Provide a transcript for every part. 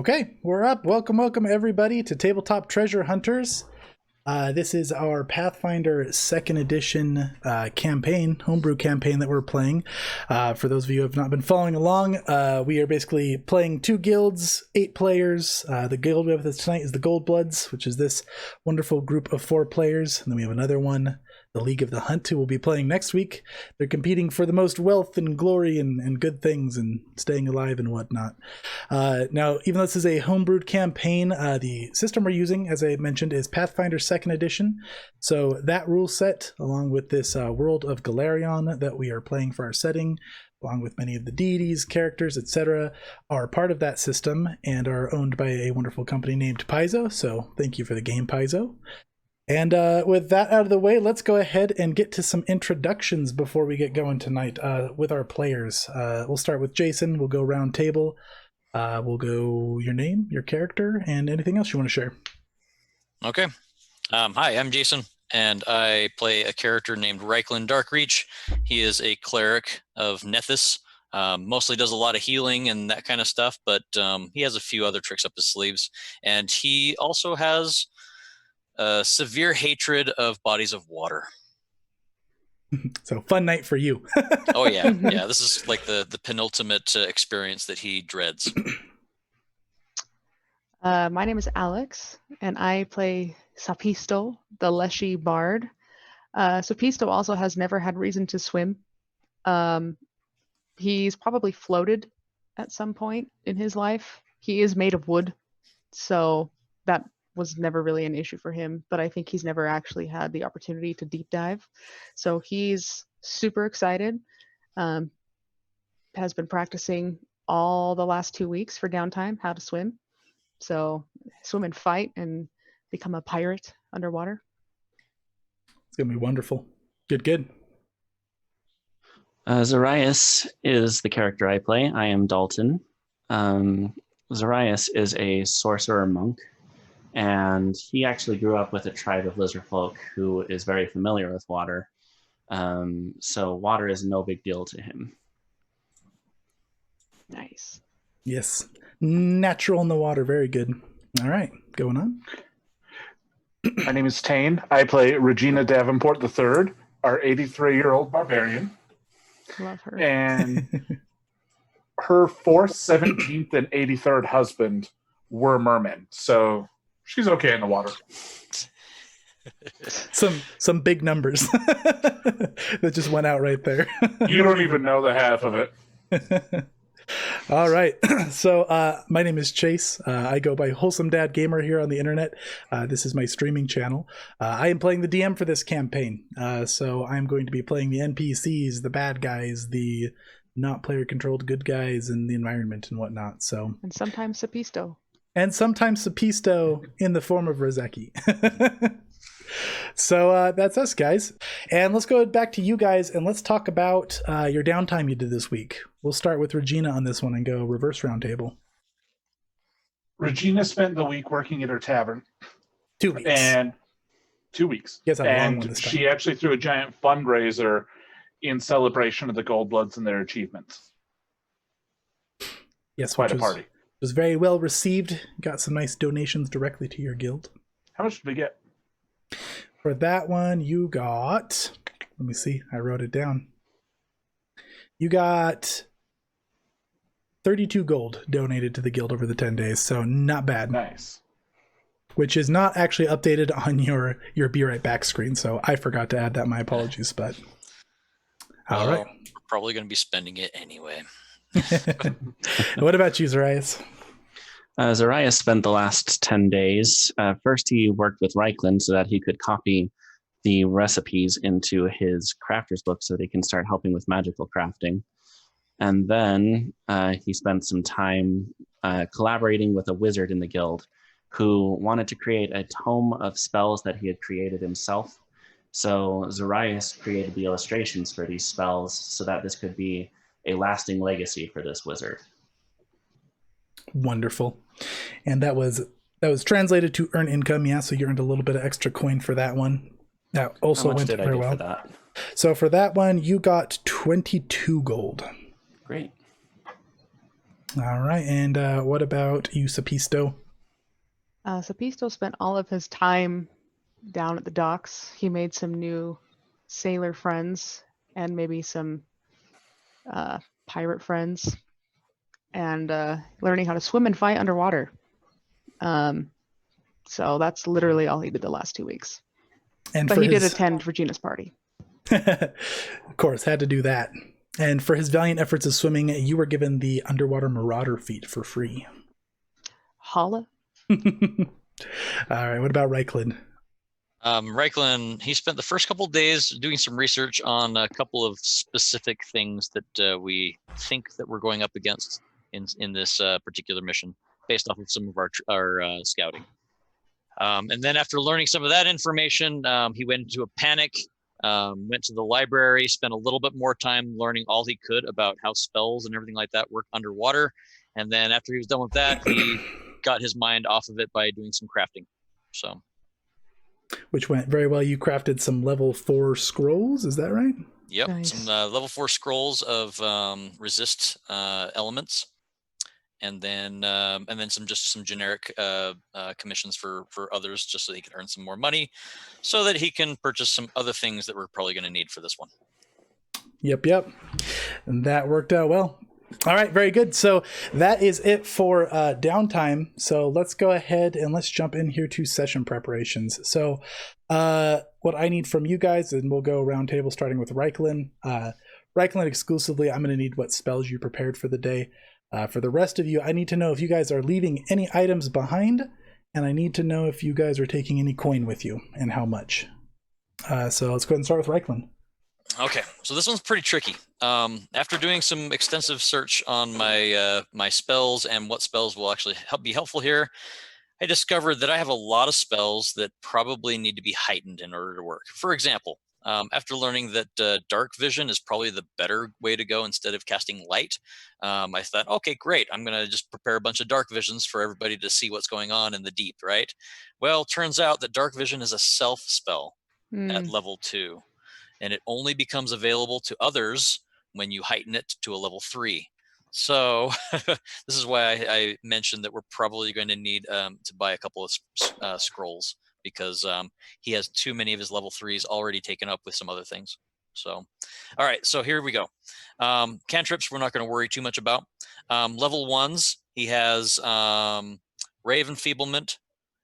Okay, we're up. Welcome everybody to Tabletop Treasure Hunters. This is our Pathfinder 2nd edition campaign, homebrew campaign that we're playing. For those of you who have not been following along, we are basically playing 2 guilds, 8 players. The guild we have with us tonight is the Goldbloods, which is this wonderful group of 4 players. And then we have another one, the League of the Hunt, who will be playing next week. They're competing for the most wealth and glory and good things and staying alive and whatnot. Now, even though this is a homebrewed campaign, the system we're using, as I mentioned, is Pathfinder 2nd edition. So that rule set, along with this world of Galarion that we are playing for our setting, along with many of the deities, characters, etc., are part of that system and are owned by a wonderful company named Paizo. So thank you for the game, Paizo. And with that out of the way, let's go ahead and get to some introductions before we get going tonight with our players. We'll start with Jason. We'll go round table. We'll go your name, your character, and anything else you want to share. Okay. Hi, I'm Jason, and I play a character named Reiklin Darkreach. He is a cleric of Nethys. Mostly does a lot of healing and that kind of stuff, but he has a few other tricks up his sleeves. And he also has a severe hatred of bodies of water. So fun night for you. Oh yeah, yeah. This is like the penultimate experience that he dreads. My name is Alex, and I play Sapisto, the Leshy Bard. Sapisto also has never had reason to swim. He's probably floated at some point in his life. He is made of wood, so that was never really an issue for him, but I think he's never actually had the opportunity to deep dive. So he's super excited, has been practicing all the last 2 weeks for downtime, how to swim. So swim and fight and become a pirate underwater. It's going to be wonderful. Good. Zarias is the character I play. I am Dalton. Zarias is a sorcerer monk, and he actually grew up with a tribe of lizard folk who is very familiar with water. So water is no big deal to him. Nice. Yes. Natural in the water. Very good. All right. Going on. My name is Tane. I play Regina Davenport III, our 83-year-old barbarian. Love her. And her 4th, 17th, and 83rd husband were mermen. So she's okay in the water. Some big numbers that just went out right there. You don't even know the half of it. All right. So my name is Chase. I go by Wholesome Dad Gamer here on the internet. This is my streaming channel. I am playing the DM for this campaign. So I'm going to be playing the NPCs, the bad guys, the not player controlled good guys, and the environment and whatnot. So And sometimes Sapisto. And sometimes Sapisto in the form of Rozeki. So that's us, guys. And let's go back to you guys and let's talk about your downtime you did this week. We'll start with Regina on this one and go reverse roundtable. Regina spent the week working at her tavern. 2 weeks. And 2 weeks. Yes, and she actually threw a giant fundraiser in celebration of the Goldbloods and their achievements. Yes, quite a party. It was very well received. Got some nice donations directly to your guild. How much did we get? For that one, you got... Let me see. I wrote it down. You got 32 gold donated to the guild over the 10 days, so not bad. Nice. Which is not actually updated on your Be Right Back screen, so I forgot to add that. My apologies, but... All right. Probably going to be spending it anyway. What about you, Zarias? Zarias spent the last 10 days. First, he worked with Reiklin so that he could copy the recipes into his crafter's book so that he can start helping with magical crafting. And then he spent some time collaborating with a wizard in the guild who wanted to create a tome of spells that he had created himself. So Zarias created the illustrations for these spells so that this could be a lasting legacy for this wizard. Wonderful. And that was translated to earn income, yeah, so you earned a little bit of extra coin for that one. That also went very well. For that? So for that one, you got 22 gold. Great. All right. And what about you, Sapisto? Sapisto spent all of his time down at the docks. He made some new sailor friends and maybe some pirate friends, and learning how to swim and fight underwater. So that's literally all he did the last 2 weeks. And But for he did his, attend Regina's party. of course, had to do that. And for his valiant efforts of swimming, you were given the underwater marauder feat for free. Holla. All right. What about Reichland? Reichland, he spent the first couple of days doing some research on a couple of specific things that we think that we're going up against in this particular mission, based off of some of our scouting. And then after learning some of that information, he went into a panic, went to the library, spent a little bit more time learning all he could about how spells and everything like that work underwater. And then after he was done with that, he got his mind off of it by doing some crafting. So, Which went very well. You crafted some level 4 scrolls, is that right? yep, Nice. some level 4 scrolls of resist elements, and then some generic commissions for others, just so he can earn some more money, so that he can purchase some other things that we're probably going to need for this one. Yep. And that worked out well. All right, very good. So that is it for downtime. So let's go ahead and let's jump in here to session preparations. So what I need from you guys, and we'll go round table starting with Reichland. Reichland exclusively, I'm going to need what spells you prepared for the day. For the rest of you, I need to know if you guys are leaving any items behind, and I need to know if you guys are taking any coin with you and how much. So let's go ahead and start with Reichland. Okay, so this one's pretty tricky. After doing some extensive search on my spells and what spells will actually be helpful here, I discovered that I have a lot of spells that probably need to be heightened in order to work. For example, after learning that dark vision is probably the better way to go instead of casting light, I thought, okay, great. I'm going to just prepare a bunch of dark visions for everybody to see what's going on in the deep, right? Well, turns out that dark vision is a self spell at level 2. And it only becomes available to others when you heighten it to a level 3. So this is why I mentioned that we're probably going to need to buy a couple of scrolls, because he has too many of his level 3s already taken up with some other things. So, all right, so here we go. Cantrips, we're not going to worry too much about. Level 1s, he has Ray of Enfeeblement,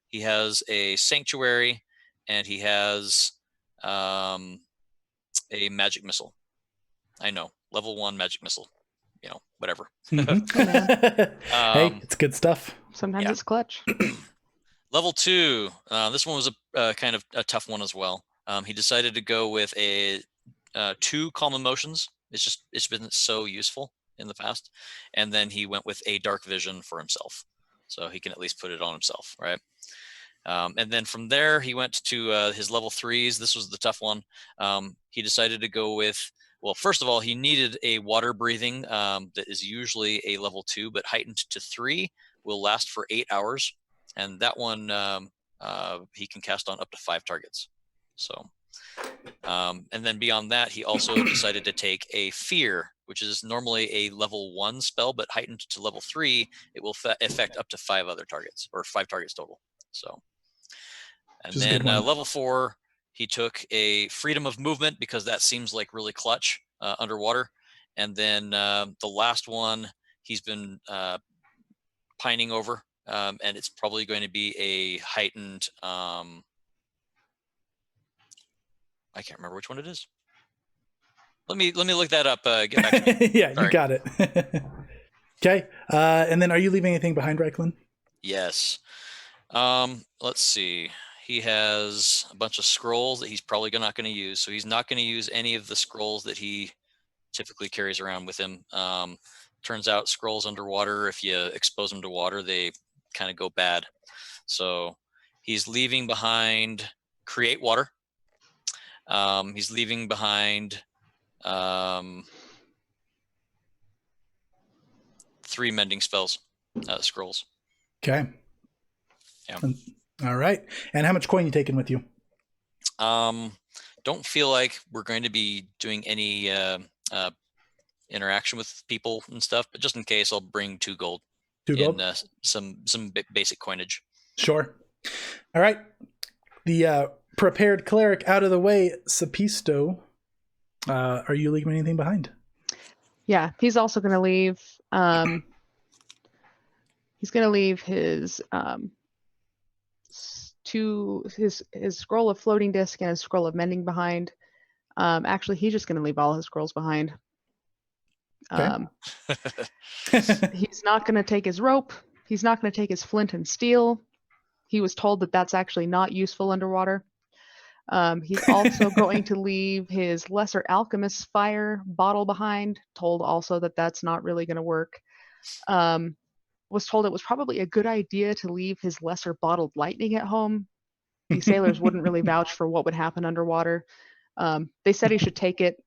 he has a Sanctuary, and he has a magic missile. I know, level 1 magic missile, whatever. Hey, it's good stuff. Sometimes it's clutch. Level 2, this one was a kind of a tough one as well. He decided to go with a 2 calm emotions. It's been so useful in the past. And then he went with a dark vision for himself, so he can at least put it on himself, right? And then from there, he went to his level 3s. This was the tough one. He decided to go with, well, first of all, he needed a water breathing that is usually a level 2, but heightened to 3, will last for 8 hours. And that one he can cast on up to 5 targets. So, and then beyond that, he also decided to take a fear, which is normally a level 1 spell, but heightened to level 3, it will affect up to 5 other targets, or 5 targets total. So, and then level 4, he took a freedom of movement, because that seems like really clutch underwater. And then the last one he's been pining over, and it's probably going to be a heightened. I can't remember which one it is. Let me look that up. Get back to me. Yeah, Sorry. You got it. Okay, and then are you leaving anything behind, Reichland? Yes. Let's see. He has a bunch of scrolls that he's probably not going to use. So he's not going to use any of the scrolls that he typically carries around with him. Turns out scrolls underwater, if you expose them to water, they kind of go bad. So he's leaving behind Create Water. He's leaving behind 3 mending spells, scrolls. Okay. Yeah. All right. And how much coin you taking with you? Don't feel like we're going to be doing any interaction with people and stuff. But just in case, I'll bring 2 gold 2 gold? in some basic coinage. Sure. All right. The prepared cleric out of the way, Sapisto. Are you leaving anything behind? Yeah, he's also going to leave. He's going to leave his his scroll of floating disc and his scroll of mending behind. Actually, he's just going to leave all his scrolls behind. Okay. He's not going to take his rope. He's not going to take his flint and steel. He was told that that's actually not useful underwater. He's also going to leave his lesser alchemist's fire bottle behind, told also that that's not really going to work. Was told it was probably a good idea to leave his lesser bottled lightning at home. The sailors wouldn't really vouch for what would happen underwater. They said he should take it,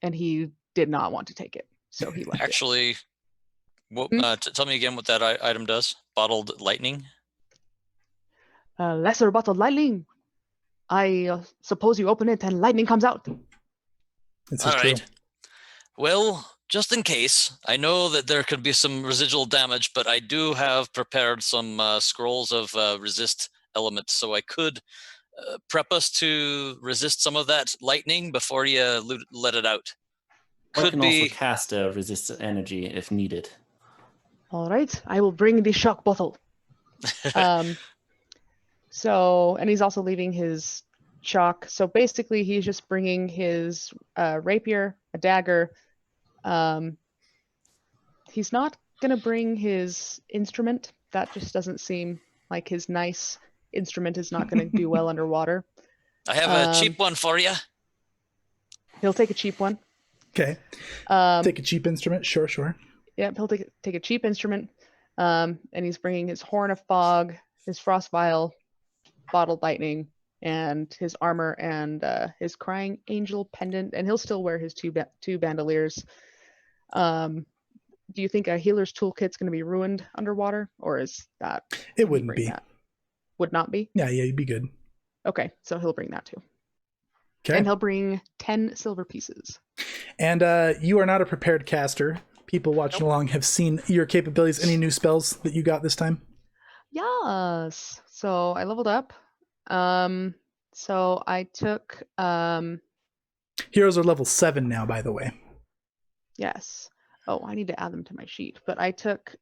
and he did not want to take it, so he left Actually, what, tell me again what that item does. Bottled lightning? Lesser bottled lightning. I suppose you open it and lightning comes out. This is All true. right. Well, just in case, I know that there could be some residual damage, but I do have prepared some scrolls of resist elements, so I could prep us to resist some of that lightning before you let it out. Or Could can be. also cast a resist energy if needed. All right, I will bring the shock bottle. So, and he's also leaving his chalk. So basically, he's just bringing his rapier, a dagger. He's not going to bring his instrument. That just doesn't seem like his nice instrument is not going to do well underwater. I have a cheap one for you. He'll take a cheap one. Okay. Take a cheap instrument. Sure. Yeah, he'll take a cheap instrument. And he's bringing his horn of fog, his frost vial, bottled lightning, and his armor, and his crying angel pendant, and he'll still wear his two bandoliers. Do you think a healer's toolkit's going to be ruined underwater, or is that? It wouldn't be. That? Would not be? Yeah, you'd be good. Okay, so he'll bring that too. Okay. And he'll bring 10 silver pieces. And you are not a prepared caster. People watching along have seen your capabilities. Any new spells that you got this time? Yes. So I leveled up. So I took Heroes are level 7 now, by the way. yes. Oh, I need to add them to my sheet. But I took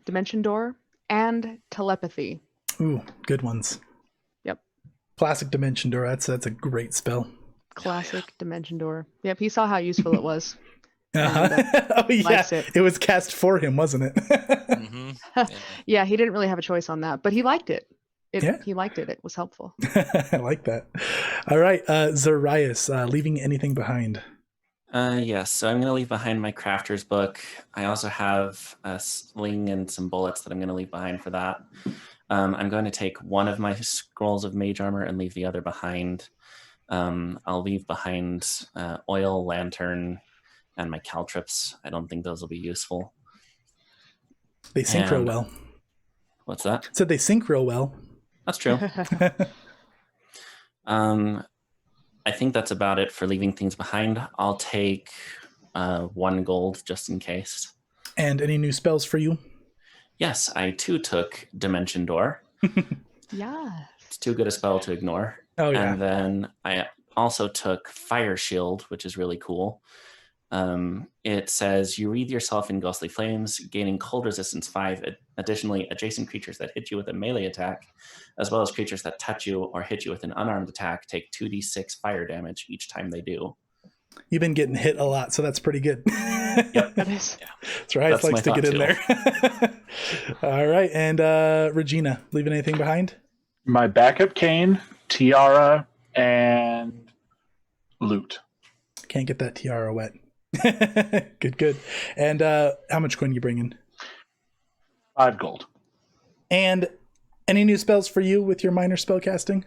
Dimension Door and Telepathy. Ooh, good ones. Yep. Classic Dimension Door. That's a great spell. Classic Dimension Door. Yep, he saw how useful it was. Oh yeah, likes it. It was cast for him, wasn't it? Mm-hmm. Yeah, he didn't really have a choice on that, but he liked it. Yeah. He liked it. It was helpful. I like that. All right, Zarias, leaving anything behind? Yes, so I'm going to leave behind my crafter's book. I also have a sling and some bullets that I'm going to leave behind for that. I'm going to take one of my scrolls of mage armor and leave the other behind. I'll leave behind oil, lantern, and my caltrips. I don't think those will be useful. They sync real well. What's that? Said they sync real well. That's true. I think that's about it for leaving things behind. I'll take 1 gold just in case. And any new spells for you? Yes, I too took Dimension Door. Yeah. It's too good a spell to ignore. Oh yeah. And then I also took Fire Shield, which is really cool. It says you wreathe yourself in ghostly flames, gaining cold resistance 5. Additionally, adjacent creatures that hit you with a melee attack, as well as creatures that touch you or hit you with an unarmed attack, take 2d6 fire damage each time they do. You've been getting hit a lot, so that's pretty good. Yep. That is. Yeah. That's right. That's Likes to my get in thought, there. All right, and Regina, leaving anything behind? My backup cane, tiara, and loot. Can't get that tiara wet. Good. And how much coin you bringing? 5 gold. And any new spells for you with your minor spell casting?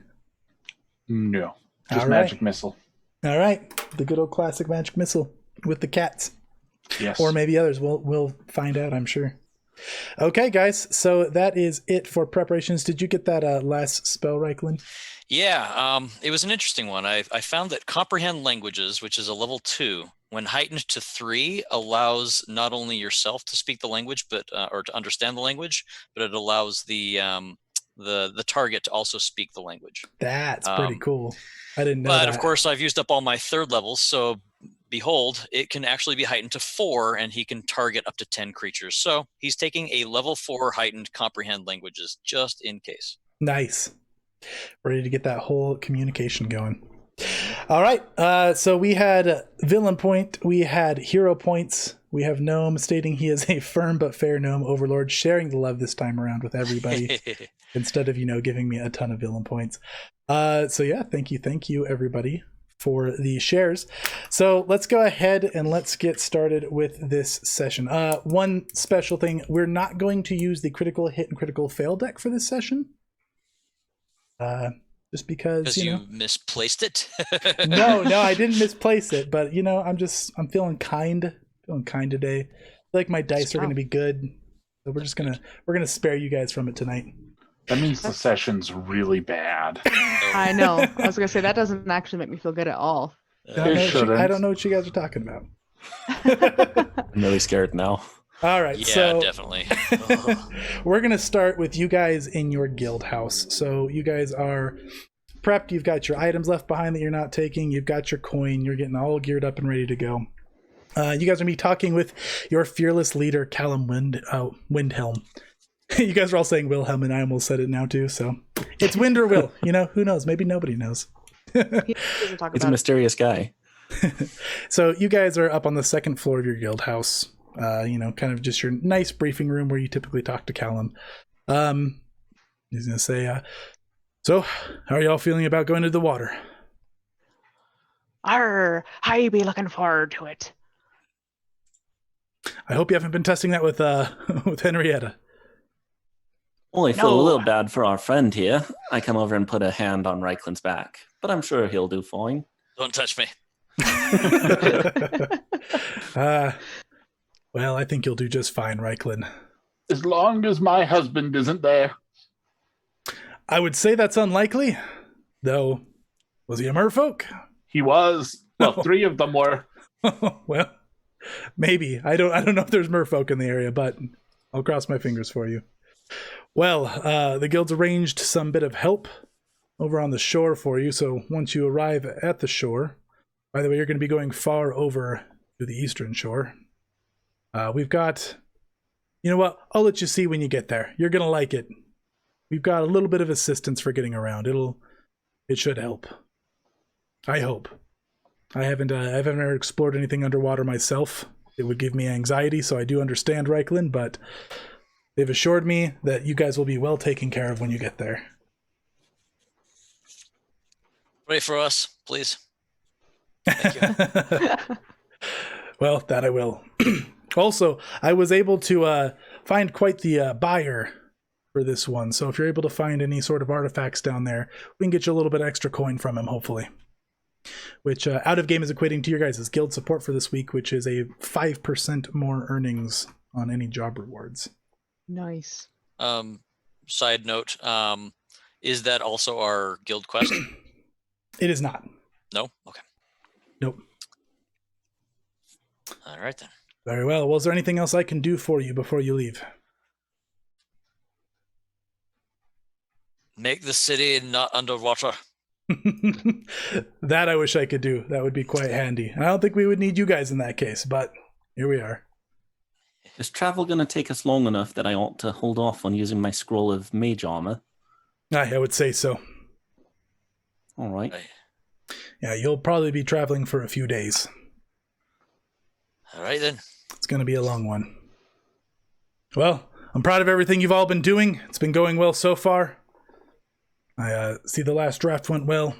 No. Just All right. magic missile. All right, the good old classic magic missile with the cats, Yes. or maybe others. We'll find out, I'm sure. Okay, guys. So that is it for preparations. Did you get that last spell, Reichland? Yeah, it was an interesting one. I found that comprehend languages, which is a level 2, when heightened to 3, allows not only yourself to speak the language, but or to understand the language, but it allows the target to also speak the language. That's pretty cool. I didn't know But that. of course, I've used up all my 3rd levels, so behold, it can actually be heightened to 4, and he can target up to 10 creatures. So he's taking a level 4 heightened comprehend languages just in case. Nice. Ready to get that whole communication going. All right. So we had villain point. We had hero points. We have Gnome stating he is a firm but fair gnome overlord, sharing the love this time around with everybody instead of, giving me a ton of villain points. So yeah, thank you, everybody, for the shares. So let's go ahead and let's get started with this session. One special thing, we're not going to use the critical hit and critical fail deck for this session. Just because you misplaced it. no, I didn't misplace it, but I'm feeling kind today. I feel like my dice are going to be good, so we're gonna spare you guys from it tonight. That means the session's really bad. I know. I was gonna say that doesn't actually make me feel good at all. I don't know what you guys are talking about. I'm really scared now. All right, yeah, so definitely. we're going to start with you guys in your guild house. So you guys are prepped. You've got your items left behind that you're not taking. You've got your coin. You're getting all geared up and ready to go. You guys are going to be talking with your fearless leader, Callum Windhelm. You guys are all saying Wilhelm, and I almost said it now too. So it's Wind or Will. Who knows? Maybe nobody knows. He's a mysterious guy. So you guys are up on the 2nd floor of your guild house. Kind of just your nice briefing room where you typically talk to Callum. He's going to say, so how are y'all feeling about going to the water? I be looking forward to it. I hope you haven't been testing that with with Henrietta. Well, I feel a little bad for our friend here. I come over and put a hand on Reichland's back, but I'm sure he'll do fine. Don't touch me. Well, I think you'll do just fine, Reichland. As long as my husband isn't there. I would say that's unlikely, though. Was he a merfolk? He was. Well, 3 of them were. Well, maybe. I don't know if there's merfolk in the area, but I'll cross my fingers for you. Well, the guild's arranged some bit of help over on the shore for you, so once you arrive at the shore, by the way, you're going to be going far over to the eastern shore. We've got, I'll let you see when you get there. You're going to like it. We've got a little bit of assistance for getting around. It should help. I hope. I haven't ever explored anything underwater myself. It would give me anxiety, so I do understand Reichland, but they've assured me that you guys will be well taken care of when you get there. Pray for us, please. Thank you. Well, that I will. Also, I was able to find quite the buyer for this one. So if you're able to find any sort of artifacts down there, we can get you a little bit extra coin from him, hopefully. Which out of game is equating to your guys' guild support for this week, which is a 5% more earnings on any job rewards. Nice. Side note, is that also our guild quest? It is not. No? Okay. Nope. All right then. Very well. Well, is there anything else I can do for you before you leave? Make the city not underwater. That I wish I could do. That would be quite handy. I don't think we would need you guys in that case, but here we are. Is travel going to take us long enough that I ought to hold off on using my scroll of mage armor? I would say so. All right. Yeah, you'll probably be traveling for a few days. All right then. It's going to be a long one. Well, I'm proud of everything you've all been doing. It's been going well so far. I see the last draft went well.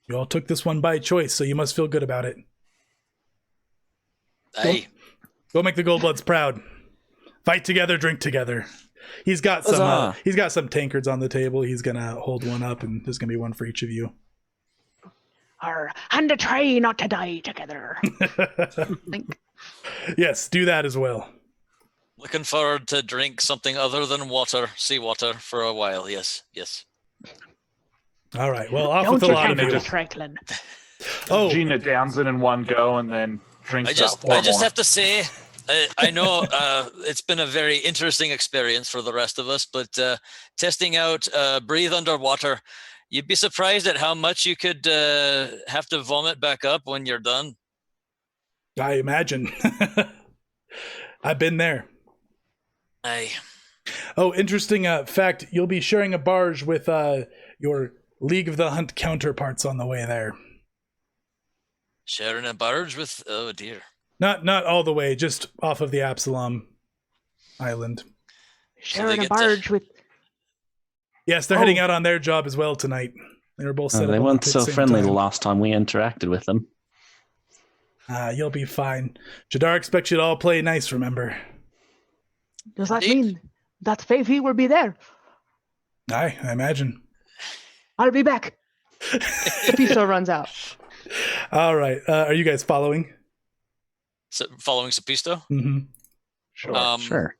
You all took this one by choice, so you must feel good about it. Hey. Go make the Goldbloods proud. Fight together, drink together. He's got some tankards on the table. He's gonna hold one up, and there's gonna be one for each of you. And a try not to die together. Yes, do that as well. Looking forward to drink something other than water, seawater, for a while. Yes, yes. All right. Well, off Don't with a you lot of tempt you. us, Franklin. Oh, Gina downs it in one go and then drinks I just about 4 more. have to say, I know it's been a very interesting experience for the rest of us, but testing out breathe underwater, you'd be surprised at how much you could have to vomit back up when you're done. I imagine. I've been there. Oh, interesting fact. You'll be sharing a barge with your League of the Hunt counterparts on the way there. Sharing a barge with, oh dear. Not all the way, just off of the Absalom Island. Sharing a barge with... Yes, they're heading out on their job as well tonight. They were both set up. They on weren't the so same friendly the time. last time we interacted with them. You'll be fine. Jadar expects you to all play nice, remember? Does that Indeed. mean that Favy will be there? Aye, I imagine. I'll be back. The piso runs out. All right. Are you guys following? So, following Sapisto? Mm-hmm. Sure. Sure.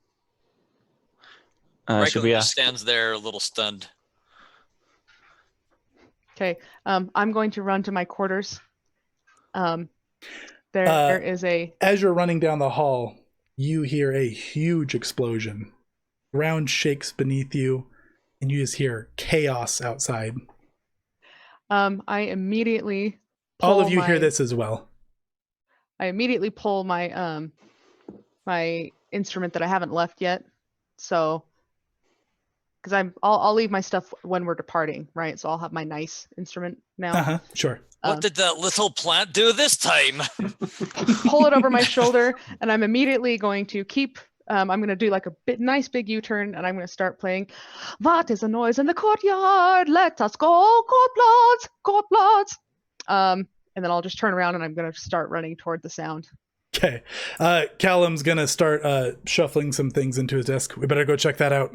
Should Reichel we just ask? stands there a little stunned. Okay. I'm going to run to my quarters. There is a... As you're running down the hall, you hear a huge explosion. Ground shakes beneath you, and you just hear chaos outside. I immediately... All of you pull hear my- this as well. I immediately pull my my instrument that I haven't left yet. So, because I'll leave my stuff when we're departing, right? So I'll have my nice instrument now. Uh-huh, sure. What did that little plant do this time? Pull it over my shoulder, and I'm immediately going to keep. I'm going to do like a nice big U-turn, and I'm going to start playing. What is a noise in the courtyard? Let us go, Goldbloods, Goldbloods. And then I'll just turn around and I'm going to start running toward the sound. Okay. Callum's going to start shuffling some things into his desk. We better go check that out.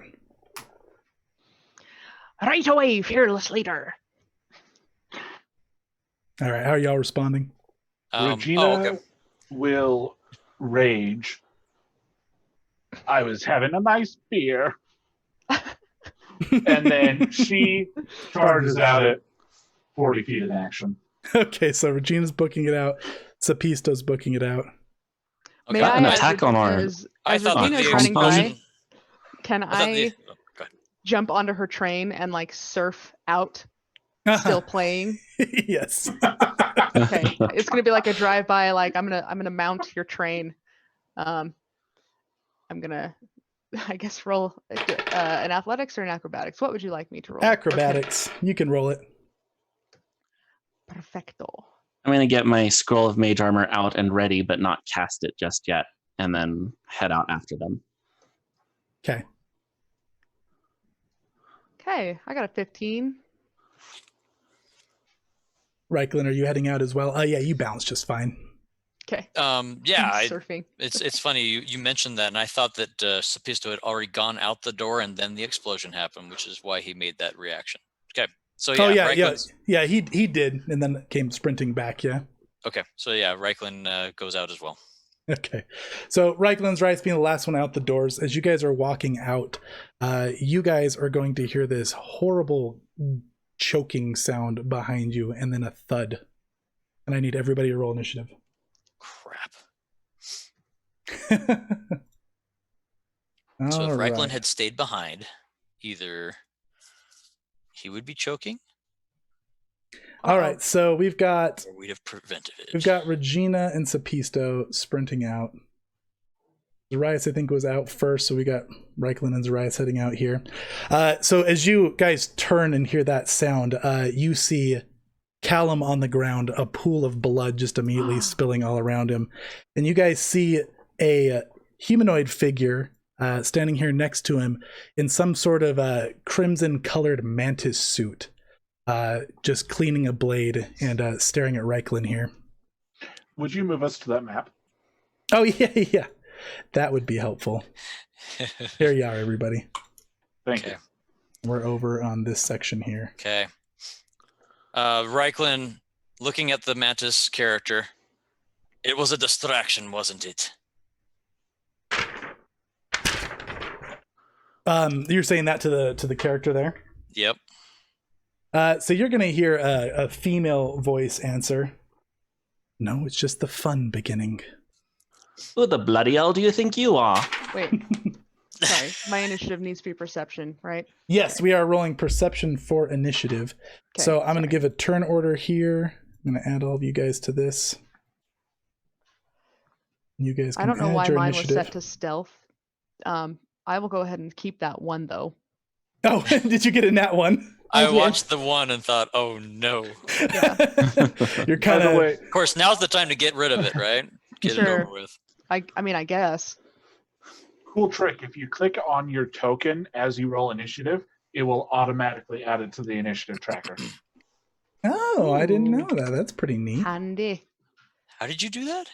Right away, fearless leader. All right. How are y'all responding? Regina will rage. I was having a nice beer. And then she charges out at 40 feet in action. Okay, so Regina's booking it out. Sapisto's booking it out. May Okay. I, An as attack on our- as I thought that Regina's the running by, explosion. can I thought the- I oh, go ahead. jump onto her train and like surf out, still playing? Yes. Okay, it's gonna be like a drive-by. Like I'm gonna mount your train. I'm gonna, I guess, roll an athletics or an acrobatics. What would you like me to roll? Acrobatics. You can roll it. Perfecto. I'm going to get my scroll of mage armor out and ready, but not cast it just yet, and then head out after them. Okay. Okay, I got a 15. Reiklin, are you heading out as well? Oh, yeah, you bounce just fine. Okay. Yeah, Surfing. it's funny you mentioned that, and I thought that Sapisto had already gone out the door, and then the explosion happened, which is why he made that reaction. Okay, so yeah, Oh, yeah, Reiklin's- yeah, he did, and then came sprinting back, yeah. Okay, so yeah, Reiklin goes out as well. Okay. So Reiklin's right, being the last one out the doors. As you guys are walking out, you guys are going to hear this horrible choking sound behind you, and then a thud. And I need everybody to roll initiative. Crap. All So if right. Reiklin had stayed behind, either he would be choking, All right, so we've got or we'd have prevented it. Regina and Sapisto sprinting out. Zarias, I think, was out first, so we got Reiklin and Zarias heading out here. So as you guys turn and hear that sound, you see Callum on the ground, a pool of blood just immediately spilling all around him. And you guys see a humanoid figure standing here next to him in some sort of crimson-colored mantis suit, just cleaning a blade and staring at Reiklin here. Would you move us to that map? Oh, yeah. That would be helpful. Here you are, everybody. Thank Okay. you. We're over on this section here. Okay. Reiklin, looking at the Mantis character, it was a distraction, wasn't it? You're saying that to the character there. Yep. So you're gonna hear a female voice answer. No, it's just the fun beginning. Who the bloody hell do you think you are? Wait. Sorry, my initiative needs to be perception, right? Yes, we are rolling perception for initiative. Okay, So I'm going to sorry. give a turn order here. I'm going to add all of you guys to this. You guys can I don't know add why your mine was initiative. set to stealth. I will go ahead and keep that one though. Oh, did you get a nat one? I I did. watched the one and thought, oh no. Yeah. You're By kind the of way, Of course, now's the time to get rid of it, right? Get it Sure. over with. I mean, I guess. cool trick. If you click on your token as you roll initiative, it will automatically add it to the initiative tracker. Oh, I didn't Ooh. know that. That's pretty neat. Handy. How did you do that?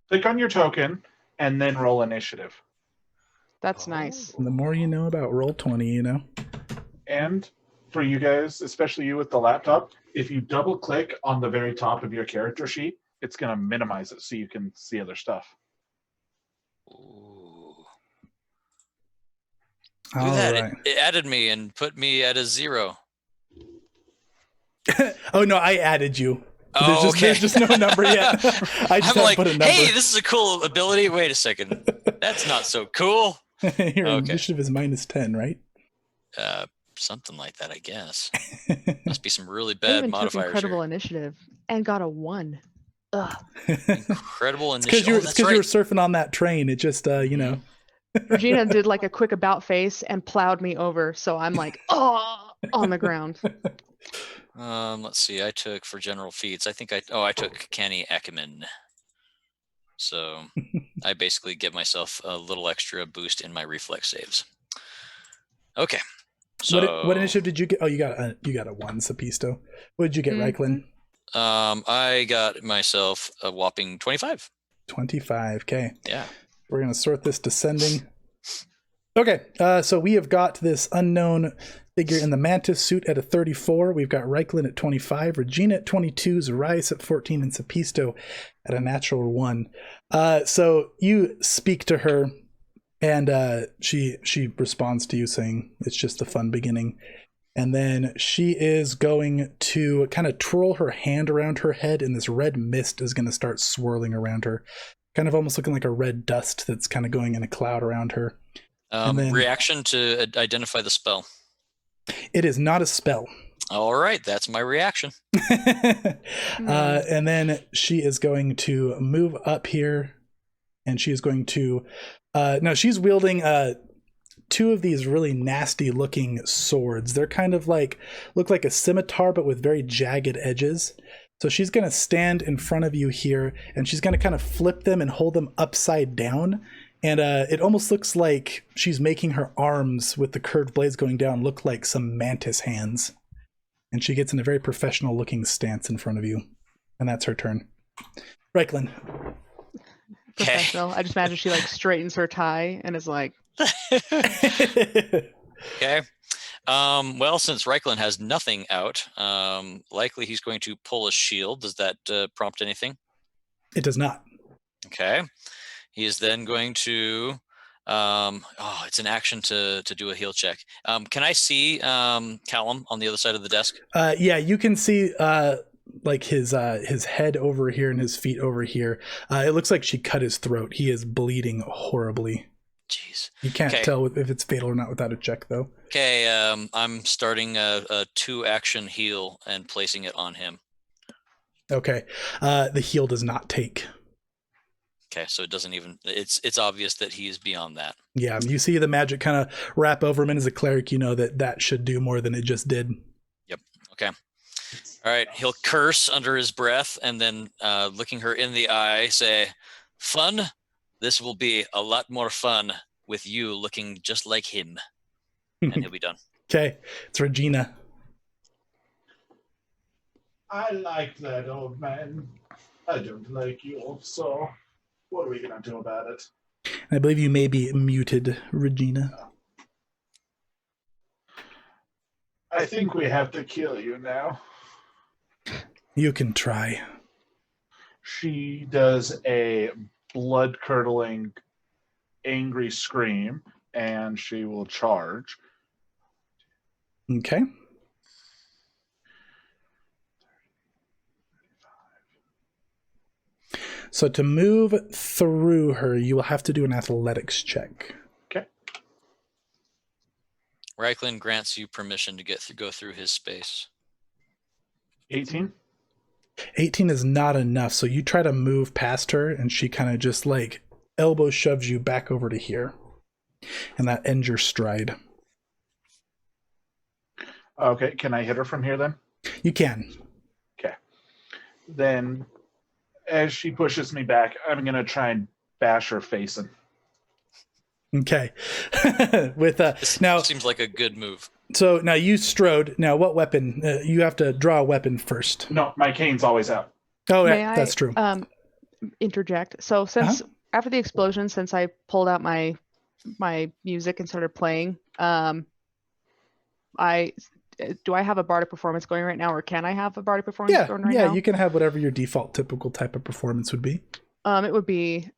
Click on your token and then roll initiative. That's nice. The more you know about Roll20, you know. And for you guys, especially you with the laptop, if you double click on the very top of your character sheet, it's going to minimize it so you can see other stuff. Ooh. All Look at that. right. It added me and put me at a 0. Oh no, I added you. Oh, There's just no number yet. I just I'm haven't like, put a number. hey, this is a cool ability. Wait a second. That's not so cool. Your Okay. initiative is -10, right? Something like that, I guess. Must be some really I bad even took modifiers incredible here. initiative and got a 1. Ugh. Incredible It's because initiative. you were surfing on that train. It just, you know. Regina did like a quick about face and plowed me over, so I'm like, oh, on the ground. Let's see. I took for general feats. I took Canny Acumen. So I basically give myself a little extra boost in my reflex saves. Okay. So What initiative did you get? Oh, you got a 1, Sapisto. What did you get, Mhm. Reiklin? I got myself a whopping 25. 25. Yeah. We're gonna sort this descending. Okay, so we have got this unknown figure in the mantis suit at a 34. We've got Reiklin at 25, Regina at 22, Zarias at 14, and Sapisto at a natural 1. So you speak to her, and she responds to you saying, "It's just the fun beginning." And then she is going to kind of twirl her hand around her head, and this red mist is going to start swirling around her, kind of almost looking like a red dust that's kind of going in a cloud around her. And then- Reaction to identify the spell. It is not a spell. All right, that's my reaction. And then she is going to move up here, and she is going to no, she's wielding 2 of these really nasty looking swords. They're kind of look like a scimitar but with very jagged edges. So she's going to stand in front of you here, and she's going to kind of flip them and hold them upside down. And it almost looks like she's making her arms with the curved blades going down look like some mantis hands. And she gets in a very professional looking stance in front of you. And that's her turn. Reiklin. Professional. I just imagine she like straightens her tie and is like, Okay. Well, since Reiklin has nothing out, likely he's going to pull a shield. Does that prompt anything? It does not. Okay. He is then going to it's an action to do a heal check. Can I see Callum on the other side of the desk? Yeah, you can see like his head over here and his feet over here. It looks like she cut his throat. He is bleeding horribly. Jeez. You can't tell if it's fatal or not without a check, though. Okay, I'm starting a 2-action heal and placing it on him. Okay. The heal does not take. Okay, so it doesn't even, it's obvious that he is beyond that. Yeah, you see the magic kind of wrap over him, and as a cleric, you know that should do more than it just did. Yep, okay. All right, he'll curse under his breath and then looking her in the eye, say, "Fun? This will be a lot more fun with you looking just like him." And he'll be done. Okay, it's Regina. I like that, old man. I don't like you also. What are we going to do about it? I believe you may be muted, Regina. I think we have to kill you now. You can try. She does a blood-curdling, angry scream, and she will charge. Okay. So to move through her, you will have to do an athletics check. Okay. Reichland grants you permission to go through his space. 18. 18 is not enough, so you try to move past her, and she kind of just like elbow shoves you back over to here. And that ends your stride. Okay, can I hit her from here then? You can. Okay. Then, as she pushes me back, I'm going to try and bash her face in. Okay. With This now seems like a good move. So now you strode. Now what weapon? You have to draw a weapon first. No, my cane's always out. Oh, May yeah, I that's true. interject? So since after the explosion, since I pulled out my music and started playing, do I have a bardic performance going right now, or can I have a bardic performance going right now? Yeah, you can have whatever your default typical type of performance would be. It would be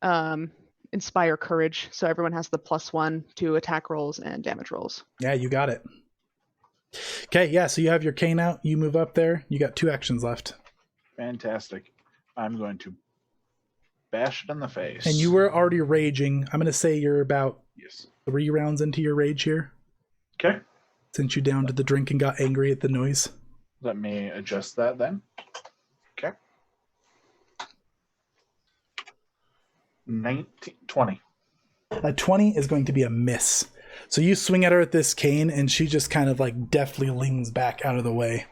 inspire courage, so everyone has the +1 to attack rolls and damage rolls. Yeah, you got it. Okay, yeah, so you have your cane out. You move up there. You got 2 actions left. Fantastic. I'm going to bash it in the face. And you were already raging. I'm going to say you're about Yes. 3 rounds into your rage here, Okay. since you downed the drink and got angry at the noise. Let me adjust that then. Okay. 20. A 20 is going to be a miss. So you swing at her with this cane, and she just kind of like deftly leans back out of the way.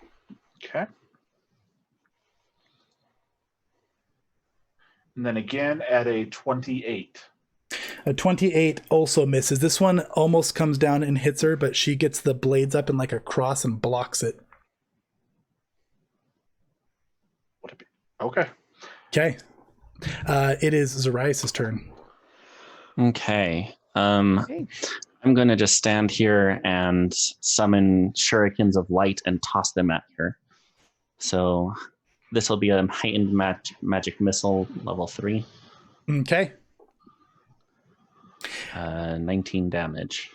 Okay. And then again at a 28. A 28 also misses. This one almost comes down and hits her, but she gets the blades up in like a cross and blocks it. Okay. Okay. It is Zarias' turn. Okay. Okay. I'm going to just stand here and summon shurikens of light and toss them at her. So this will be a heightened magic missile level 3. Okay. 19 damage.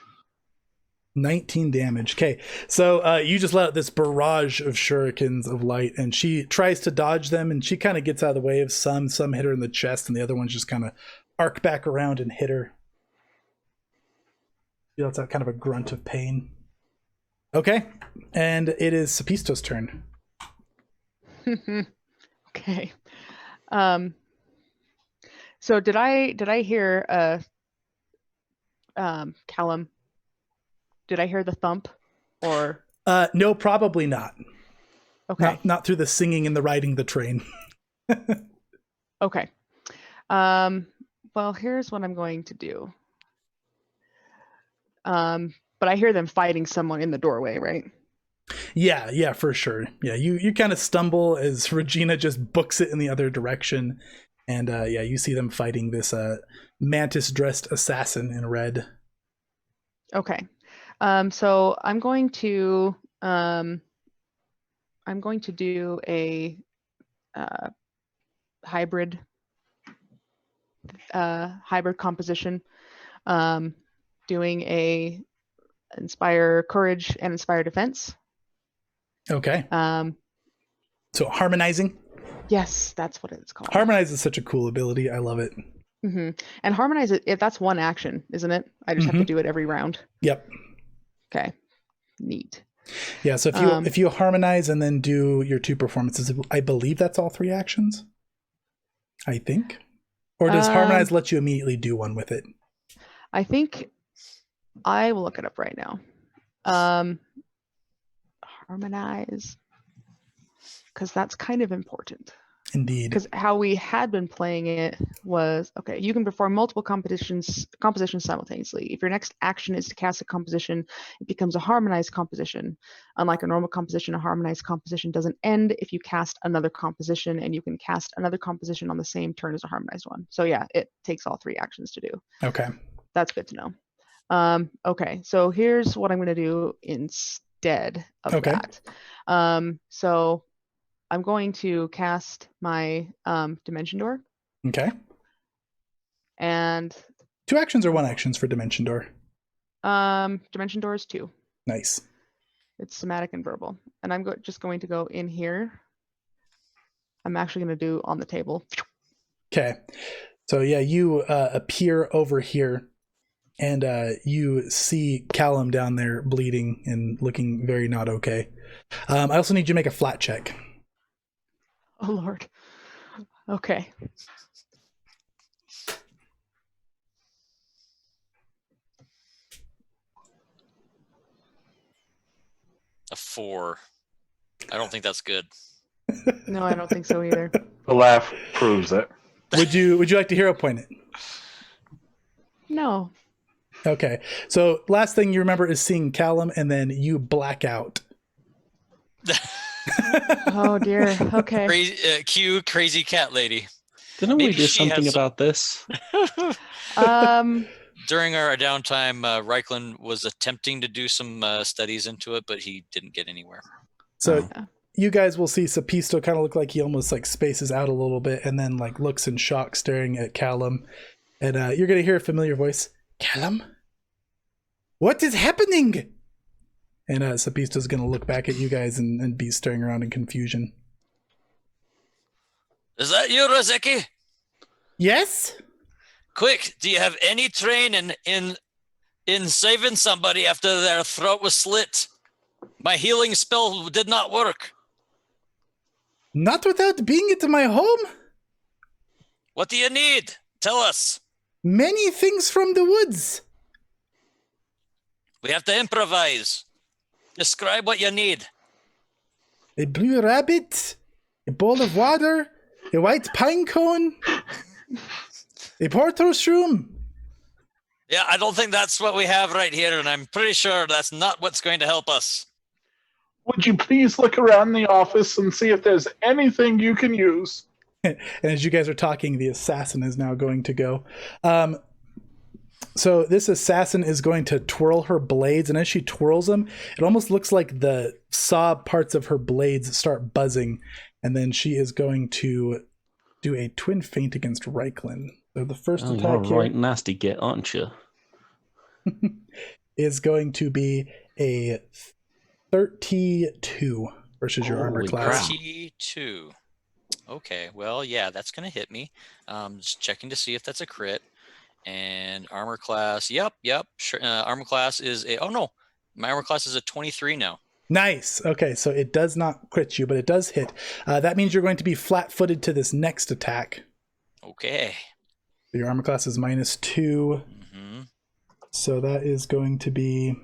19 damage. Okay. So you just let out this barrage of shurikens of light, and she tries to dodge them, and she kind of gets out of the way of some. Some hit her in the chest, and the other ones just kind of arc back around and hit her. She lets out kind of a grunt of pain. Okay. And it is Sapisto's turn. Okay. So did I hear Callum? Did I hear the thump, or No, probably not. okay? Not through the singing and the riding the train. Okay. Well, here's what I'm going to do. But I hear them fighting someone in the doorway, right? Yeah, for sure. Yeah, you kind of stumble as Regina just books it in the other direction. And yeah, you see them fighting this mantis-dressed assassin in red. Okay. So I'm going to do a hybrid composition, doing a inspire courage and inspire defense. Okay. So harmonizing. Yes, that's what it's called. Harmonize is such a cool ability. I love it. Mm-hmm. And harmonize it. That's one action, isn't it? I just have to do it every round. Yep. Okay. Neat. Yeah. So if you harmonize and then do your 2 performances, I believe that's all 3 actions. I think. Or does harmonize let you immediately do one with it? I think I will look it up right now. Harmonize, because that's kind of important. Indeed. Because how we had been playing it was, okay, you can perform multiple compositions simultaneously. If your next action is to cast a composition, it becomes a harmonized composition. Unlike a normal composition, a harmonized composition doesn't end if you cast another composition, and you can cast another composition on the same turn as a harmonized one. So yeah, it takes all 3 actions to do. Okay. That's good to know. Okay, so here's what I'm going to do instead of that. So I'm going to cast my Dimension Door. Okay. And 2 actions or 1 actions for Dimension Door? Dimension doors 2. Nice. It's somatic and verbal. And I'm just going to go in here. I'm actually going to do on the table. Okay. So yeah, you appear over here, and you see Callum down there bleeding and looking very not okay. I also need you to make a flat check. Oh, Lord. Okay. A 4. I don't think that's good. No, I don't think so either. The laugh proves it. Would you like to hero point it? No. Okay. So last thing you remember is seeing Callum, and then you black out. Oh, dear. Okay. Cue crazy cat lady. Didn't Maybe we do she has something some- about this? During our downtime, Reichland was attempting to do some studies into it, but he didn't get anywhere. So Oh. you guys will see Sapisto kind of look like he almost like spaces out a little bit, and then like looks in shock, staring at Callum. And you're gonna hear a familiar voice. Callum, what is happening? And Sapisto's gonna look back at you guys and be staring around in confusion. Is that you, Rozeki? Yes. Quick, do you have any training in saving somebody after their throat was slit? My healing spell did not work. Not without being at my home. What do you need? Tell us. Many things from the woods. We have to improvise. Describe what you need. A blue rabbit, a bowl of water, a white pine cone, a portal shroom. Yeah, I don't think that's what we have right here, and I'm pretty sure that's not what's going to help us. Would you please look around the office and see if there's anything you can use? And as you guys are talking, the assassin is now going to go. So this assassin is going to twirl her blades, and as she twirls them, it almost looks like the saw parts of her blades start buzzing, and then she is going to do a twin feint against Reichland. So the first You're attack here right nasty git, aren't you? is going to be a 32 versus your armor Holy class. crap. 32. Okay, well, yeah, that's going to hit me. Just checking to see if that's a crit. And armor class, yep. Sure, armor class is a, oh no, my armor class is a 23 now. Nice. Okay, so it does not crit you, but it does hit. That means you're going to be flat-footed to this next attack. Okay. Your armor class is -2. Mm-hmm. So that is going to be...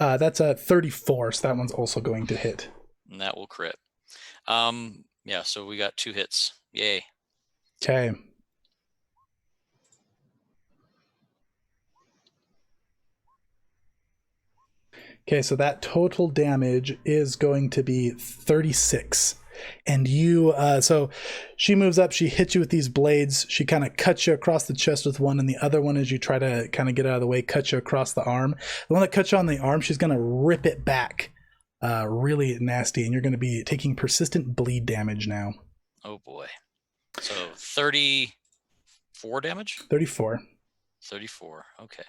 that's a 34, so that one's also going to hit. And that will crit. Yeah, so we got 2 hits. Yay. Okay. Okay, so that total damage is going to be 36. And you, so she moves up, she hits you with these blades, she kind of cuts you across the chest with one, and the other one, as you try to kind of get out of the way, cuts you across the arm. The one that cuts you on the arm, she's going to rip it back really nasty, and you're going to be taking persistent bleed damage now. Oh boy. So 34 damage? 34. 34, okay.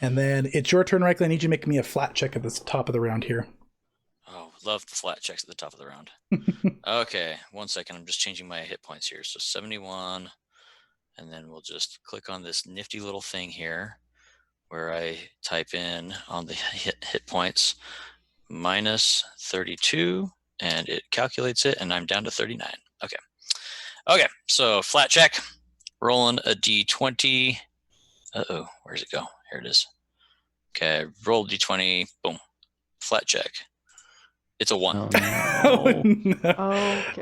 And then it's your turn, Reichel. I need you to make me a flat check at the top of the round here. Oh, love the flat checks at the top of the round. Okay, 1 second. I'm just changing my hit points here. So 71, and then we'll just click on this nifty little thing here where I type in on the hit points -32, and it calculates it, and I'm down to 39. Okay, so flat check. Rolling a d20. Uh-oh, where's it go? Here it is. Okay, roll d20. Boom. Flat check. It's a 1. Oh, Oh, no. no. Okay. All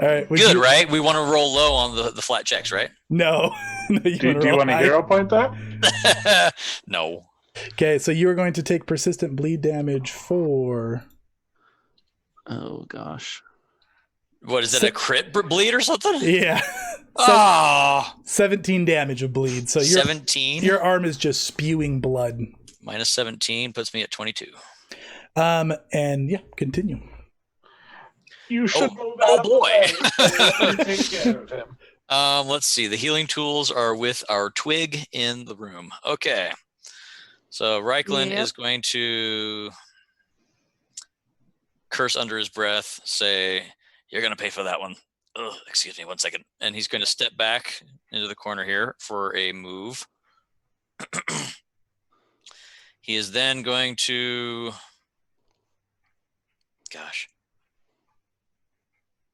right. would Good, you- right? We want to roll low on the flat checks, right? No. No, Do you roll want to high. hero point that? No. Okay, so you are going to take persistent bleed damage for... Oh, gosh. What is it? A crit bleed or something? Yeah. Oh, 17 damage of bleed. So your 17 your arm is just spewing blood. minus 17 puts me at 22. And yeah, continue. You should Oh, move oh out of the boy. way. Let me take care of him. Let's see. The healing tools are with our twig in the room. Okay. So Reiklin Yep. is going to curse under his breath, say, "You're going to pay for that one." Ugh, excuse me 1 second. And he's going to step back into the corner here for a move. He is then going to... Gosh.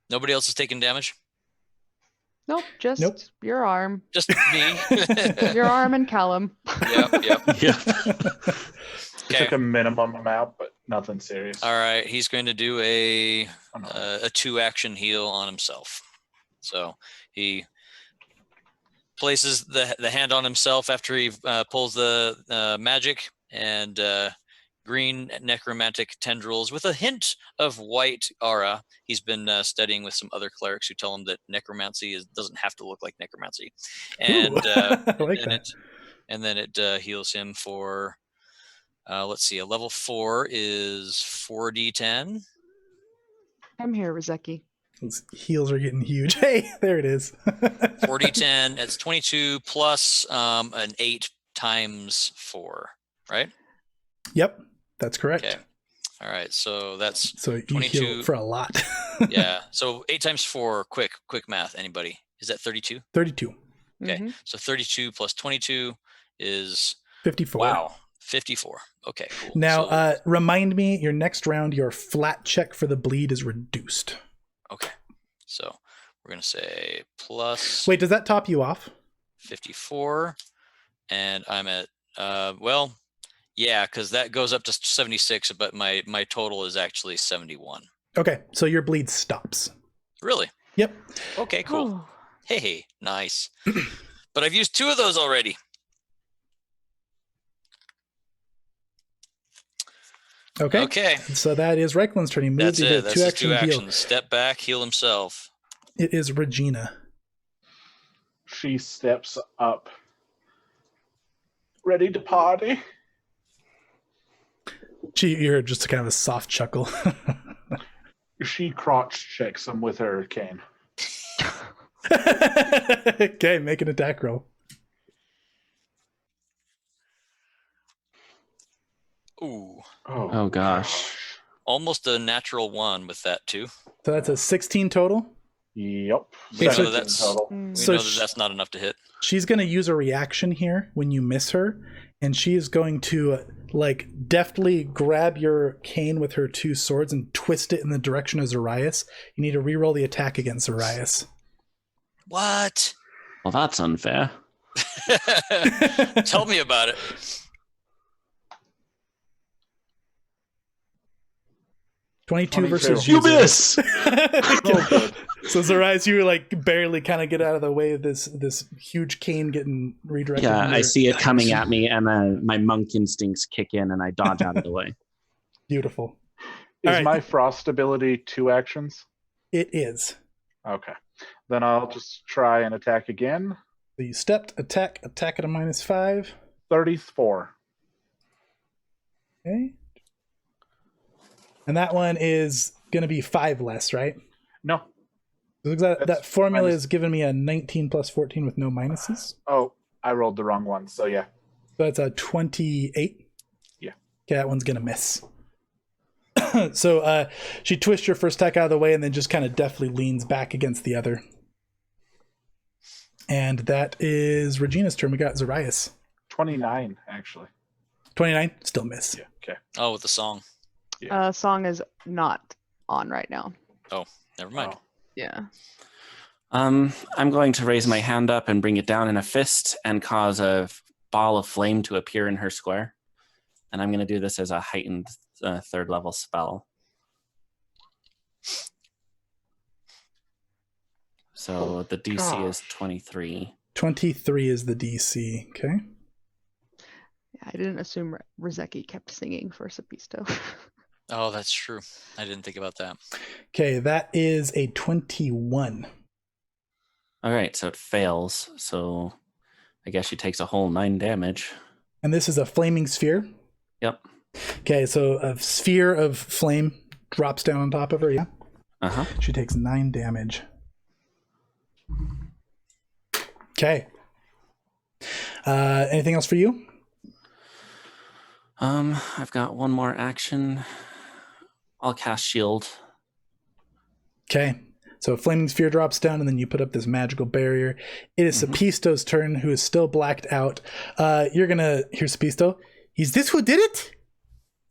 Nobody else is taking damage? Nope, just Nope. your arm. Just me. Your arm and Callum. Yep. Yeah. It took a minimum amount, but nothing serious. All right. He's going to do a Oh, no. 2-action heal on himself. So he places the hand on himself after he pulls the magic, and green necromantic tendrils with a hint of white aura. He's been studying with some other clerics who tell him that necromancy doesn't have to look like necromancy. And Ooh, I like and that. then it heals him for, let's see, a level 4 is 4d10. I'm here, Rizeki. Those heels are getting huge. Hey, there it is. 4d10, it's 22 plus an 8 times 4, right? Yep, that's correct. Okay. All right, so that's So you 22. heal for a lot. yeah. So 8 times 4, quick math. Anybody? Is that 32? 32. Okay. Mhm. So 32 plus 22 is 54. wow, 54. Okay, cool. Now, So- remind me, your next round, your flat check for the bleed is reduced. okay. So we're gonna say plus Wait, does that top you off? 54, and I'm at well, yeah, because that goes up to 76, but my total is actually 71. Okay, so your bleed stops. Really? Yep. Okay, cool. Whew. Hey, nice. But I've used 2 of those already. Okay. Okay. So that is Reiklin's turn. He moves. That's He it. did a That's two his action 2 heal. actions. Step back, heal himself. It is Regina. She steps up, ready to party. You heard just kind of a soft chuckle. She crotch checks him with her cane. Okay, make an attack roll. Ooh, Oh gosh. almost a natural 1 with that too. So that's a 16 total. Yep. We know 17 that's- total. Mm. We So know that sh- that's not enough to hit. She's going to use a reaction here when you miss her, and she is going to like deftly grab your cane with her 2 swords and twist it in the direction of Zarias. You need to reroll the attack against Zarias. What? Well, that's unfair. Tell me about it. Twenty-two versus You miss! Oh, good. So Zarias, you like barely kind of get out of the way of this huge cane getting redirected. Yeah, in I your see it coming direction. at me, and then my monk instincts kick in, and I dodge out of the way. Beautiful. Is All right. my frost ability 2 actions? It is. Okay. Then I'll just try and attack again. So you stepped, attack at a -5. 34. Okay. And that one is going to be 5 less, right? No. That That's formula minus- is giving me a 19 plus 14 with no minuses. Oh, I rolled the wrong one. So yeah. So that's a 28. Yeah. Okay, that one's going to miss. So she twists your first attack out of the way and then just kind of deftly leans back against the other. And that is Regina's turn. We got Zarias. 29, actually. 29, still miss. Yeah. Okay. Oh, with the song. Song is not on right now. Never mind. Oh. Yeah. I'm going to raise my hand up and bring it down in a fist and cause a ball of flame to appear in her square. And I'm going to do this as a heightened 3rd level spell. So the DC is 23. 23 is the DC. Okay. I didn't assume Rizeki kept singing for Sapisto. Oh, that's true. I didn't think about that. Okay, that is a 21. All right, so it fails. So I guess she takes a whole 9 damage. And this is a flaming sphere. Yep. Okay, so a sphere of flame drops down on top of her. Yeah. Uh-huh. She takes 9 damage. Okay. Anything else for you? I've got one more action. I'll cast shield. Okay. So Flaming Sphere drops down, and then you put up this magical barrier. It is Sapisto's turn, who is still blacked out. You're going to... Here's Sapisto. Is this who did it?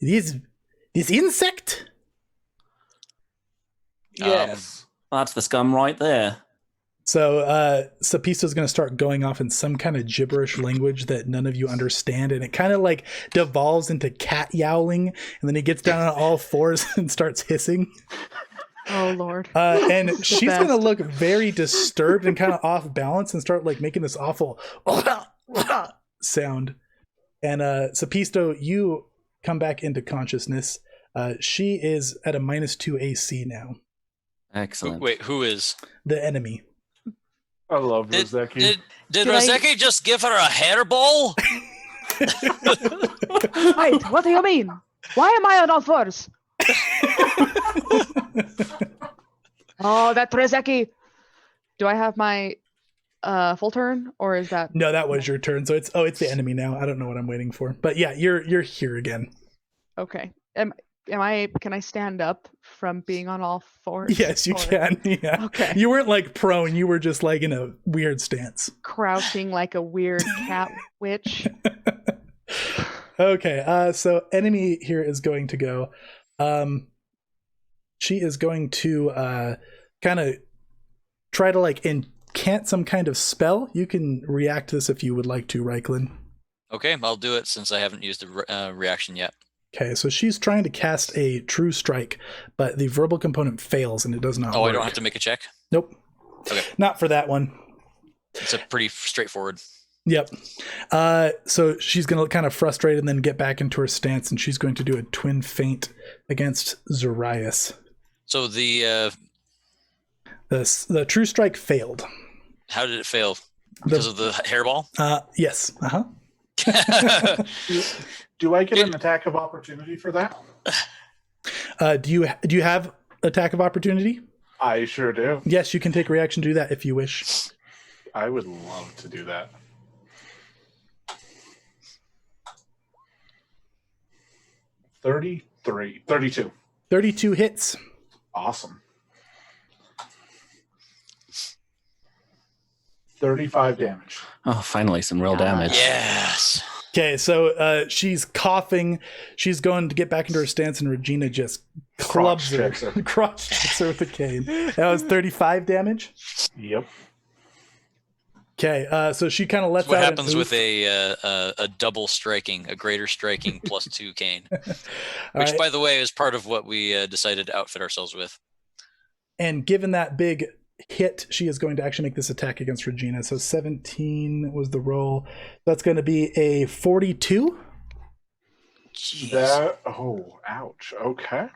This insect? Yes. That's the scum right there. So Sapisto's going to start going off in some kind of gibberish language that none of you understand, and it kind of like devolves into cat yowling, and then he gets down on all fours and starts hissing. Oh Lord. And she's going to look very disturbed and kind of off balance and start like making this awful sound. And Sapisto, you come back into consciousness. She is at a -2 AC now. Excellent. Wait, who is? The enemy. I love Rozeki. Did Rozeki just give her a hairball? Wait, what do you mean? Why am I on all fours? Oh, that Rozeki. Do I have my full turn, or is that? No, that was your turn. So it's the enemy now. I don't know what I'm waiting for, but yeah, you're here again. Okay. Can I stand up from being on all fours? Yes, you can. Yeah. Okay. You weren't like prone. You were just like in a weird stance. Crouching like a weird cat witch. Okay. So enemy here is going to go. She is going to kind of try to like incant some kind of spell. You can react to this if you would like to, Reiklin. Okay, I'll do it since I haven't used a reaction yet. Okay, so she's trying to cast a True Strike, but the verbal component fails and it does not work. I don't have to make a check? Nope. Okay. Not for that one. It's a pretty straightforward. Yep. So she's going to look kind of frustrated and then get back into her stance, and she's going to do a twin feint against Zarias. So the True Strike failed. how did it fail? Because of the hairball? Yes. Uh-huh. Do I get an attack of opportunity for that? Do you have attack of opportunity? I sure do. Yes, you can take a reaction to do that if you wish. I would love to do that. 32. 32 hits. Awesome. 35 damage. Oh, finally, some real damage. Yes. Okay, so she's coughing. She's going to get back into her stance, and Regina just clubs her. Crotch checks her with a cane. That was 35 damage. Yep. Okay, so she kind of lets That's what out happens an with a double striking, a greater striking +2 cane, which, by the way, is part of what we decided to outfit ourselves with. And given that big hit, she is going to actually make this attack against Regina. So 17 was the roll. That's going to be a 42. Jeez. Ouch. Okay.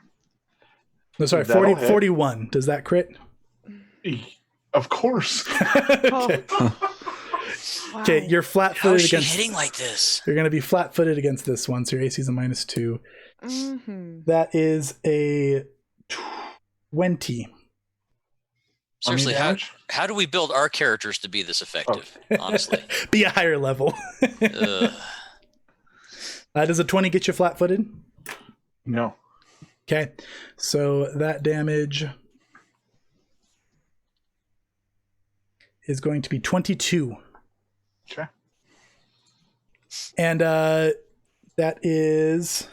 No, sorry, 41. Does that crit? Of course. Okay. Wow. Okay, you're How flat-footed is she against. hitting like this? You're going to be flat-footed against this one, so your AC is a -2. Mm-hmm. That is a 20. Seriously, damage? how do we build our characters to be this effective? Honestly, Be a higher level. Ugh. Does a 20 get you flat-footed? No. Okay, so that damage is going to be 22. Okay. And that is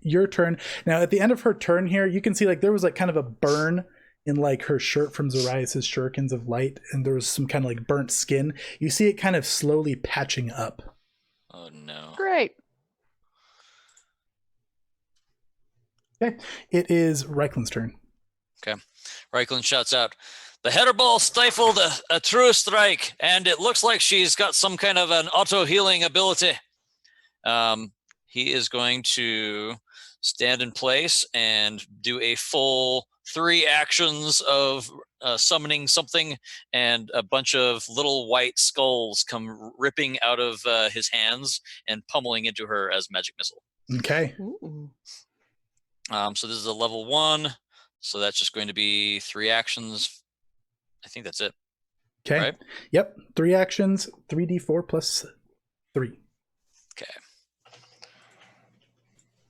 your turn. Now, at the end of her turn here, you can see like there was like kind of a burn in like her shirt from Zarias' shurikens of light, and there was some kind of like burnt skin. You see it kind of slowly patching up. Oh no. Great. Okay, it is Reiklin's turn. Reiklin shouts out, "The header ball stifled a true strike, and it looks like she's got some kind of an auto-healing ability." He is going to stand in place and do a full 3 actions of summoning something, and a bunch of little white skulls come ripping out of his hands and pummeling into her as magic missile. Okay. Ooh. So this is a level 1, so that's just going to be 3 actions. I think that's it. Okay. Right? Yep. 3 actions, 3d4 plus 3. Okay.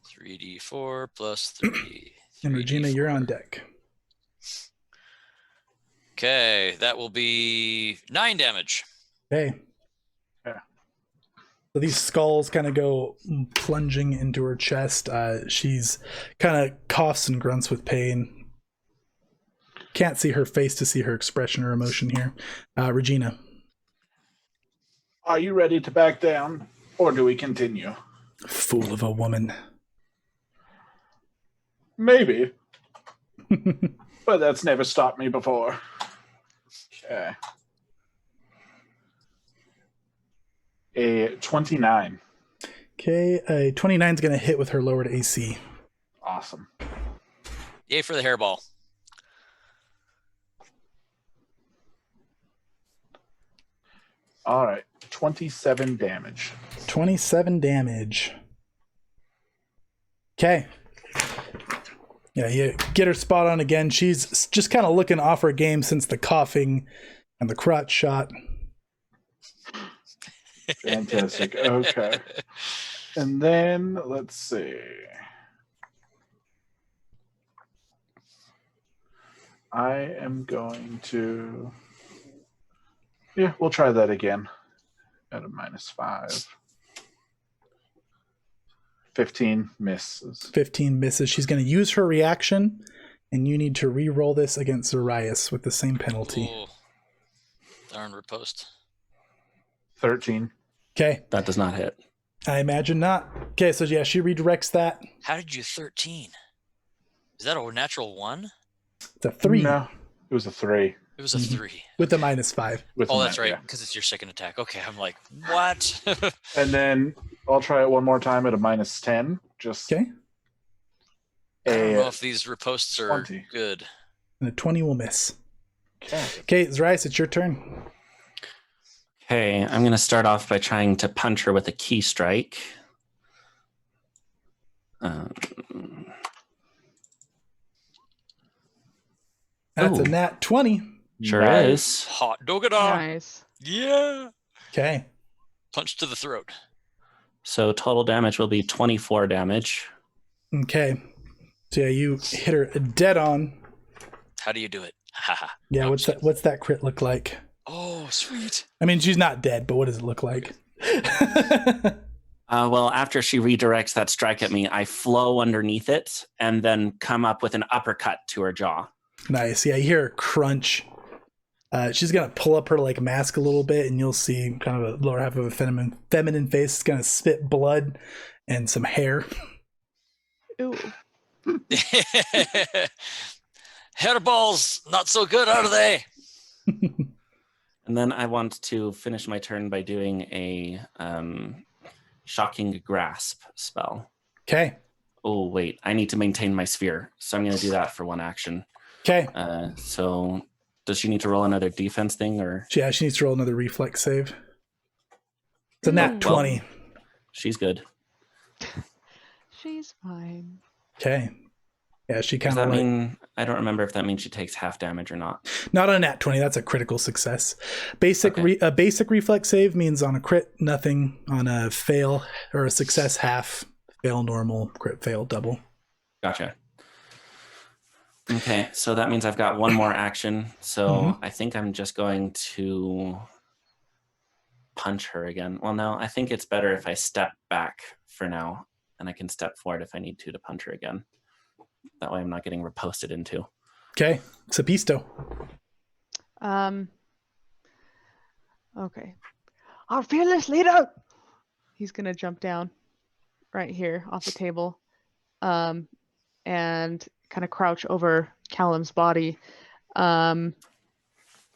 3d4 plus 3. And Regina, you're 3d4. on deck. Okay, that will be 9 damage. Okay. Yeah. So these skulls kind of go plunging into her chest. She's kind of coughs and grunts with pain. Can't see her face to see her expression or emotion here. Regina. Are you ready to back down, or do we continue? Fool of a woman. Maybe, but that's never stopped me before. Okay. A 29. Okay, a 29 is going to hit with her lowered AC. Awesome. Yay for the hairball. All right. 27 damage. 27 damage. Okay. Yeah, you get her spot on again. She's just kind of looking off her game since the coughing and the crotch shot. Fantastic. Okay. And then let's see. I am going to. Yeah, we'll try that again at a -5. 15 misses. 15 misses. She's going to use her reaction, and you need to re-roll this against Zarias with the same penalty. Ooh. Darn riposte. 13. Okay, That does not hit. I imagine not. Okay, so yeah, she redirects that. How did you 13? Is that a natural 1? It's a 3 No, it was a 3. It was a 3. with a -5. With Oh, a that's net, right, yeah. because it's your second attack. Okay, I'm like, what? And then I'll try it one more time at a -10. Just Okay, I don't know a if these ripostes are 20. good. and a 20 will miss. Okay. Okay, Zarias, it's your turn. Okay, I'm going to start off by trying to punch her with a key strike. That's a Ooh. nat 20. Sure Nice. is. Hot dogada. Nice. Yeah. Okay, Punch to the throat. So total damage will be 24 damage. okay. So yeah, you hit her dead on. How do you do it? Haha. Yeah, Oh, what's that crit look like? Oh, sweet. I mean, she's not dead, but what does it look like? Well, after she redirects that strike at me, I flow underneath it and then come up with an uppercut to her jaw. Nice. Yeah, you hear her crunch. She's gonna pull up her like mask a little bit, and you'll see kind of a lower half of a feminine face. It's gonna spit blood and some hair. Ooh. Hairballs, not so good, are they? And then I want to finish my turn by doing a shocking grasp spell. Okay. Oh, wait, I need to maintain my sphere. So I'm going to do that for one action. Okay. So does she need to roll another defense thing or? Yeah, she needs to roll another reflex save. It's a nat Well, 20. She's good. She's fine. Okay. Yeah, she Does kind that of like mean, I don't remember if that means she takes half damage or not. not on a nat 20. That's a critical success. Basic Okay. a basic reflex save means on a crit nothing, on a fail or a success half, fail normal, crit fail double. Gotcha. Okay, so that means I've got one more action. So Mhm. I think I'm just going to punch her again. Well, no, I think it's better if I step back for now, and I can step forward if I need to punch her again. That way I'm not getting riposted into. Okay. Sapisto. Okay. Our fearless leader. He's gonna jump down right here off the table, and kind of crouch over Callum's body.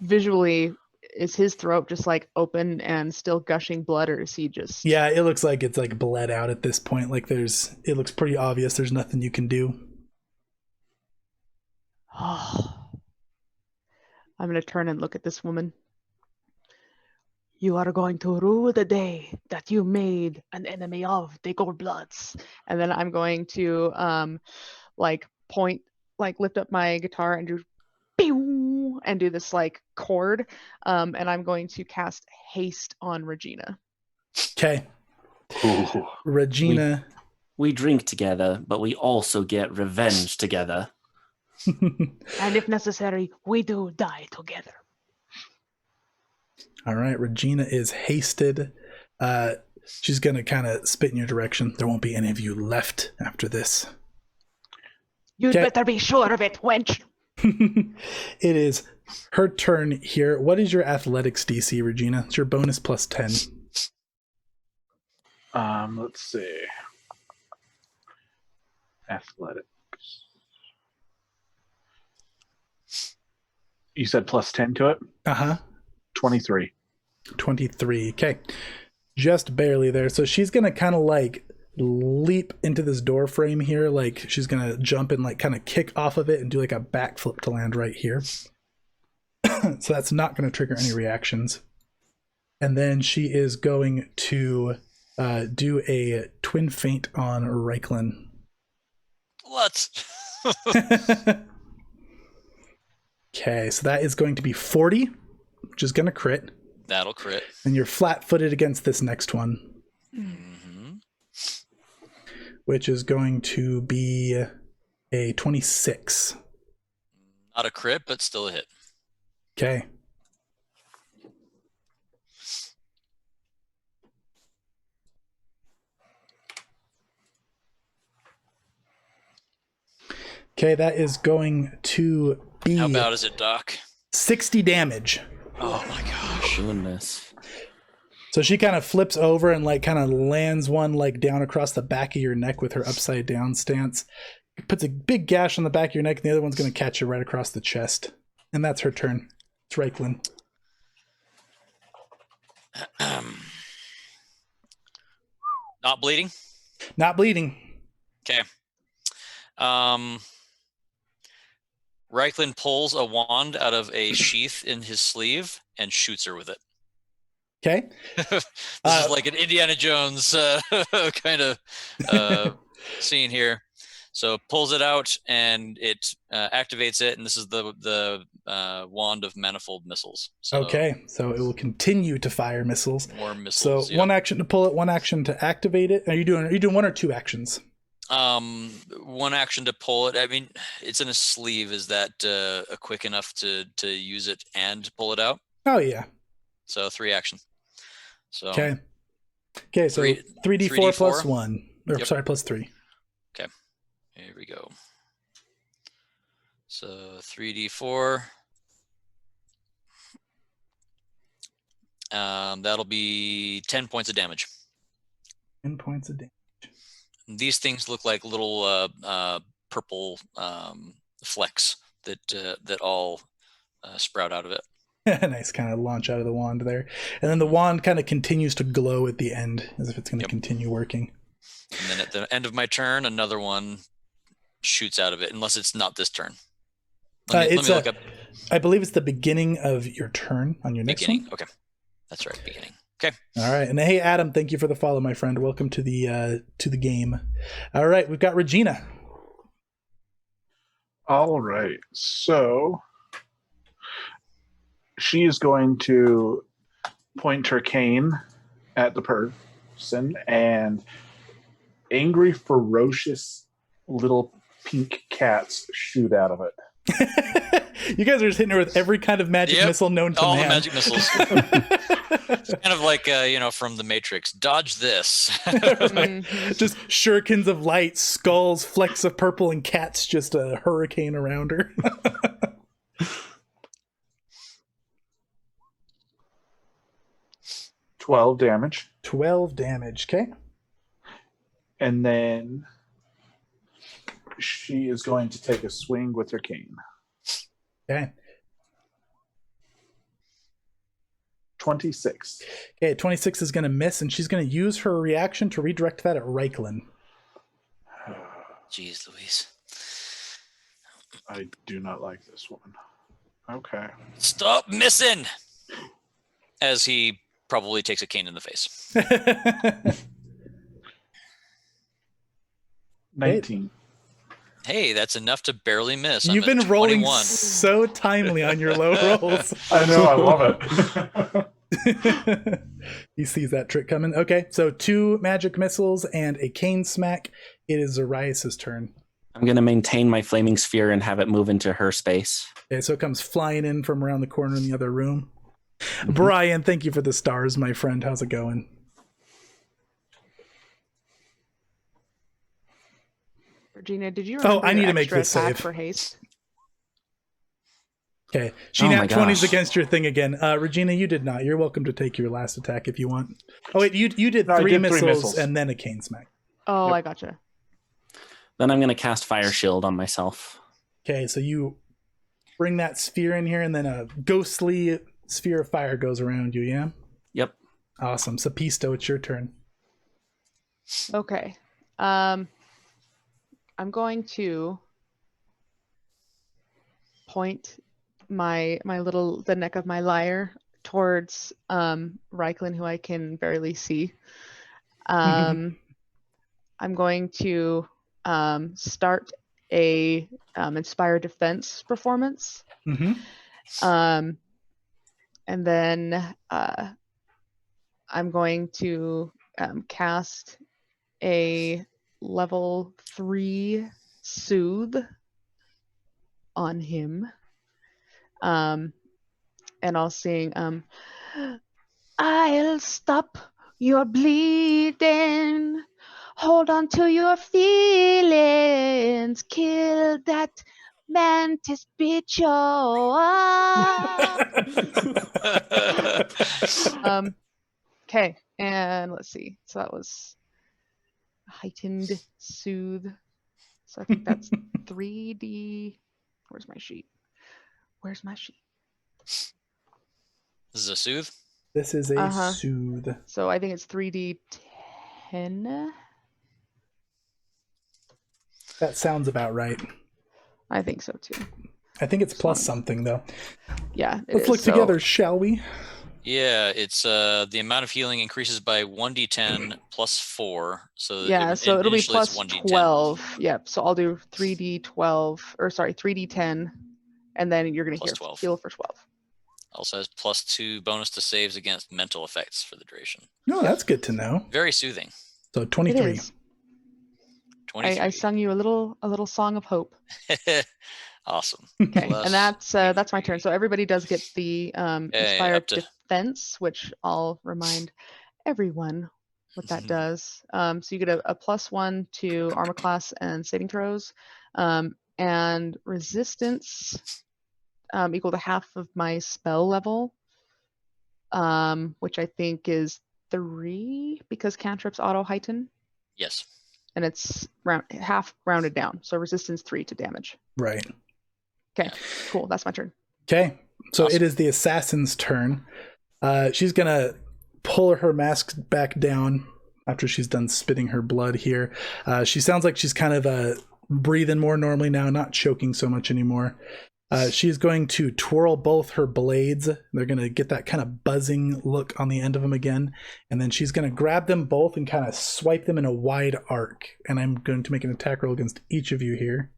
Visually, is his throat just like open and still gushing blood, or is he just? Yeah, it looks like it's like bled out at this point. Like it looks pretty obvious there's nothing you can do. I'm gonna turn and look at this woman. You are going to rue the day that you made an enemy of the Goldbloods. And then I'm going to like point, like lift up my guitar and do pew, and do this like chord, and I'm going to cast haste on Regina. Okay. Ooh. Regina. We drink together, but we also get revenge together. And if necessary, we do die together. All right, Regina is hasted. She's going to kind of spit in your direction. There won't be any of you left after this. You'd Okay. better be sure of it, wench. It is her turn here. What is your athletics DC, Regina? It's your bonus plus 10. Let's see. Athletics. You said plus 10 to it? Uh-huh. 23. 23. Okay. Just barely there. So she's going to kind of like leap into this door frame here. Like she's going to jump and like kind of kick off of it and do like a backflip to land right here. So that's not going to trigger any reactions. And then she is going to do a twin feint on Reiklin. What? Okay, so that is going to be 40, which is going to crit. That'll crit. And you're flat-footed against this next one, Mm-hmm. which is going to be a 26. Not a crit, but still a hit. Okay. Okay, that is going to be How bad is it, Doc? 60 damage. Oh my gosh. Goodness. So she kind of flips over and like kind of lands one like down across the back of your neck with her upside down stance. Puts a big gash on the back of your neck, and the other one's going to catch you right across the chest. And that's her turn. It's Reiklin. Not bleeding? Not bleeding. Okay. Reiklin pulls a wand out of a sheath in his sleeve and shoots her with it. Okay. This is like an Indiana Jones kind of scene here. So pulls it out and it activates it, and this is the wand of manifold missiles. So Okay, so it will continue to fire missiles. more missiles. So one action to pull it, one action to activate it. Are you doing one or two actions? One action to pull it. I mean, it's in a sleeve. Is that quick enough to use it and pull it out? Oh yeah. So 3 action. So Okay. Okay, so 3d4 plus 1. Or Yep. sorry, plus 3. Here we go. So 3d4. That'll be 10 points of damage. 10 points of damage. These things look like little purple flecks that all sprout out of it. Nice kind of launch out of the wand there. And then the wand kind of continues to glow at the end as if it's going to continue working. And then at the end of my turn, another one shoots out of it, unless it's not this turn. Let me look up. I believe it's the beginning of your turn on your next Beginning. one. Okay. That's right. Beginning. Okay. All right. And hey, Adam, thank you for the follow, my friend. Welcome to the game. All right. We've got Regina. All right. So she is going to point her cane at the person, and angry, ferocious little pink cats shoot out of it. You guys are just hitting her with every kind of magic missile known to all man. the magic missiles. It's kind of like from the Matrix. Dodge this. Right. Just shurikens of light, skulls, flecks of purple, and cats just a hurricane around her. 12 damage. 12 damage. Okay. And then she is going to take a swing with her cane. Okay. 26. Okay, 26 is going to miss, and she's going to use her reaction to redirect that at Reiklin. Jeez Louise. I do not like this one. Okay. Stop missing! As he probably takes a cane in the face. 19. Hey, that's enough to barely miss. You've I'm been at rolling 21. so timely on your low rolls. I know, I love it. He sees that trick coming. Okay, so 2 magic missiles and a cane smack. It is Zarias' turn. I'm going to maintain my flaming sphere and have it move into her space. Okay, so it comes flying in from around the corner in the other room. Brian, thank you for the stars, my friend. How's it going? Regina, did you remember I need your to make extra this attack save. for haste? Okay, she Oh my nat 20s gosh. against your thing again. Regina, you did not. You're welcome to take your last attack if you want. Oh wait, you did No, I three did three missiles missiles. and then a cane smack. Oh, Yep. I gotcha. Then I'm going to cast Fire Shield on myself. Okay, so you bring that sphere in here, and then a ghostly sphere of fire goes around you. Yeah, Yep. awesome. Sapisto, it's your turn. Okay. I'm going to point the neck of my lyre towards Reiklin, who I can barely see. I'm going to start a inspire defense performance. Mm-hmm. And then I'm going to cast a level 3 soothe on him. And I'll sing I'll stop your bleeding. Hold on to your feelings. Kill that mantis bitch. Okay, and let's see. So that was heightened soothe. So I think that's 3D. Where's my sheet? Where's my sheet? This is a soothe. This is a Uh-huh. soothe. So I think it's 3D10. That sounds about right. I think so too. I think it's plus Sounds- something though. Yeah. it Let's is. look So- together, shall we? Yeah, it's the amount of healing increases by 1d10 plus 4. So Yeah, so it'll be initially it's plus 1d10. 12. Yep. So I'll do 3D12, or sorry, 3D10, and then you're gonna Plus 12. heal for 12. Also has plus 2 bonus to saves against mental effects for the duration. No, that's good to know. Very soothing. So It 23. is. 23. I sung you a little song of hope. Awesome. Okay, Plus and that's my 23. turn. So everybody does get the inspired up to- defense, which I'll remind everyone what that does. So you get a +1 to armor class and saving throws, and resistance equal to half of my spell level, which I think is 3 because cantrips auto heighten, Yes. and it's half rounded down. So resistance 3 to damage. Right. Okay, cool. That's my turn. Okay. So Awesome. it is the assassin's turn. She's gonna pull her mask back down after she's done spitting her blood here. She sounds like she's kind of breathing more normally now, not choking so much anymore. She's going to twirl both her blades. They're going to get that kind of buzzing look on the end of them again. And then she's going to grab them both and kind of swipe them in a wide arc. And I'm going to make an attack roll against each of you here.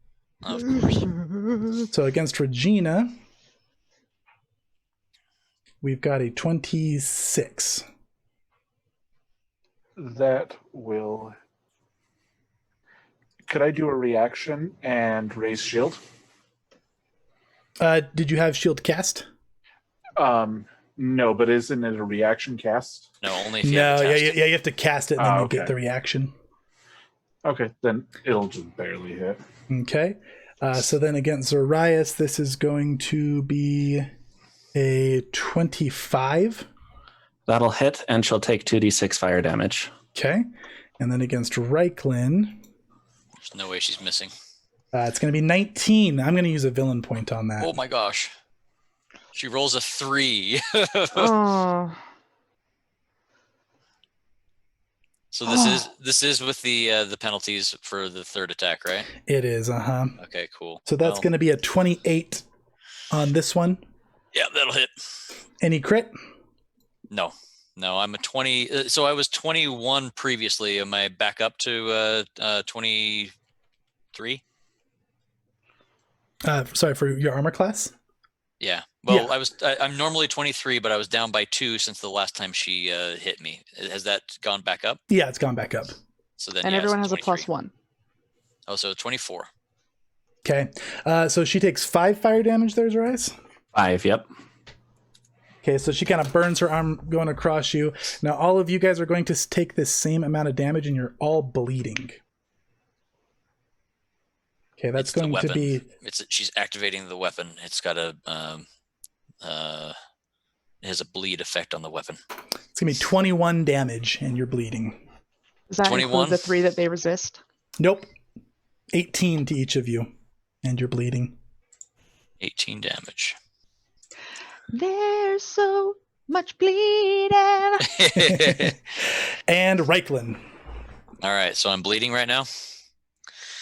Of course. So against Regina, we've got a 26. That will. Could I do a reaction and raise shield? Did you have shield cast? No, but isn't it a reaction cast? No, only if you No, have yeah, a test. you have to cast it and then you okay. get the reaction. Okay, then it'll just barely hit. Okay. So then against Zarias, this is going to be a 25. That'll hit, and she'll take 2d6 fire damage. Okay. And then against Reiklin, There's no way she's missing. it's going to be 19. I'm going to use a villain point on that. Oh my gosh. She rolls a 3. Oh, So this is with the penalties for the third attack, right? It is, uh-huh. Okay, cool. So that's Well, going to be a 28 on this one. Yeah, that'll hit. Any crit? No, I'm a 20. So I was 21 previously. Am I back up to 23? Sorry, for your armor class? Yeah. Well, Yeah. I'm normally 23, but I was down by 2 since the last time she hit me. Has that gone back up? Yeah, it's gone back up. So then, And yeah, everyone it's has a 23. +1. Oh, so 24. Okay. So she takes 5 fire damage there, Zarias? 5, yep. Okay, so she kind of burns her arm going across you. Now, all of you guys are going to take this same amount of damage, and you're all bleeding. Okay, that's It's the going to weapon. be... She's activating the weapon. It's got a it has a bleed effect on the weapon. It's going to be 21 damage, and you're bleeding. Does that 21? include the 3 that they resist? Nope. 18 to each of you, and you're bleeding. 18 damage. There's so much bleeding. And Reiklin. All right, so I'm bleeding right now.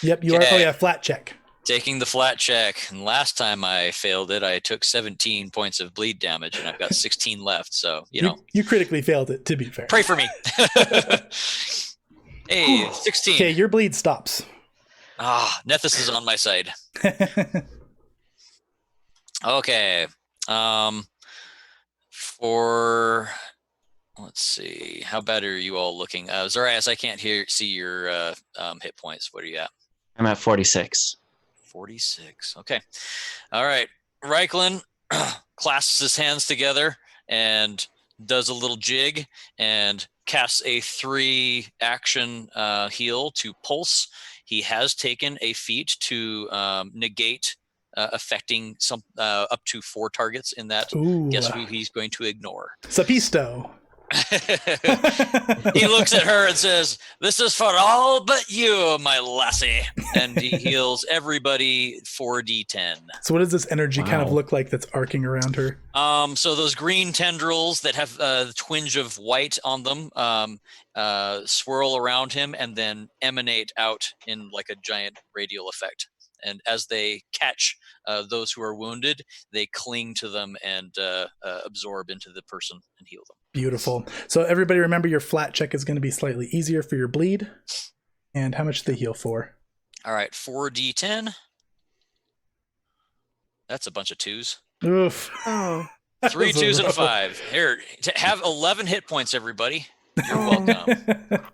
Yep, you are. Oh, yeah, flat check. Taking the flat check. And last time I failed it, I took 17 points of bleed damage, and I've got 16 left. So, You critically failed it, to be fair. pray for me. Hey, 16. Okay, your bleed stops. Nethys is on my side. Okay. Let's see. How bad are you all looking? Zarias, I can't see your hit points. What are you at? I'm at 46. 46. Okay. All right. Reiklin clasps his hands together and does a little jig and casts a 3-action heal to pulse. He has taken a feat to negate affecting some up to 4 targets in that. Ooh. Guess who he's going to ignore? Sapisto. He looks at her and says, "This is for all but you, my lassie." And he heals everybody 4d10. So what does this energy kind of Wow. look like that's arcing around her? So those green tendrils that have the twinge of white on them swirl around him and then emanate out in like a giant radial effect. And as they catch those who are wounded, they cling to them and absorb into the person and heal them. Beautiful. So everybody remember your flat check is going to be slightly easier for your bleed. And how much do they heal for? All right, 4d10. That's a bunch of 2s. Oof. Oh. 3 That was 2s and a rough. 5. Here, have 11 hit points, everybody. You're Oh. welcome.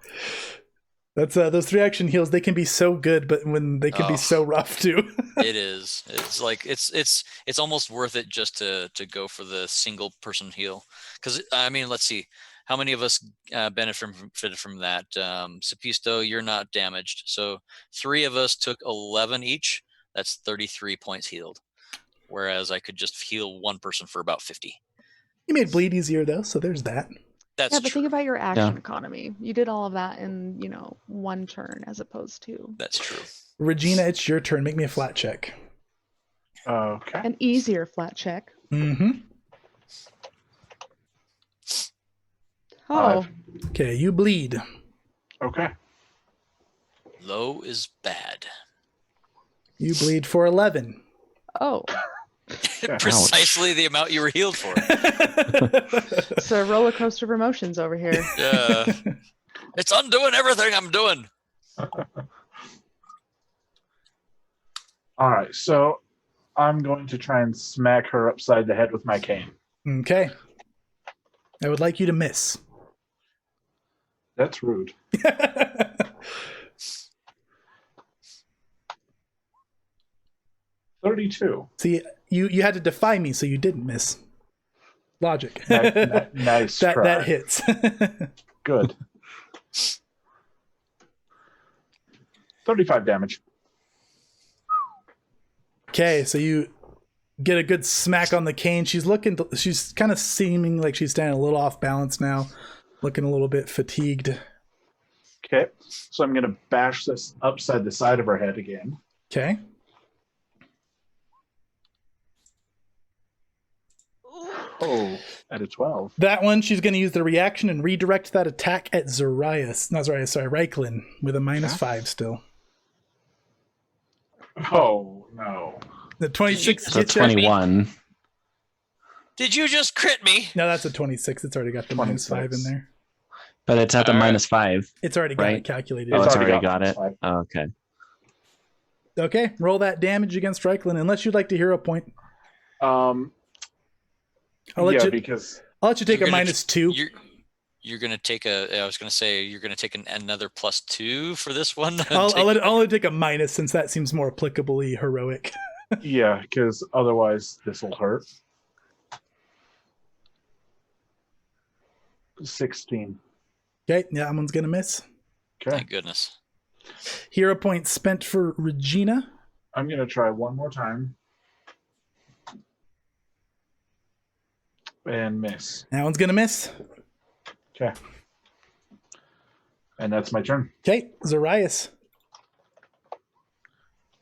That's those 3-action heals. They can be so good, but when they can be Oh. so rough too. It is. It's like it's almost worth it just to go for the single person heal. Because I mean, let's see, how many of us benefited from that? Sapisto, you're not damaged, so 3 of us took 11 each. That's 33 points healed. Whereas I could just heal 1 person for about 50. You made bleed easier though, so there's that. That's Yeah, but true. think about your action Yeah. economy. You did all of that in, 1 turn as opposed to That's true. Regina, it's your turn. Make me a flat check. Okay. an easier flat check. Mm-hmm. Oh, Okay, you bleed. Okay. Low is bad. You bleed for 11. oh. Precisely the amount you were healed for. It's a roller coaster of emotions over here. Yeah. It's undoing everything I'm doing. All right. So I'm going to try and smack her upside the head with my cane. Okay. I would like you to miss. That's rude. 32. See, you had to defy me, so you didn't miss. Logic. Nice try. That hits. Good. 35 damage. Okay, so you get a good smack on the cane. She's kind of seeming like she's standing a little off balance now, looking a little bit fatigued. Okay. So I'm going to bash this upside the side of her head again. Okay. Oh, at a 12. That one, she's going to use the reaction and redirect that attack at Reiklin with a -5 still. Oh, no. The 26 So hits you? 21. Did you just crit me? No, that's a 26. It's already got the -5 in there. But it's at the All right. -5. It's already got Right. it calculated. Oh, it's already got got it. -5. Oh, okay. Okay, roll that damage against Reichland, unless you'd like to hero point. I'll let you because take You're a gonna -2. You're gonna take I was gonna say you're gonna take another +2 for this one. I'll let it take a minus since that seems more applicably heroic. yeah, because otherwise this will hurt. 16. Okay, yeah, that one's gonna miss. Okay, Thank goodness. Hero point spent for Regina. I'm gonna try one more time and miss. That one's gonna miss. Okay, and that's my turn. Okay, Zarias.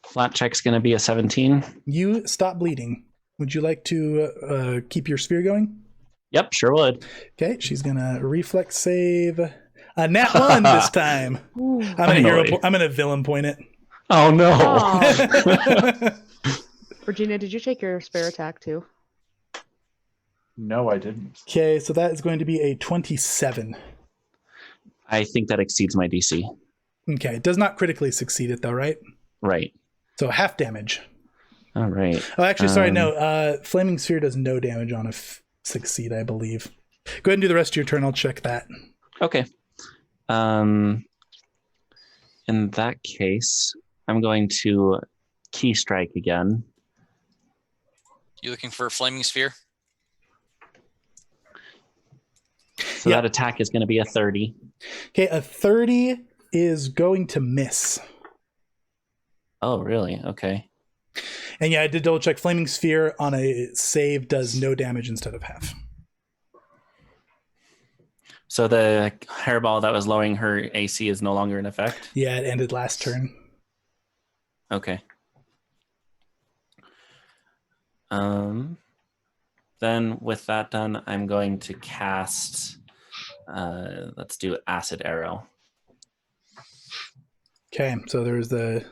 Flat check's going to be a 17. You stop bleeding. Would you like to keep your sphere going? Yep, sure would. Okay, she's gonna reflex save. A nat 1 this time. Ooh. I'm gonna villain point it. Oh no. Aw. Regina, did you take your spare attack too? No, I didn't. Okay, so that is going to be a 27. I think that exceeds my DC. Okay, it does not critically succeed it though, right? Right. So half damage. All right. Oh, actually, sorry, no. Flaming Sphere does no damage on a succeed, I believe. Go ahead and do the rest of your turn. I'll check that. Okay. In that case, I'm going to key strike again. You looking for a flaming sphere? So that attack is going to be a 30. Okay, a 30 is going to miss. Oh, really? Okay. And yeah, I did double check. Flaming Sphere on a save does no damage instead of half. So the hairball that was lowering her AC is no longer in effect? Yeah, it ended last turn. Okay. Then with that done, I'm going to cast, let's do Acid Arrow. Okay, so there's the...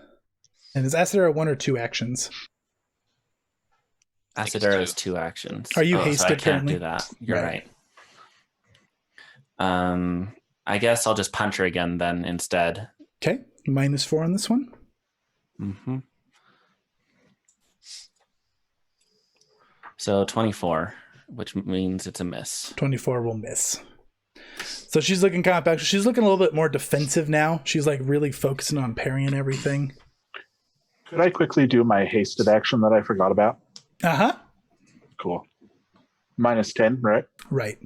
And is Acid Arrow 1 or 2 actions? Acid it's Arrow two. is 2 actions. Are you so I hasted can't currently? do that. You're Right. right. I guess I'll just punch her again then instead. Okay, -4 on this one. Mm-hmm. So 24, which means it's a miss. 24 will miss. So she's looking kind of back. She's looking a little bit more defensive now. She's like really focusing on parrying everything. Could I quickly do my hasted action that I forgot about? Uh-huh. Cool. -10, right? Right.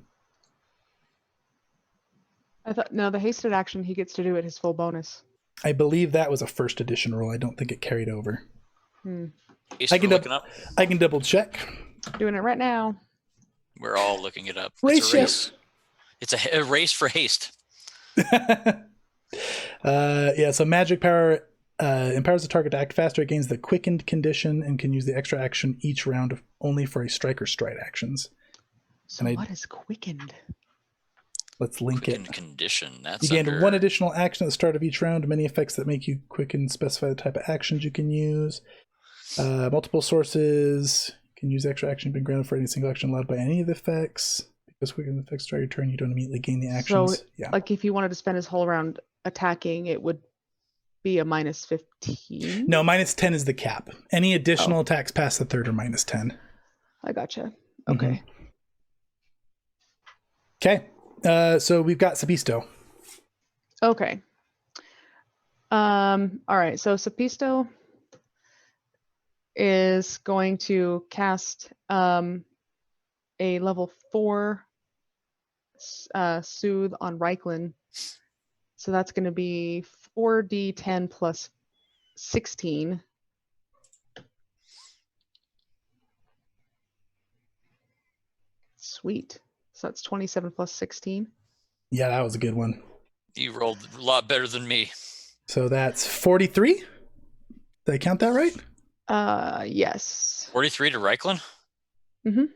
I thought no, the hasted action he gets to do at his full bonus. I believe that was a first edition rule. I don't think it carried over. Ace, I can we're looking up. I can double check. Doing it right now. We're all looking it up. Race It's a race. It's a race for haste. Yeah, so magic power empowers the target to act faster. It gains the quickened condition and can use the extra action each round only for a strike or stride actions. So And what is quickened? Let's link Quicken it. condition. That's You gain under... 1 additional action at the start of each round. Many effects that make you quicken specify the type of actions you can use. Multiple sources. You can use extra action been granted for any single action allowed by any of the effects. Because quicken effects start your turn, you don't immediately gain the actions. So, yeah. like, if he wanted to spend his whole round attacking, it would be a -15. No, -10 is the cap. Any additional attacks past the third are -10. I gotcha. Mhm. Okay. Okay. So we've got Sapisto. Okay. All right. So Sapisto is going to cast a level 4 soothe on Reichland. So that's going to be 4d10 plus 16. Sweet. So that's 27 plus 16. Yeah, that was a good one. You rolled a lot better than me. So that's 43. Did I count that right? Yes. 43 to Reichland? Mhm.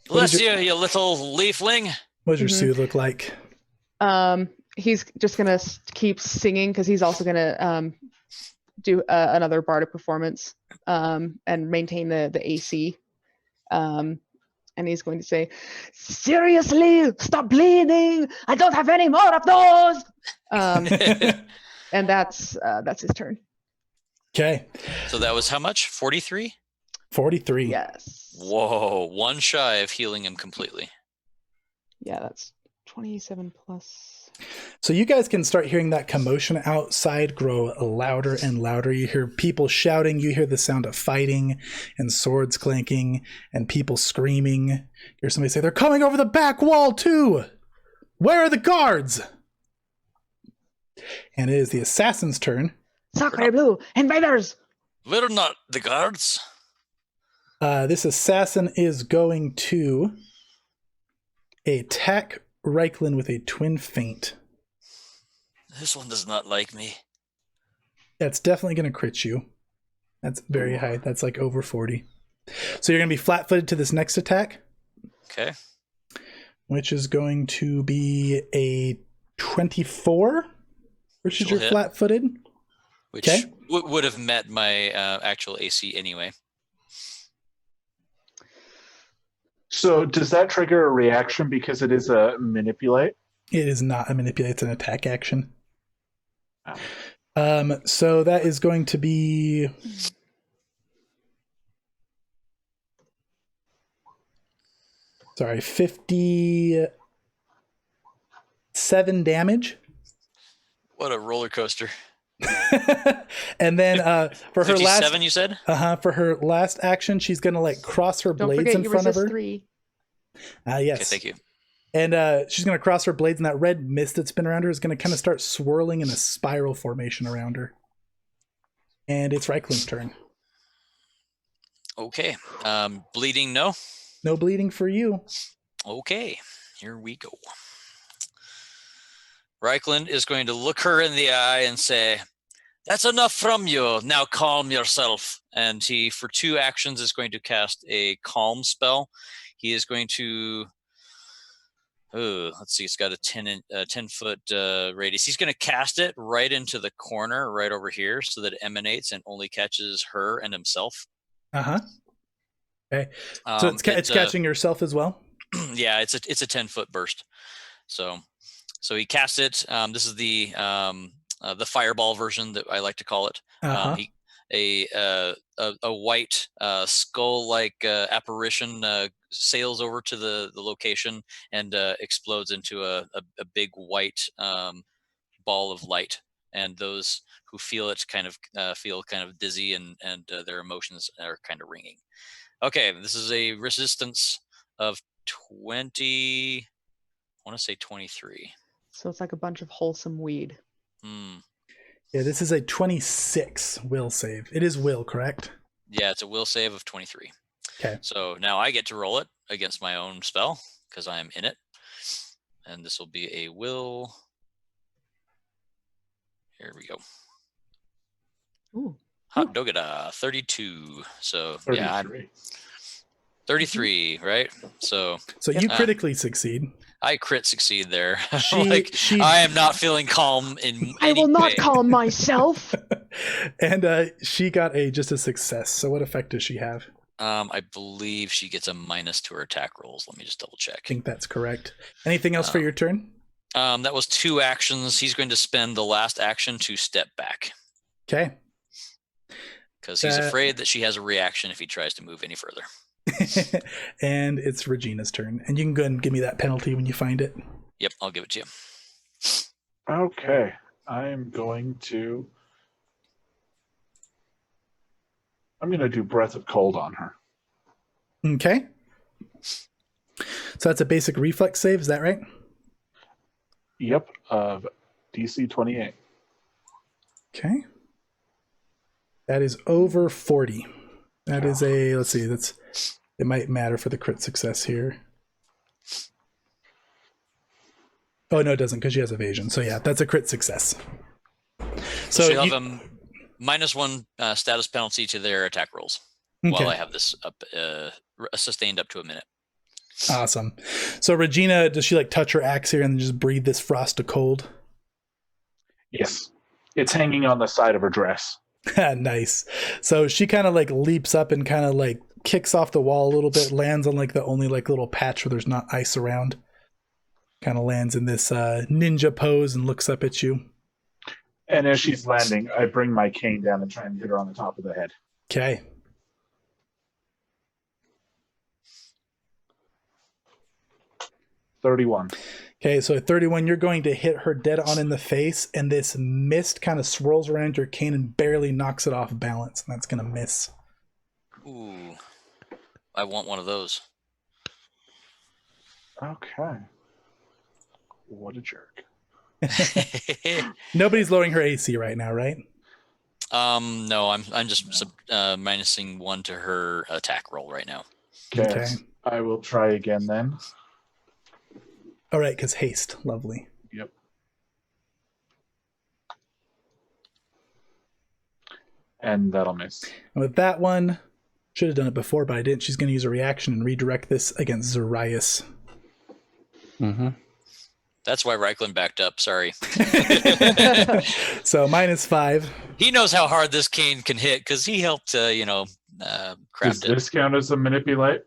Bless is you, you little leafling. What does your Mhm. soothe look like? He's just gonna keep singing because he's also gonna do another bardic performance and maintain the AC. And he's going to say, "Seriously, stop bleeding! I don't have any more of those." And that's his turn. Okay. So that was how much? 43? 43. Yes. Whoa, one shy of healing him completely. Yeah, that's 27 plus. So you guys can start hearing that commotion outside grow louder and louder. You hear people shouting. You hear the sound of fighting and swords clanking and people screaming. You hear somebody say, "They're coming over the back wall too. Where are the guards?" And it is the assassin's turn. Sacre blue! Invaders! We're not the guards. This assassin is going to attack Reiklin with a twin feint. This one does not like me. That's definitely going to crit you. That's very high. That's like over 40. So you're going to be flat-footed to this next attack. Okay. Which is going to be a 24, which is She'll your hit. flat-footed. Which Okay. would have met my actual AC anyway. So does that trigger a reaction because it is a manipulate? It is not a manipulate, it's an attack action. Oh. So that is going to be... Sorry, 57 damage. What a roller coaster. And then for her 57, last you said? for her last action, she's gonna like cross her Don't blades forget in you front of resist her. 3. Yes. Okay, thank you. And she's gonna cross her blades, and that red mist that's been around her is gonna kind of start swirling in a spiral formation around her. And it's Reiklin's turn. Okay. Bleeding, no? No bleeding for you. Okay, here we go. Reichland is going to look her in the eye and say, "That's enough from you. Now calm yourself." And he, for 2 actions, is going to cast a calm spell. He is going to, let's see, it's got a 10-foot radius. He's going to cast it right into the corner right over here so that it emanates and only catches her and himself. Uh-huh. Okay. So it's catching yourself as well? Yeah, it's a 10-foot burst. So he casts it. This is the fireball version that I like to call it. Uh-huh. A white skull-like apparition sails over to the location and explodes into a big white ball of light. And those who feel it kind of feel kind of dizzy and their emotions are kind of ringing. Okay, this is a resistance of 20. I want to say 23. So it's like a bunch of wholesome weed. Yeah, this is a 26 will save. It is will, correct? Yeah, it's a will save of 23. Okay. So now I get to roll it against my own spell because I am in it. And this will be a will. Here we go. Ooh. Hot dogada, 32. So yeah, I'm 33. 33, right? So you critically succeed. I crit succeed there. She- I am not feeling calm in I any will not way. calm myself. And she got just a success. So what effect does she have? I believe she gets a minus to her attack rolls. Let me just double check. I think that's correct. Anything else for your turn? That was 2 actions. He's going to spend the last action to step back Okay. because he's afraid that she has a reaction if he tries to move any further. And it's Regina's turn. And you can go ahead and give me that penalty when you find it. Yep, I'll give it to you. Okay. I'm going to do Breath of Cold on her. Okay. So that's a basic reflex save, is that right? Yep, of DC 28. Okay. That is over 40. That is let's see, it might matter for the crit success here. Oh, no, it doesn't because she has evasion. So yeah, that's a crit success. So she'll have a -1 status penalty to their attack rolls while I have this up sustained up to a minute. Awesome. So Regina, does she like touch her axe here and then just breathe this frost of cold? Yes. It's hanging on the side of her dress. Nice. So she kind of like leaps up and kind of like kicks off the wall a little bit, lands on like the only like little patch where there's not ice around. Kind of lands in this ninja pose and looks up at you. And as she's landing, I bring my cane down and try and hit her on the top of the head. Okay. $31. Okay, so at 31, you're going to hit her dead on in the face, and this mist kind of swirls around your cane and barely knocks it off balance, and that's going to miss. Ooh, I want one of those. Okay. What a jerk. Nobody's lowering her AC right now, right? No, I'm just minusing 1 to her attack roll right now. Okay. I will try again then. All right, because haste. Lovely. Yep. And that'll miss. And with that one, should have done it before, but I didn't. She's going to use a reaction and redirect this against Zarias. Mm-hmm. That's why Reichland backed up. Sorry. So -5. He knows how hard this cane can hit because he helped, Does craft it. this count as a manipulate?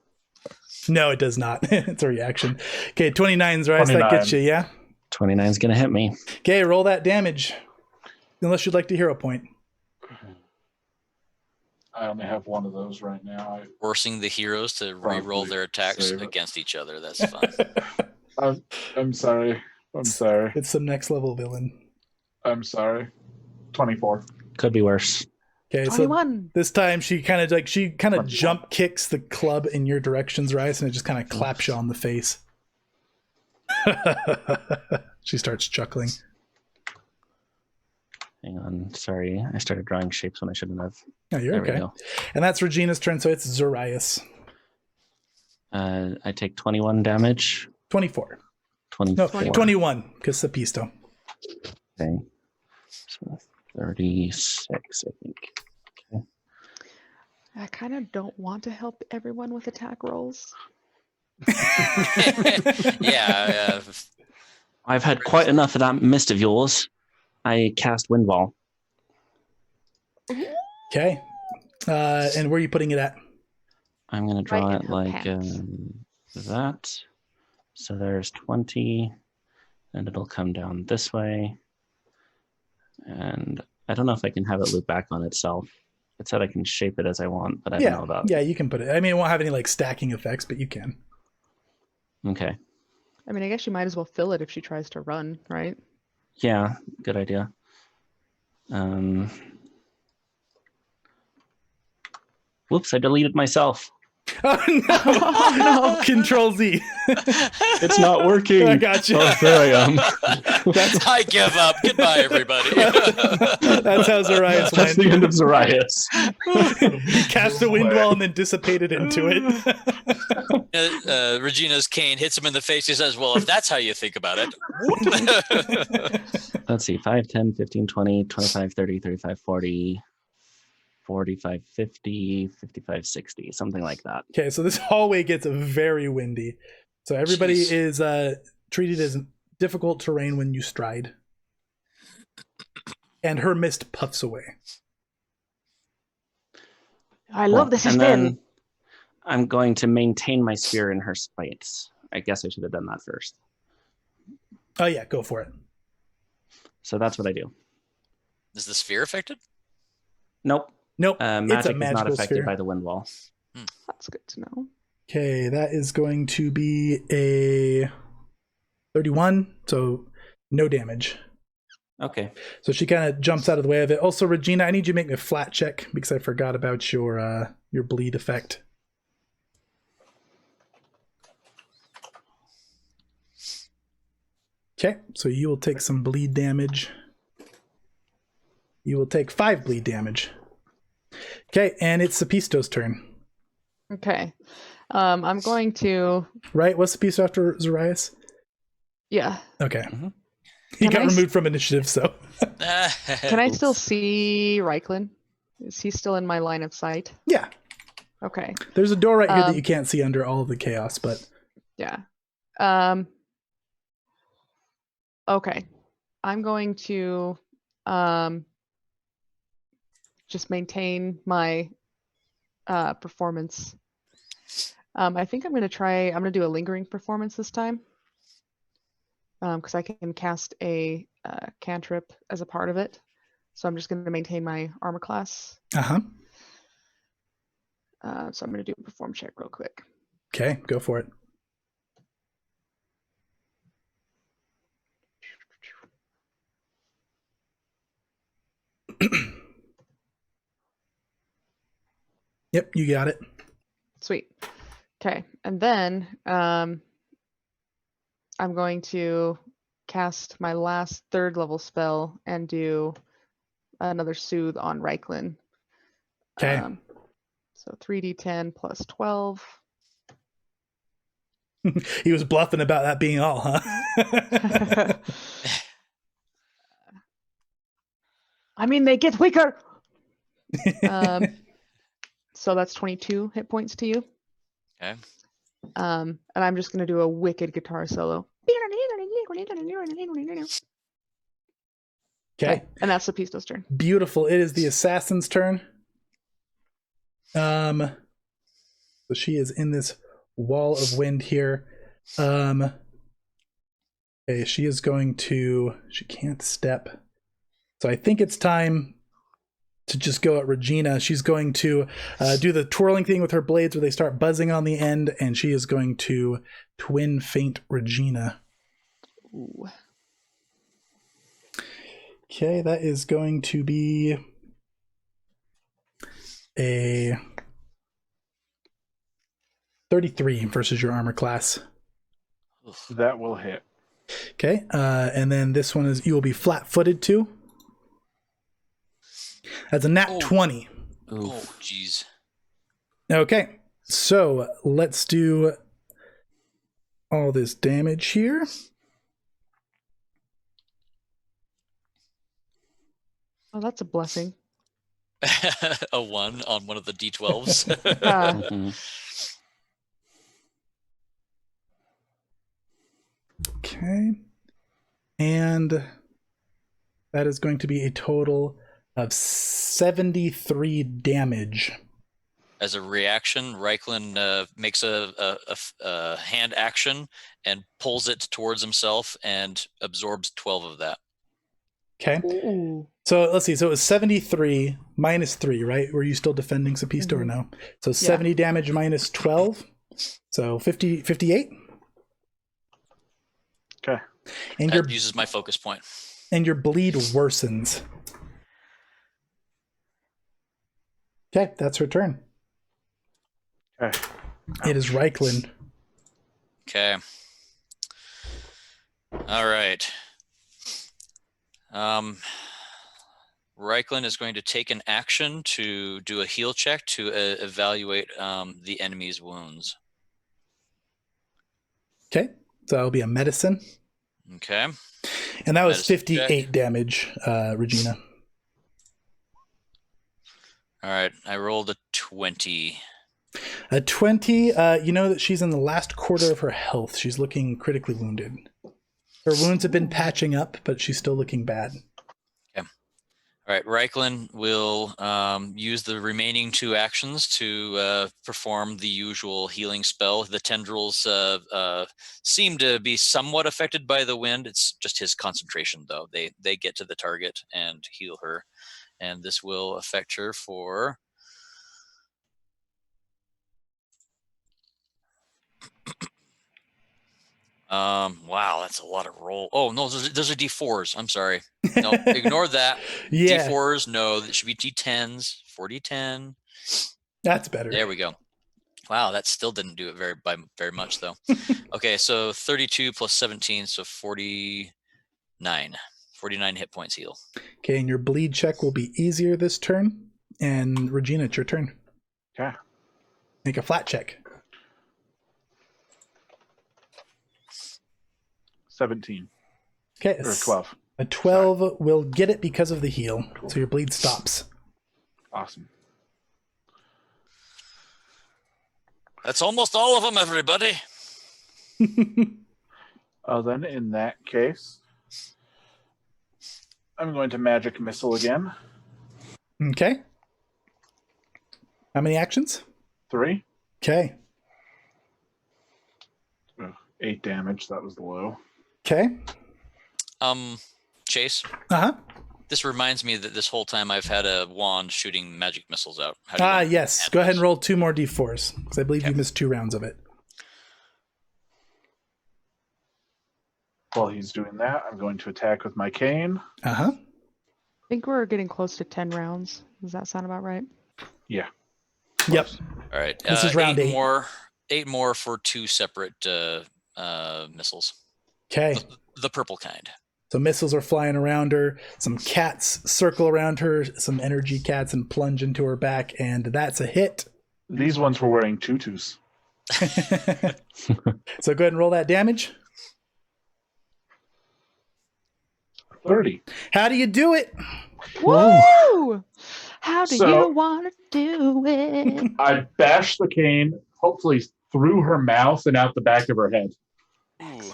No, it does not. It's a reaction. Okay, 29 Zarias, that 29. gets you, yeah? 29's going to hit me. Okay, roll that damage. Unless you'd like to hero point. I only have one of those right now. Forcing the heroes to re-roll Probably their attacks save it. against each other. That's fun. I'm sorry. I'm sorry. It's some next level villain. I'm sorry. 24. Could be worse. Okay, so 21. this time she kind of jump kicks the club in your direction, Zarias, and it just kind of claps you on the face. She starts chuckling. Hang on. Sorry. I started drawing shapes when I shouldn't have. Oh, you're There we okay. go. And that's Regina's turn, so it's Zarias. I take 21 damage. 24. 24. No, 21, because Sapisto. Okay. So 36, I think. I kind of don't want to help everyone with attack rolls. Yeah. I've had quite enough of that mist of yours. I cast Windwall. Okay. And where are you putting it at? I'm going to draw Right in it her like pants. that. So there's 20, and it'll come down this way. And I don't know if I can have it loop back on itself. It said I can shape it as I want, but I don't know about. Yeah, you can put it. I mean, it won't have any like stacking effects, but you can. Okay. I mean, I guess she might as well fill it if she tries to run, right? Yeah, good idea. Whoops, I deleted myself. Oh no! Oh, no. Control Z. It's not working. I got you. Oh, there I am. I give up. Goodbye, everybody. That's how Zarias That's went. the end of Zarias. He cast a wind wall and then dissipated into it. Regina's cane hits him in the face. He says, well, if that's how you think about it. Let's see, 5, 10, 15, 20, 25, 30, 35, 40, 45, 50, 55, 60, something like that. Okay, so this hallway gets very windy. So everybody Jeez. is treated as difficult terrain when you stride. And her mist puffs away. I love this and spin. then I'm going to maintain my spear in her spikes. I guess I should have done that first. Oh yeah, go for it. So that's what I do. Is the sphere affected? Nope, Nope. it's a Magic is not magical affected sphere. by the wind wall. That's good to know. Okay, that is going to be a 31, so no damage. Okay. So she kind of jumps out of the way of it. Also, Regina, I need you to make me a flat check because I forgot about your bleed effect. Okay, so you will take some bleed damage. You will take 5 bleed damage. Okay, and it's Sapisto's turn. Okay. I'm going to, Right? What's Sapisto after Zarias? yeah. Okay. Mhm. He Can got I s- removed from initiative, so. Can I still see Reichland? Is he still in my line of sight? Yeah. Okay. There's a door right here that Um, you can't see under all of the chaos, but Yeah. Okay. I'm going to just maintain my performance. I think I'm going to do a lingering performance this time. Because I can cast a cantrip as a part of it. So I'm just going to maintain my armor class. Uh-huh. So I'm going to do a perform check real quick. Okay, go for it. Yep, you got it. Sweet. Okay, and then I'm going to cast my last 3rd level spell and do another soothe on Reiklin. Okay. So 3d10 plus 12. He was bluffing about that being all, huh? I mean, they get weaker. So that's 22 hit points to you. Okay. And I'm just going to do a wicked guitar solo. Okay. And that's the Pisto's turn. Beautiful. It is the assassin's turn. So she is in this wall of wind here. Okay, she is going to, she can't step. So I think it's time to just go at Regina. She's going to do the twirling thing with her blades where they start buzzing on the end, and she is going to twin feint Regina. Ooh. Okay, that is going to be a 33 versus your armor class. That will hit. Okay, and then this one is, you will be flat-footed too. That's a nat 20. Oh, jeez. Okay, so let's do all this damage here. Oh, that's a blessing. A 1 on one of the D12s. Mhm. Okay, and that is going to be a total of 73 damage. As a reaction, Reiklin makes a hand action and pulls it towards himself and absorbs 12 of that. Okay, Ooh. so let's see. So it was 73 minus 3, right? Were you still defending Sapisto or no? So 70 damage minus 12. So 58. Okay. And That uses my focus point. your bleed worsens. Okay, that's her turn. Okay. It is Reiklin. Okay. All right. Reiklin is going to take an action to do a heal check to evaluate the enemy's wounds. Okay, so that'll be a medicine. Okay. And that was Medicine 58 check. damage, Regina. All right. I rolled a 20. A 20, you know that she's in the last quarter of her health. She's looking critically wounded. Her wounds have been patching up, but she's still looking bad. Okay. All right. Reiklin will use the remaining 2 actions to perform the usual healing spell. The tendrils seem to be somewhat affected by the wind. It's just his concentration, though. They get to the target and heal her. And this will affect her for... wow, that's a lot of roll. Oh, no, those are D4s. I'm sorry. No, ignore that. Yeah, D4s, no, that should be D10s. 4D10. that's better. There we go. Wow, that still didn't do it very much, though. Okay, so 32 plus 17, so 49. 49 hit points heal. Okay, and your bleed check will be easier this turn. And Regina, it's your turn. Okay. Make a flat check. 17 Okay, or 12. a 12 will get it because of the heal, so your bleed stops. Awesome. That's almost all of them, everybody. Then in that case, I'm going to magic missile again. Okay. How many actions? 3. Okay. 8 damage. That was the low. Okay. Chase, Uh-huh. This reminds me that this whole time I've had a wand shooting magic missiles out. How do you want to Yes. handle Go ahead this? and roll 2 more d4s, because I believe Okay. you missed 2 rounds of it. While he's doing that, I'm going to attack with my cane. Uh-huh. I think we're getting close to 10 rounds. Does that sound about right? Yeah. Yep. All right. This is round 8. 8 more for 2 separate missiles. Okay. The purple kind. So missiles are flying around her. Some cats circle around her, some energy cats, and plunge into her back, and that's a hit. These ones were wearing tutus. So go ahead and roll that damage. 30. How do you do it? Woo! How do So- you want to do it? I bashed the cane, hopefully through her mouth and out the back of her head. Ooh.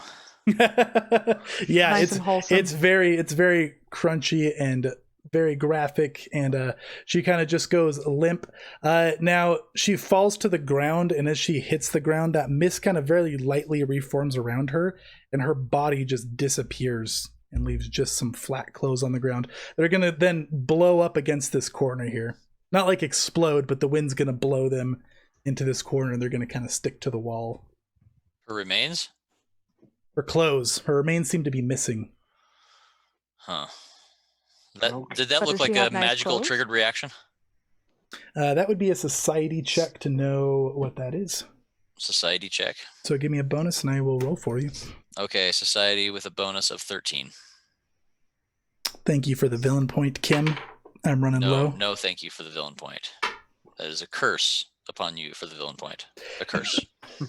Yeah, Nice and wholesome. it's very crunchy and very graphic, and she kind of just goes limp. Now she falls to the ground, and as she hits the ground, that mist kind of very lightly reforms around her, and her body just disappears and leaves just some flat clothes on the ground. They're gonna then blow up against this corner here. Not like explode, but the wind's gonna blow them into this corner, and they're gonna kind of stick to the wall. Her remains? Her clothes, her remains seem to be missing. Huh. Okay. Did that But look does she like a have nice magical clothes? triggered reaction? That would be a society check to know what that is. Society check. So give me a bonus and I will roll for you. Okay, society with a bonus of 13. Thank you for the villain point, Kim. I'm running low. No, thank you for the villain point. That is a curse upon you for the villain point. A curse.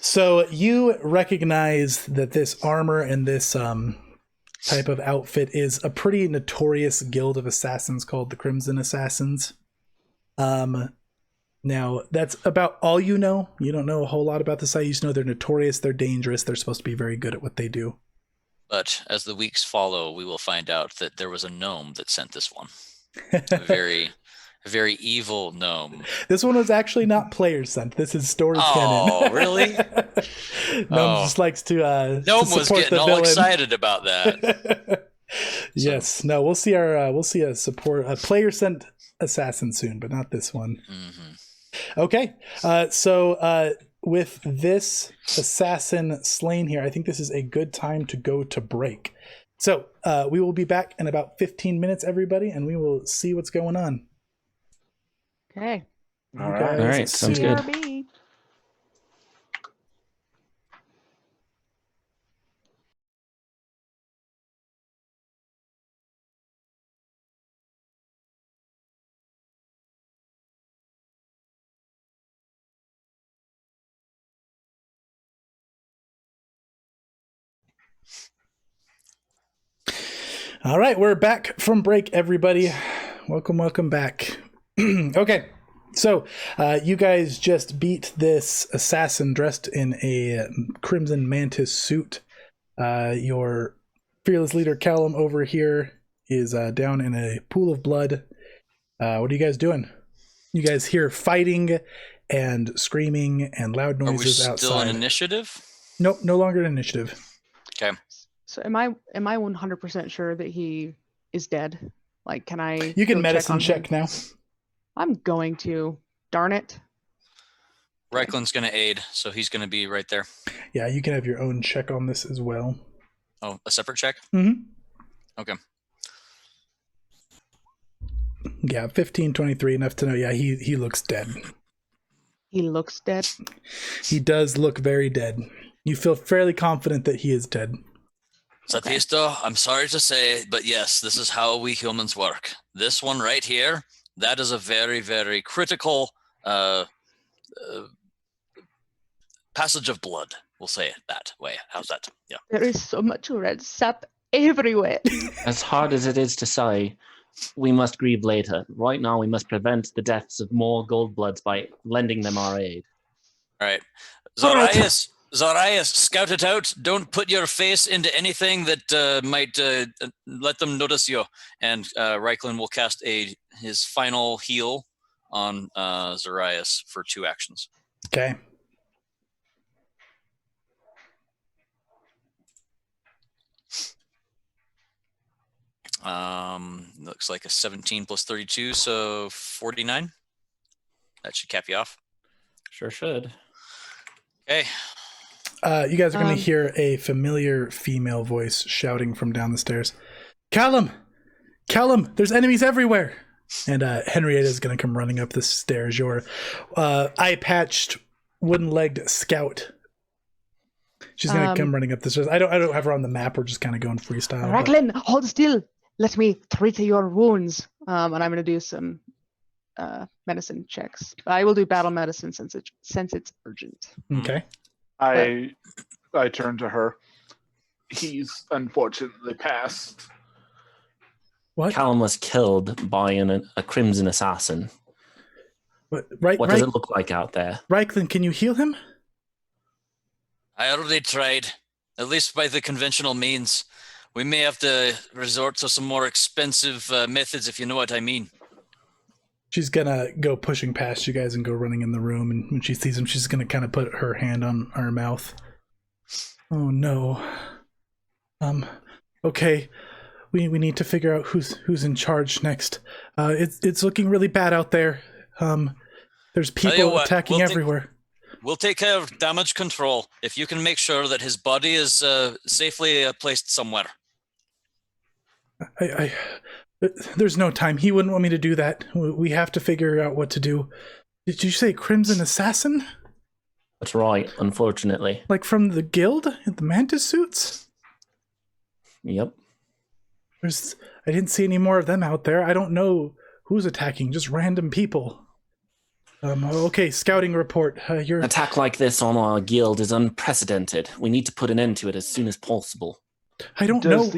So you recognize that this armor and this type of outfit is a pretty notorious guild of assassins called the Crimson Assassins. Now, that's about all you know. You don't know a whole lot about the site. You just know they're notorious, they're dangerous, they're supposed to be very good at what they do. But as the weeks follow, we will find out that there was a gnome that sent this one. A very evil gnome. This one was actually not player sent. This is story Oh, canon. really? Gnome just likes to Gnome to was support getting the all villain. excited about that. Yes. No, we'll see a player sent assassin soon, but not this one. Hmm. Okay. So with this assassin slain here, I think this is a good time to go to break. So we will be back in about 15 minutes, everybody, and we will see what's going on. Okay. All You right. guys All right, sounds see- good. BRB. All right, we're back from break, everybody. Welcome back. Okay, so you guys just beat this assassin dressed in a crimson mantis suit. Your fearless leader, Callum, over here is down in a pool of blood. What are you guys doing? You guys hear fighting and screaming and loud Are we noises still outside. in initiative? Nope, no longer an initiative. Okay. So am I 100% sure that he is dead? Like, can I? You can go medicine on him? check now. I'm going to. Darn it. Reikland's going to aid, so he's going to be right there. Yeah, you can have your own check on this as well. Oh, a separate check? Mm-hmm. Okay. Yeah, 15, 23, enough to know. Yeah, he looks dead. He looks dead. He does look very dead. You feel fairly confident that he is dead. Satisto, I'm sorry to say, but yes, this is how we humans work. This one right here, that is a very, very critical passage of blood. We'll say it that way. How's that? Yeah. There is so much red sap everywhere. As hard as it is to say, we must grieve later. Right now, we must prevent the deaths of more Goldbloods by lending them our aid. All right. Zarias, scout it out. Don't put your face into anything that might let them notice you. And Reikland will cast his final heal on Zarias for 2 actions. Okay. Looks like a 17 plus 32, so 49. That should cap you off. Sure should. Okay. You guys are going to hear a familiar female voice shouting from down the stairs. Callum! Callum! There's enemies everywhere! And Henrietta is going to come running up the stairs. Your eye-patched, wooden-legged scout. She's going to come running up the stairs. I don't have her on the map. We're just kind of going freestyle. Racklin, hold still. Let me treat your wounds. And I'm going to do some medicine checks. I will do battle medicine since it's urgent. Okay. I turn to her. He's unfortunately passed. What? Callum was killed by a crimson assassin. What does it look like out there? Reiklin, can you heal him? I already tried, at least by the conventional means. We may have to resort to some more expensive methods, if you know what I mean. She's gonna go pushing past you guys and go running in the room, and when she sees him, she's gonna kind of put her hand on her mouth. Oh no. Okay. We need to figure out who's in charge next. It's looking really bad out there. There's people attacking everywhere. We'll take care of damage control if you can make sure that his body is safely placed somewhere. There's no time. He wouldn't want me to do that. We have to figure out what to do. Did you say Crimson Assassin? That's right, unfortunately. Like from the guild? The mantis suits? Yep. I didn't see any more of them out there. I don't know who's attacking, just random people. Okay, scouting report. An attack like this on our guild is unprecedented. We need to put an end to it as soon as possible. I don't know.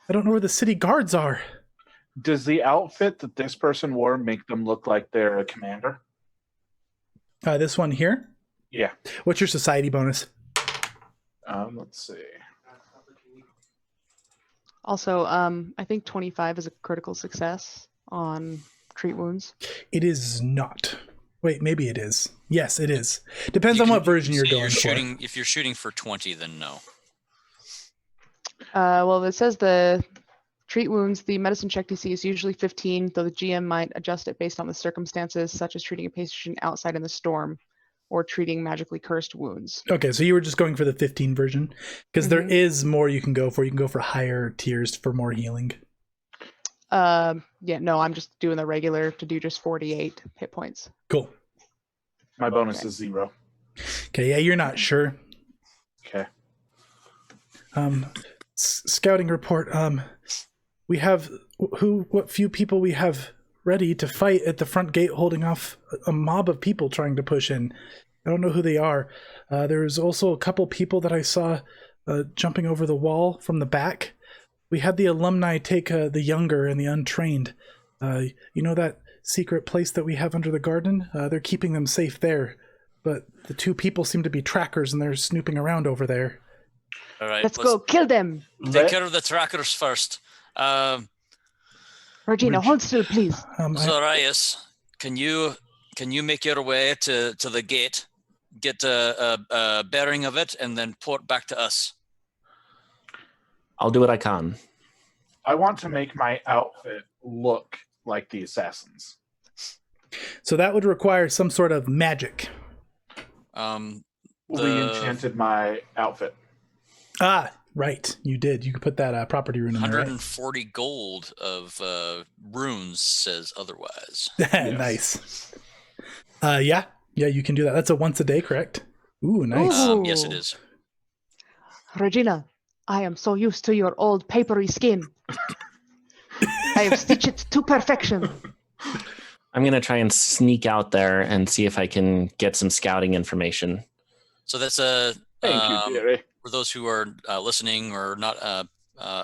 I don't know where the city guards are. Does the outfit that this person wore make them look like they're a commander? This one here? Yeah. What's your society bonus? Let's see. Also, I think 25 is a critical success on treat wounds. It is not. Wait, maybe it is. Yes, it is. Depends on what version you're going for. If you're shooting for 20, then no. Well, it says the treat wounds, the medicine check DC is usually 15, though the GM might adjust it based on the circumstances, such as treating a patient outside in the storm or treating magically cursed wounds. Okay, so you were just going for the 15 version? Because there is more you can go for. You can go for higher tiers for more healing. Yeah, no, I'm just doing the regular to do just 48 hit points. Cool. My bonus is 0. Okay, yeah, you're not sure. Okay. Scouting report. We have what few people we have ready to fight at the front gate, holding off a mob of people trying to push in. I don't know who they are. There's also a couple people that I saw jumping over the wall from the back. We had the alumni take the younger and the untrained. You know that secret place that we have under the garden? They're keeping them safe there. But the two people seem to be trackers and they're snooping around over there. All right, let's go kill them. Take care of the trackers first. Regina, hold still, please. Zarias, can you make your way to the gate, get a bearing of it, and then port back to us? I'll do what I can. I want to make my outfit look like the assassins. So that would require some sort of magic. We enchanted my outfit. Ah, right. You did. You could put that property rune in there. 140 gold of runes says otherwise. Nice. Yeah, you can do that. That's a once a day, correct? Ooh, nice. Yes, it is. Regina, I am so used to your old papery skin. I have stitched it to perfection. I'm going to try and sneak out there and see if I can get some scouting information. So that's Thank you, Jerry. For those who are listening or not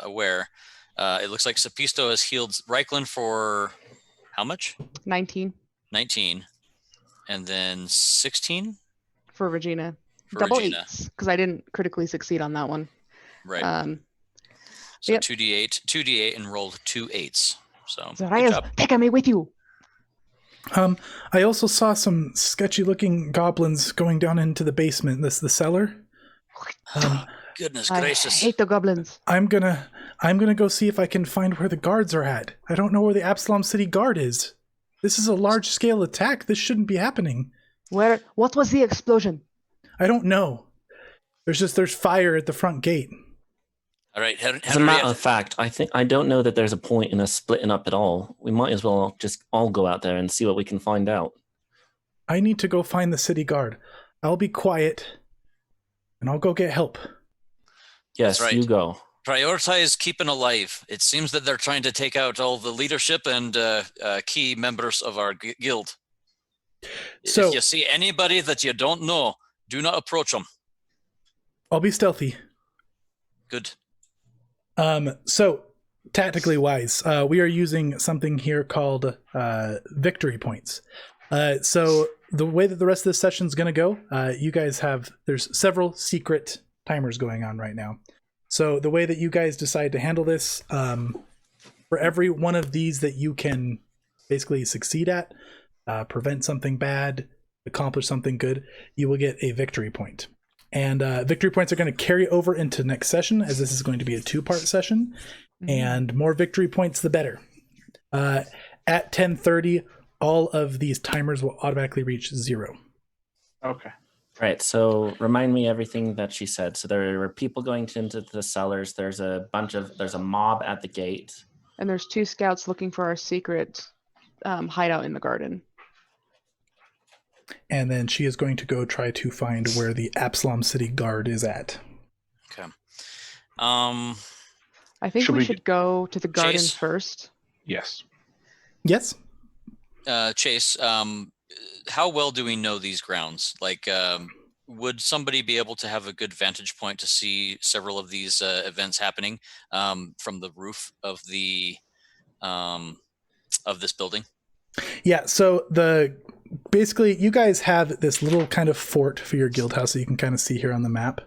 aware, it looks like Sapisto has healed Reiklin for how much? 19. 19. And then 16? For Regina. For Double Regina. 8s, because I didn't critically succeed on that one. Right. So yep. 2d8, and rolled 2 8s. So Zarias, take me with you. I also saw some sketchy looking goblins going down into the basement, the cellar. Goodness I gracious. hate the goblins. I'm gonna go see if I can find where the guards are at. I don't know where the Absalom City Guard is. This is a large-scale attack. This shouldn't be happening. What was the explosion? I don't know. There's fire at the front gate. All right, As a matter of fact, I don't know that there's a point in us splitting up at all. We might as well just all go out there and see what we can find out. I need to go find the city guard. I'll be quiet, and I'll go get help. Yes, That's right. You go. Prioritize keeping alive. It seems that they're trying to take out all the leadership and key members of our guild. So, if you see anybody that you don't know, do not approach them. I'll be stealthy. Good. So, tactically wise, we are using something here called victory points. So, the way that the rest of this session is going to go, you guys there's several secret timers going on right now. So, the way that you guys decide to handle this, for every one of these that you can basically succeed at, prevent something bad, accomplish something good, you will get a victory point. And victory points are going to carry over into next session, as this is going to be a 2-part session. And more victory points, the better. At 10:30, all of these timers will automatically reach 0. Okay. Right, so remind me everything that she said. So there are people going into the cellars. There's a mob at the gate. And there's 2 scouts looking for our secret hideout in the garden. And then she is going to go try to find where the Absalom City Guard is at. Okay. I think we should go to the garden Chase? first. Yes. Yes? Chase, how well do we know these grounds? Like, would somebody be able to have a good vantage point to see several of these events happening from the roof of the of this building? Yeah, so basically you guys have this little kind of fort for your guild house that you can kind of see here on the map.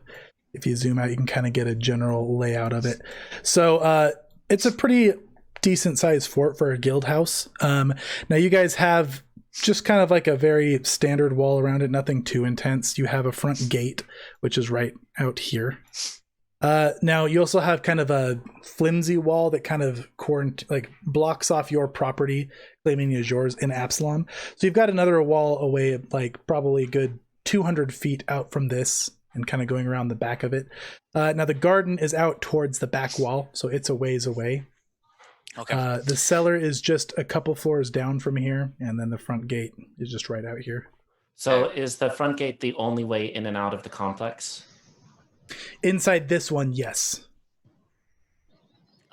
If you zoom out, you can kind of get a general layout of it. So it's a pretty decent sized fort for a guild house. Now you guys have just kind of like a very standard wall around it, nothing too intense. You have a front gate, which is right out here. Now you also have kind of a flimsy wall that kind of blocks off your property, claiming it as yours in Absalom. So you've got another wall away, like probably a good 200 feet out from this, and kind of going around the back of it. Now the garden is out towards the back wall, so it's a ways away. Okay. The cellar is just a couple floors down from here, and then the front gate is just right out here. So is the front gate the only way in and out of the complex? Inside this one, yes.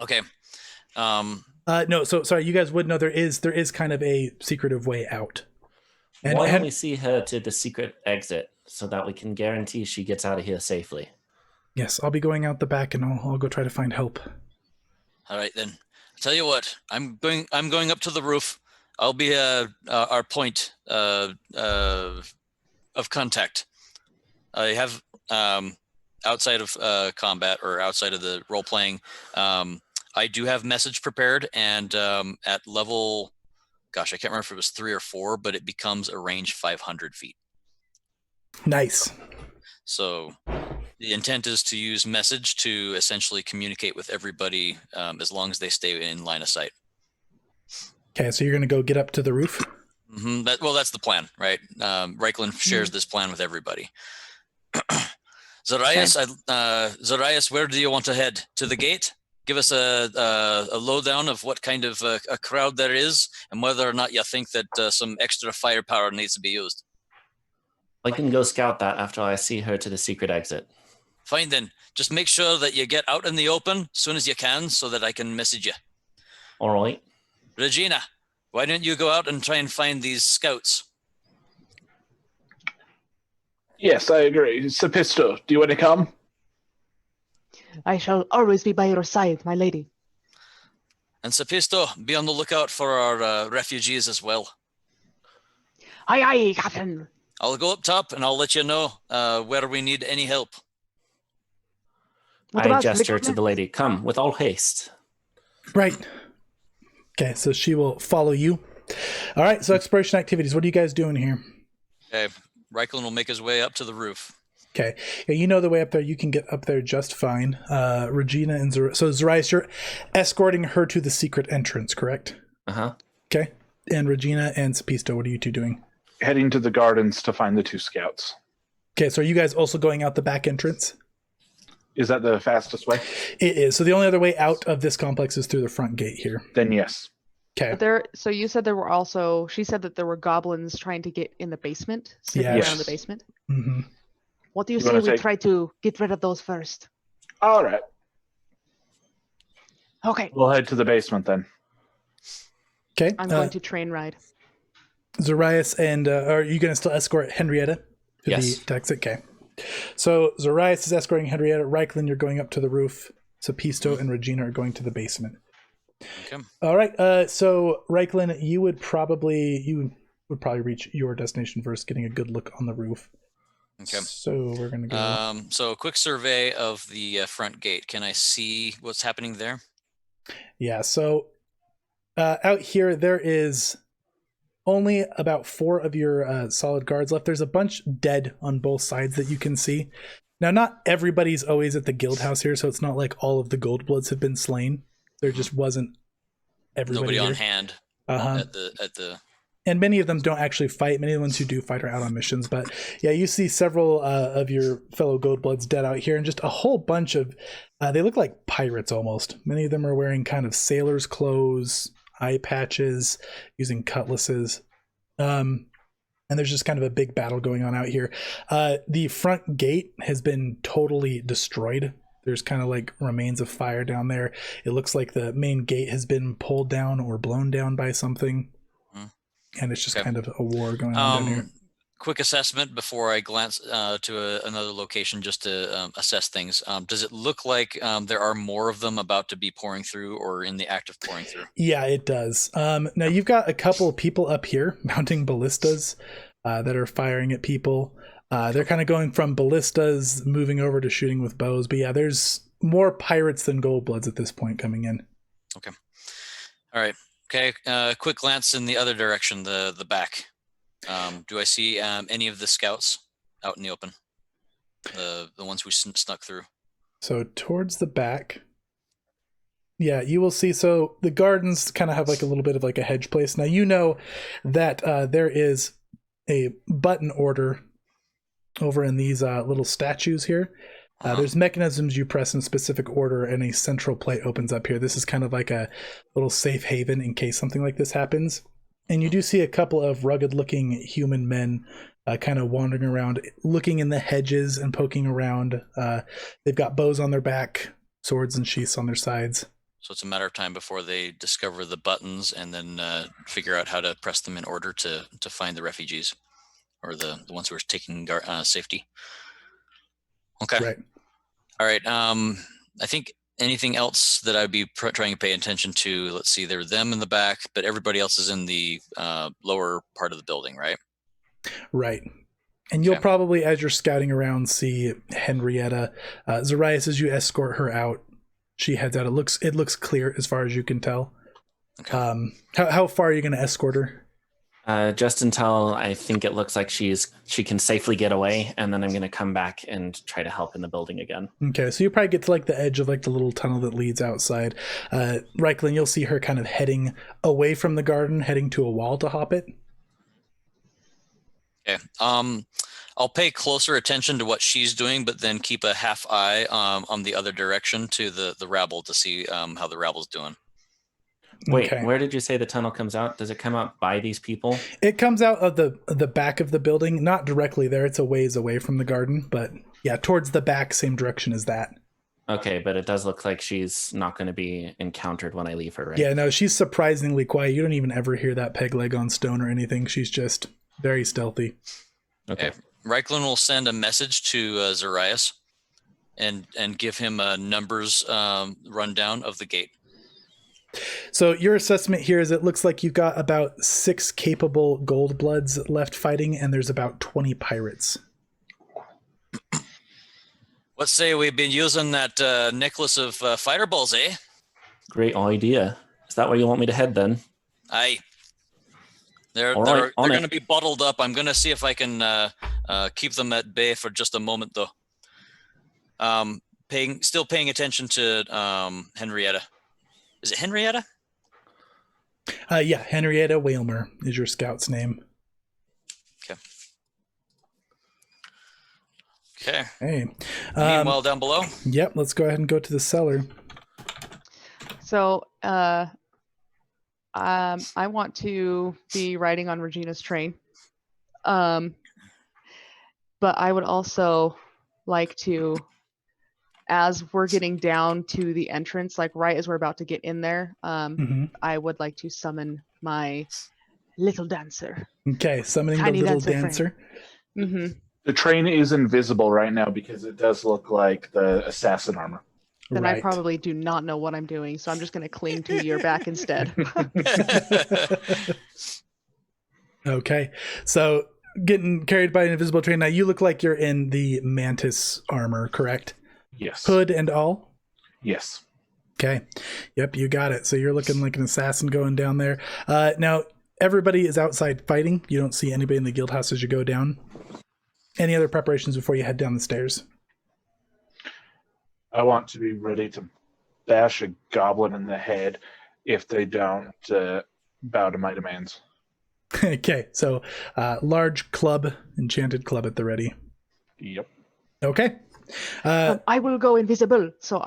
Okay. No, so sorry, you guys would know there is kind of a secretive way out. And why don't we see her to the secret exit so that we can guarantee she gets out of here safely? Yes, I'll be going out the back, and I'll go try to find help. All right then. I'll tell you what. I'm going up to the roof. I'll be our point of contact. I have outside of combat or outside of the role playing. I do have message prepared, and at level, gosh, I can't remember if it was 3 or 4, but it becomes a range 500 feet. Nice. So the intent is to use message to essentially communicate with everybody as long as they stay in line of sight. Okay, so you're going to go get up to the roof? Mm-hmm. That's the plan, right? Reichland shares this plan with everybody. Zarias, where do you want to head? To the gate? Give us a lowdown of what kind of a crowd there is and whether or not you think that some extra firepower needs to be used. I can go scout that after I see her to the secret exit. Fine then. Just make sure that you get out in the open as soon as you can so that I can message you. All right. Regina, why don't you go out and try and find these scouts? Yes, I agree. Sapisto, do you want to come? I shall always be by your side, my lady. And Sapisto, be on the lookout for our refugees as well. Aye, aye, Captain. I'll go up top and I'll let you know where we need any help. What I about gesture the- to the lady, come with all haste. Right. Okay, so she will follow you. All right, so exploration activities. What are you guys doing here? Okay, Reichland will make his way up to the roof. Okay. Yeah, you know the way up there. You can get up there just fine. Regina and so Zarias, you're escorting her to the secret entrance, correct? Uh-huh. Okay. And Regina and Sapisto, what are you two doing? Heading to the gardens to find the 2 scouts. Okay, so are you guys also going out the back entrance? Is that the fastest way? It is. So the only other way out of this complex is through the front gate here. Then yes. Okay. But so you said there were also, she said that there were goblins trying to get in the basement, sniffing Yes. around the basement. Mm-hmm. What do you You say wanna we take- try to get rid of those first? All right. Okay, We'll head to the basement then. Okay. I'm going to train ride. Zarias and are you going to still escort Henrietta to Yes. the exit? Okay. So Zarias is escorting Henrietta. Reiklin, you're going up to the roof. Sapisto and Regina are going to the basement. Okay. All right. So Reiklin, you would probably reach your destination first, getting a good look on the roof. Okay. So we're gonna go. So a quick survey of the front gate. Can I see what's happening there? Yeah. So out here there is only about 4 of your solid guards left. There's a bunch dead on both sides that you can see. Now, not everybody's always at the guild house here, so it's not like all of the Goldbloods have been slain. There just wasn't everybody Nobody on here. hand Uh-huh. at the. And many of them don't actually fight. Many of the ones who do fight are out on missions. But yeah, you see several of your fellow Goldbloods dead out here, and just a whole bunch of, they look like pirates almost. Many of them are wearing kind of sailor's clothes, eye patches, using cutlasses. And there's just kind of a big battle going on out here. The front gate has been totally destroyed. There's kind of like remains of fire down there. It looks like the main gate has been pulled down or blown down by something. And it's just Okay. kind of a war going on down here. Quick assessment before I glance to another location just to assess things. Does it look like there are more of them about to be pouring through or in the act of pouring through? Yeah, it does. Now you've got a couple of people up here mounting ballistas that are firing at people. They're kind of going from ballistas, moving over to shooting with bows. But yeah, there's more pirates than Goldbloods at this point coming in. Okay. All right. Okay. Quick glance in the other direction, the back. Do I see any of the scouts out in the open? The ones we snuck through. So towards the back, yeah, you will see. So the gardens kind of have like a little bit of like a hedge place. Now you know that there is a button order over in these little statues here. There's mechanisms you press in specific order, and a central plate opens up here. This is kind of like a little safe haven in case something like this happens. And you do see a couple of rugged-looking human men kind of wandering around, looking in the hedges and poking around. They've got bows on their back, swords and sheaths on their sides. So it's a matter of time before they discover the buttons and then figure out how to press them in order to find the refugees or the ones who are taking safety. Okay. Right. All right. I think anything else that I'd be trying to pay attention to, let's see, there are them in the back, but everybody else is in the lower part of the building, right? Right. And you'll Okay. probably, as you're scouting around, see Henrietta. Zarias, as you escort her out, she heads out. It looks clear as far as you can tell. Okay. How far are you going to escort her? Just until I think it looks like she can safely get away, and then I'm going to come back and try to help in the building again. Okay, so you probably get to like the edge of like the little tunnel that leads outside. Reiklin, you'll see her kind of heading away from the garden, heading to a wall to hop it. Okay. I'll pay closer attention to what she's doing, but then keep a half eye on the other direction to the rabble to see how the rabble's doing. Wait, Okay. where did you say the tunnel comes out? Does it come out by these people? It comes out of the back of the building, not directly there. It's a ways away from the garden, but yeah, towards the back, same direction as that. Okay, but it does look like she's not going to be encountered when I leave her, right? Yeah, no, she's surprisingly quiet. You don't even ever hear that peg leg on stone or anything. She's just very stealthy. Okay. Reiklin will send a message to Zarias and give him a numbers rundown of the gate. So your assessment here is it looks like you've got about 6 capable Goldbloods left fighting, and there's about 20 pirates. Let's say we've been using that necklace of fighter balls, eh? Great idea. Is that where you want me to head then? Aye. They're All right, on going it. to be bottled up. I'm going to see if I can Keep them at bay for just a moment, though. Still paying attention to Henrietta. Is it Henrietta? Yeah, Henrietta Whalmer is your scout's name. Okay. Hey. Meanwhile, down below. Yep, let's go ahead and go to the cellar. So, I want to be riding on Regina's train. But I would also like to, as we're getting down to the entrance, like right as we're about to get in there, I would like to summon my little dancer. Okay, summoning Tiny the little dancer dancer. The train is invisible right now because it does look like the assassin armor. Then Right. I probably do not know what I'm doing, so I'm just going to cling to your back instead. Okay, so getting carried by an invisible train. Now you look like you're in the mantis armor, correct? Yes. Hood and all? Yes. Okay. Yep, you got it. So you're looking like an assassin going down there. Now, everybody is outside fighting. You don't see anybody in the guild house as you go down. Any other preparations before you head down the stairs? I want to be ready to bash a goblin in the head if they don't bow to my demands. Okay, so large club, enchanted club at the ready. Yep. Okay. I will go invisible. So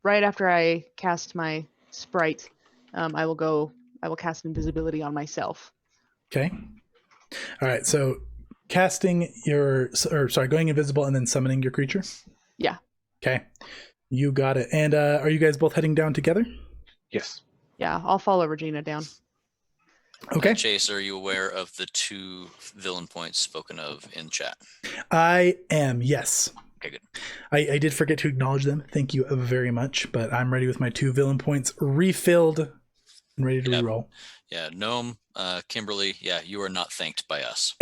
right after I cast my sprite, I will cast invisibility on myself. Okay. All right, so going invisible and then summoning your creature? Yeah. Okay. You got it. And are you guys both heading down together? Yes. Yeah, I'll follow Regina down. Okay. Chase, are you aware of the 2 villain points spoken of in chat? I am, yes. Okay, good. I did forget to acknowledge them. Thank you very much. But I'm ready with my 2 villain points refilled and ready to reroll. Yeah, Gnome, Kimberly, yeah, you are not thanked by us.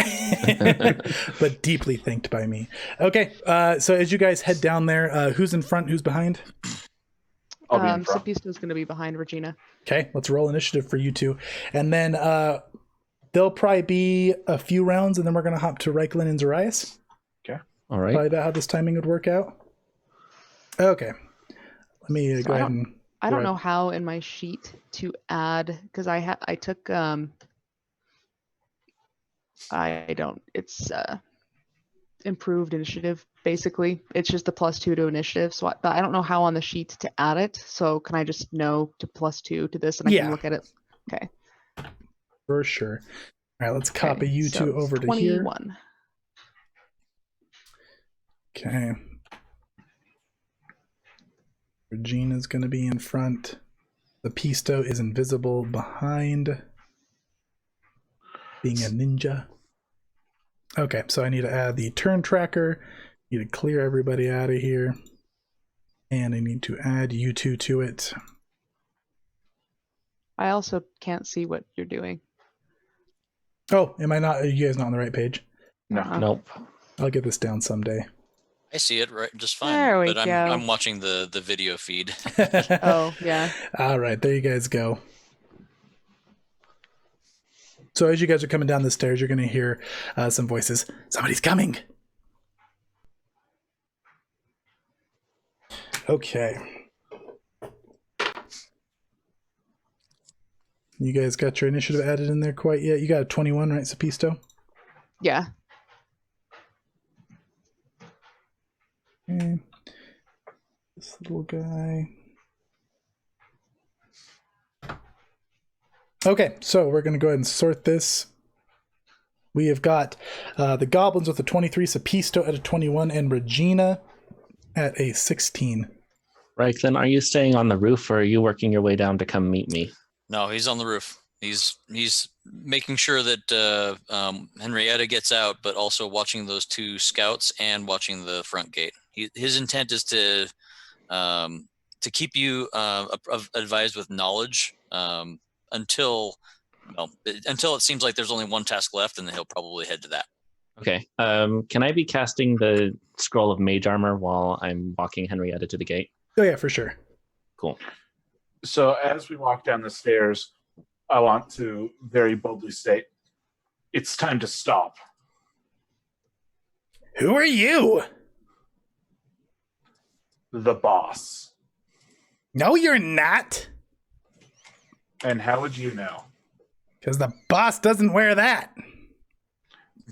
But deeply thanked by me. Okay, so as you guys head down there, who's in front, who's behind? I'll be in front. Sapisto's going to be behind Regina. Okay, let's roll initiative for you 2. And then there'll probably be a few rounds, and then we're going to hop to Reiklin and Zarias. Okay. All right. Probably about how this timing would work out. Okay. Let me go ahead and... I don't know how in my sheet to add, because I took it's improved initiative basically. It's just the +2 to initiative, so I don't know how on the sheet to add it. So can I just know to +2 to this and I can look at it? Okay, for sure. All right, let's copy okay, you so 2 over to 21. Here. Okay. Regina's going to be in front. The Pisto is invisible behind, being a ninja. Okay, so I need to add the turn tracker. I need to clear everybody out of here. And I need to add you 2 to it. I also can't see what you're doing. Oh, am I not? Are you guys not on the right page? No. Nope. I'll get this down someday. I see it right just fine. There we but go. I'm watching the video feed. Oh, yeah. All right, there you guys go. So as you guys are coming down the stairs, you're going to hear some voices. Somebody's coming. Okay. You guys got your initiative added in there quite yet? You got a 21, right, Sapisto? Yeah. Okay. This little guy. Okay, so we're going to go ahead and sort this. We have got the goblins with a 23, Sapisto at a 21, and Regina at a 16. Right, then are you staying on the roof or are you working your way down to come meet me? No, he's on the roof. He's making sure that Henrietta gets out, but also watching those 2 scouts and watching the front gate. His intent is to keep you advised with knowledge until it seems like there's only 1 task left, and then he'll probably head to that. Okay. Can I be casting the scroll of mage armor while I'm walking Henrietta to the gate? Oh yeah, for sure. Cool. So as we walk down the stairs, I want to very boldly state, it's time to stop. Who are you? The boss. No, you're not. And how would you know? Because the boss doesn't wear that.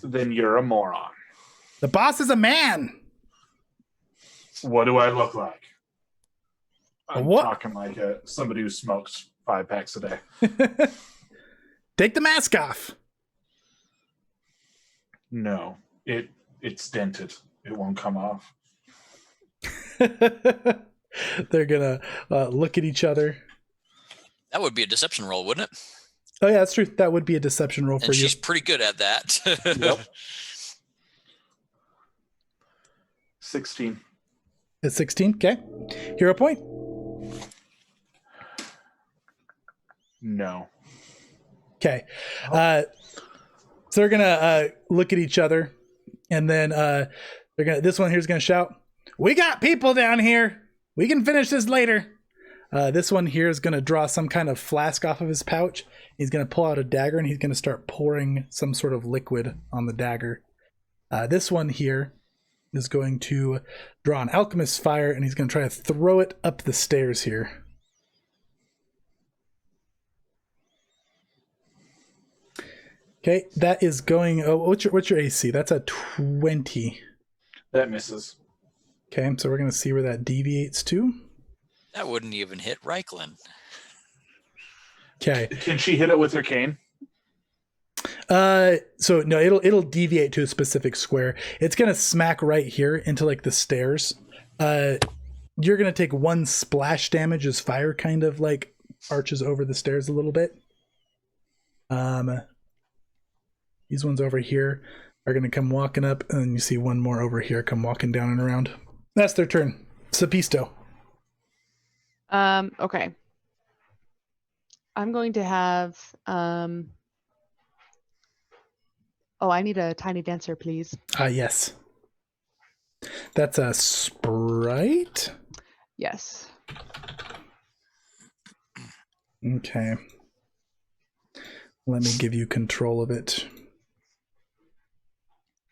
Then you're a moron. The boss is a man. What do I look like? I'm What? talking like somebody who smokes 5 packs a day. Take the mask off. No, it's dented. It won't come off. They're gonna look at each other. That would be a deception roll, wouldn't it? Oh yeah, that's true. That would be a deception roll for And you. she's pretty good at that. Yep. 16. At 16. Okay. Hero point. No. Okay. So they're gonna look at each other, and then this one here's gonna shout, "We got people down here. We can finish this later." This one here is gonna draw some kind of flask off of his pouch. He's gonna pull out a dagger, and he's gonna start pouring some sort of liquid on the dagger. This one here is going to draw an alchemist's fire, and he's gonna try to throw it up the stairs here. Okay, that is going. Oh, what's your AC? That's a 20. That misses. Okay, so we're gonna see where that deviates to. That wouldn't even hit Reichlin. Okay. Can she hit it with her cane? So no, it'll deviate to a specific square. It's gonna smack right here into like the stairs. You're gonna take 1 splash damage as fire kind of like arches over the stairs a little bit. These ones over here are gonna come walking up, and then you see one more over here come walking down and around. That's their turn. Sapisto. Okay. I'm going to have oh, I need a tiny dancer, please. Yes. That's a sprite. Yes. Okay. Let me give you control of it.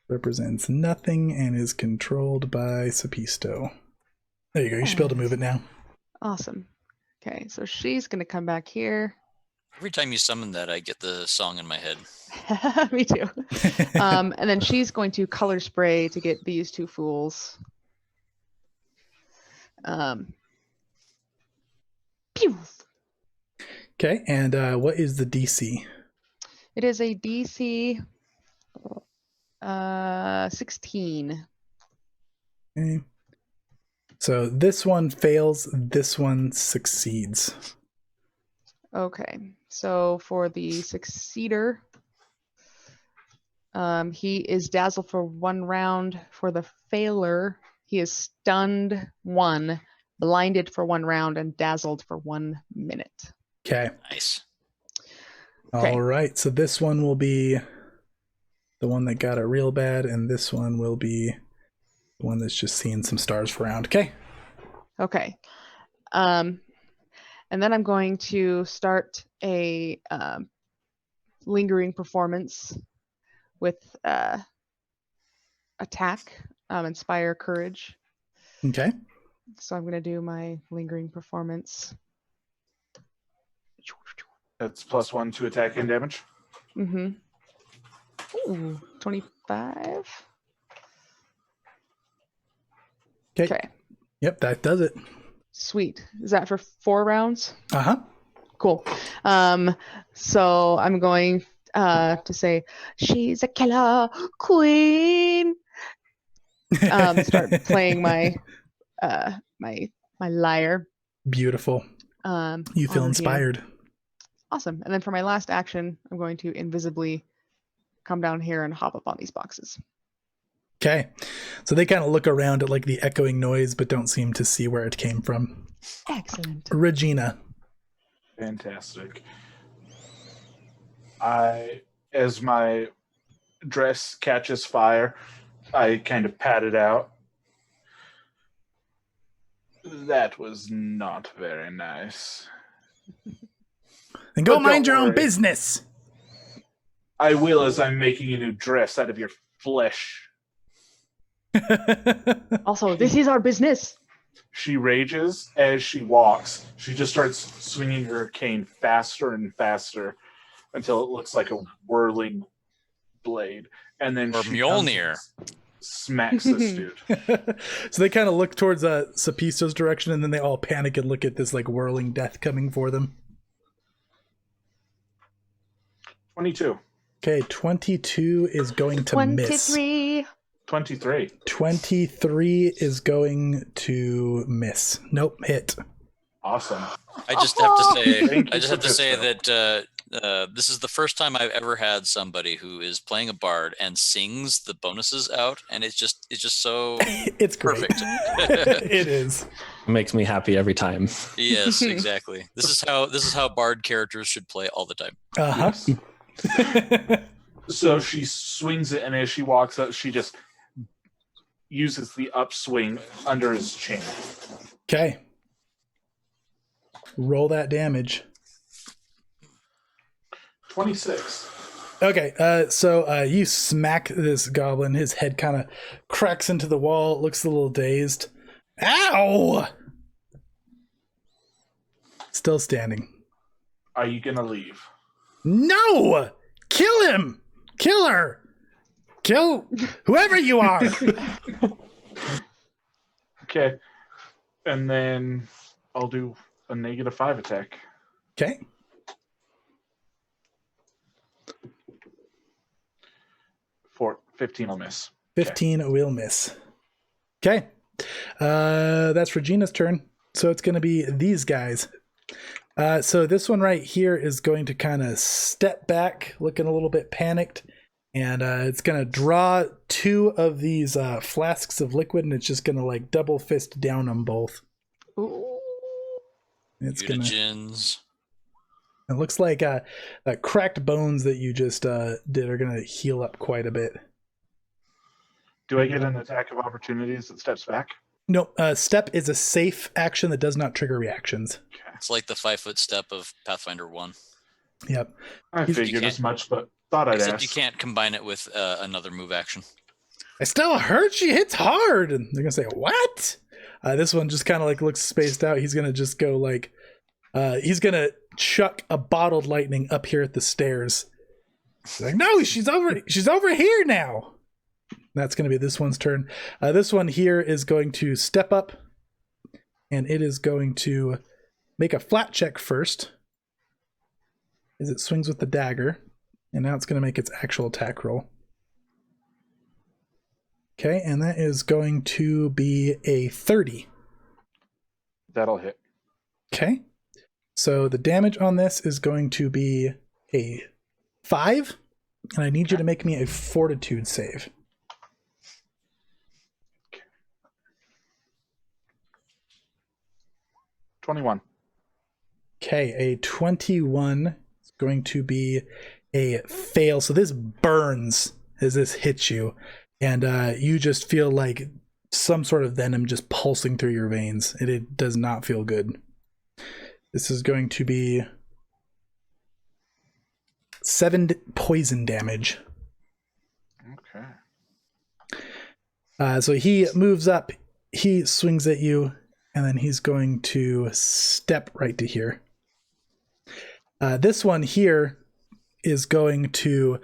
Represents nothing and is controlled by Sapisto. There you go. You should be able to move it now. Awesome. Okay, so she's gonna come back here. Every time you summon that, I get the song in my head. Me too. And then she's going to color spray to get these 2 fools. Pew! Okay, and what is the DC? It is a DC 16. Okay. So this one fails, this one succeeds. Okay, so for the succeeder, he is dazzled for 1 round. For the failer, he is stunned 1, blinded for 1 round, and dazzled for 1 minute. Okay. Nice. Okay. All right, so this one will be the one that got it real bad, and this one will be the one that's just seeing some stars for round. Okay. Okay. And then I'm going to start a lingering performance with attack, inspire courage. Okay. So I'm going to do my lingering performance. That's +1 to attack and damage. Mm-hmm. Ooh, 25. Okay. Yep, that does it. Sweet. Is that for 4 rounds? Uh-huh. Cool. So I'm going to say, she's a killer queen. Start playing my my lyre. Beautiful. You feel on inspired. him. Awesome. And then for my last action, I'm going to invisibly come down here and hop up on these boxes. Okay. So they kind of look around at like the echoing noise, but don't seem to see where it came from. Excellent. Regina. Fantastic. As my dress catches fire, I kind of pat it out. That was not very nice. Then go But mind don't your own worry. business. I will, as I'm making a new dress out of your flesh. Also, this is our business. She rages as she walks. She just starts swinging her cane faster and faster until it looks like a whirling blade. And then Or she Mjolnir. smacks this dude. So they kind of look towards Sapisto's direction, and then they all panic and look at this like whirling death coming for them. 22. Okay, 22 is going to miss. 23. 23. 23 is going to miss. Nope, hit. Awesome. I just have to say, Thank you, I just have to say Sapisto. that this is the first time I've ever had somebody who is playing a bard and sings the bonuses out, and it's just so It's great. perfect. It is. It makes me happy every time. Yes, exactly. This is how bard characters should play all the time. Uh-huh. Yes. So she swings it, and as she walks up, she just uses the upswing under his chin. Okay. Roll that damage. 26. Okay, so you smack this goblin. His head kind of cracks into the wall. Looks a little dazed. Ow! Still standing. Are you going to leave? No! Kill him! Kill her! Kill whoever you are! Okay. And then I'll do a -5 attack. Okay. For 15 will miss. 15 will miss. Okay. That's Regina's turn. So it's going to be these guys. So this one right here is going to kind of step back, looking a little bit panicked. And it's going to draw 2 of these flasks of liquid, and it's just going to like double fist down them both. Ooh. It's gonna. Mutagins. It looks like the cracked bones that you just did are going to heal up quite a bit. Do I get an attack of opportunities that steps back? No, step is a safe action that does not trigger reactions. It's like the 5-foot step of Pathfinder 1. Yep. I figured can't- as much, but thought I'd Except ask. you can't combine it with another move action. I still hurt. She hits hard. And they're gonna say, "What?" This one just kind of like looks spaced out. He's gonna just go like, he's gonna chuck a bottled lightning up here at the stairs. He's like, no, she's over here now. That's gonna be this one's turn. This one here is going to step up, and it is going to make a flat check first, as it swings with the dagger, and now it's gonna make its actual attack roll. Okay, and that is going to be a 30. That'll hit. Okay, so the damage on this is going to be a 5, and I need you to make me a fortitude save. Okay. 21. Okay, a 21 is going to be a fail. So this burns as this hits you, and you just feel like some sort of venom just pulsing through your veins. It does not feel good. This is going to be 7 poison damage. Okay. So he moves up, he swings at you, and then he's going to step right to here. This one here is going to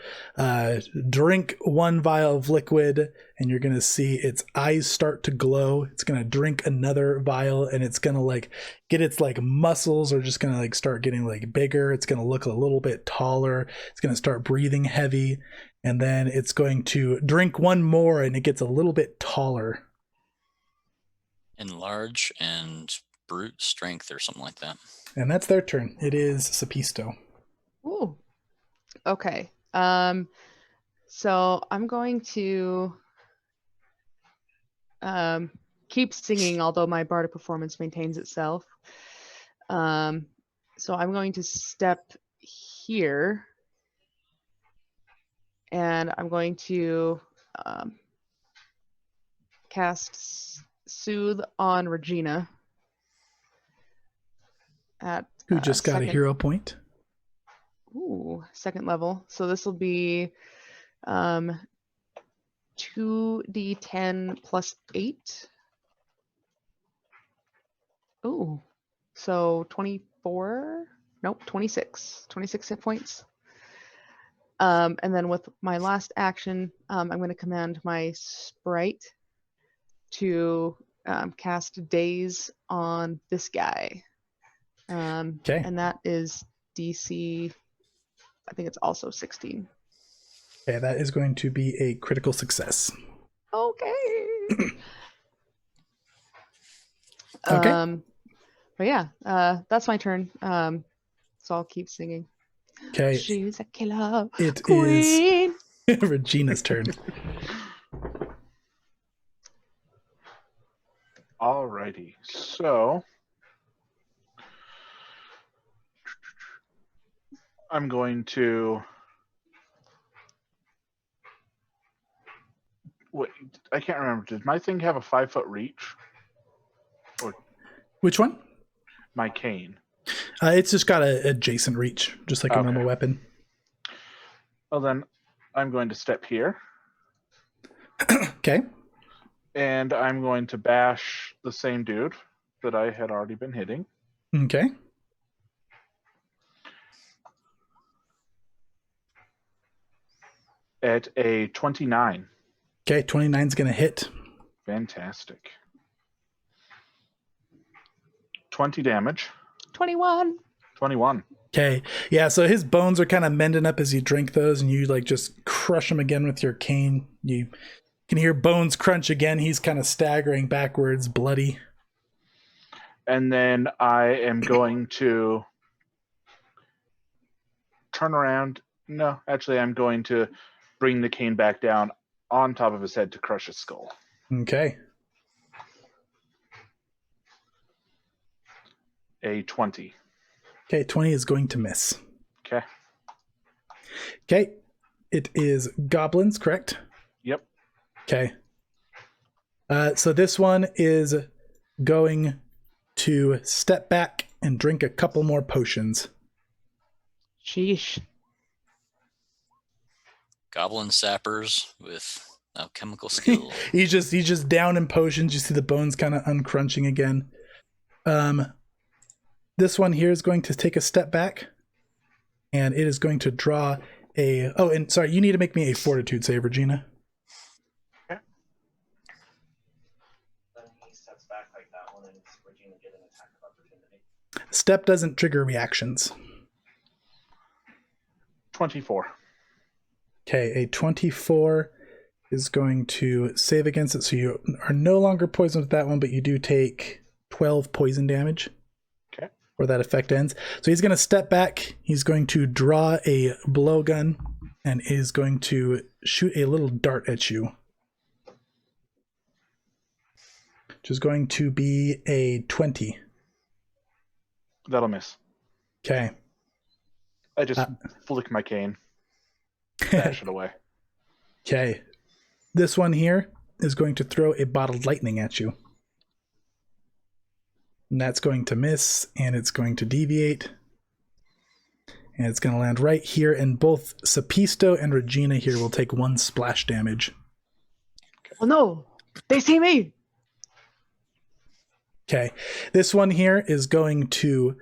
drink 1 vial of liquid, and you're going to see its eyes start to glow. It's going to drink another vial, and it's going to like get its like muscles are just going to like start getting like bigger. It's going to look a little bit taller. It's going to start breathing heavy, and then it's going to drink 1 more, and it gets a little bit taller. Enlarge and brute strength or something like that. And that's their turn. It is Sapisto. Ooh. Okay. So I'm going to keep singing, although my bardic performance maintains itself. So I'm going to step here, and I'm going to cast Soothe on Regina. At Who just got a hero point. Ooh, 2nd level. So this will be 2d10 plus 8. Oh, so 24? Nope, 26. 26 hit points. And then with my last action, I'm going to command my sprite to cast Daze on this guy. Okay. And that is DC, I think it's also 16. Okay, that is going to be a critical success. Okay. Okay. But yeah, that's my turn. So I'll keep singing. Okay. She's a killer It queen. is Regina's turn. Alrighty, so I'm going to. Wait, I can't remember. Did my thing have a 5-foot reach? Or Which one? my cane? It's just got a adjacent reach, just like a Okay. normal weapon. Well, then I'm going to step here, Okay. and I'm going to bash the same dude that I had already been hitting. Okay. At a 29. Okay, 29's going to hit. Fantastic. 20 damage. 21. 21. Okay. Yeah, so his bones are kind of mending up as you drink those, and you like just crush him again with your cane. You can hear bones crunch again. He's kind of staggering backwards, bloody. And then I am going to turn around. No, actually, I'm going to bring the cane back down on top of his head to crush his skull. Okay. A 20. Okay, 20 is going to miss. Okay. Okay. It is goblins, correct? Yep. Okay. So this one is going to step back and drink a couple more potions. Sheesh. Goblin sappers with alchemical skill. He's just down in potions. You see the bones kind of uncrunching again. This one here is going to take a step back, and it is going to draw a. Oh, and sorry, you need to make me a fortitude save, Regina. Okay. Then he steps back like that one, and Regina get an attack of opportunity. Step doesn't trigger reactions. 24. Okay, a 24 is going to save against it, so you are no longer poisoned with that one, but you do take 12 poison damage. Okay. Where that effect ends. So he's going to step back. He's going to draw a blowgun and is going to shoot a little dart at you, which is going to be a 20. That'll miss. Okay. I just flick my cane, bash it away. Okay. This one here is going to throw a bottled lightning at you. And that's going to miss, and it's going to deviate. And it's going to land right here, and both Sapisto and Regina here will take 1 splash damage. Oh no, they see me. Okay. This one here is going to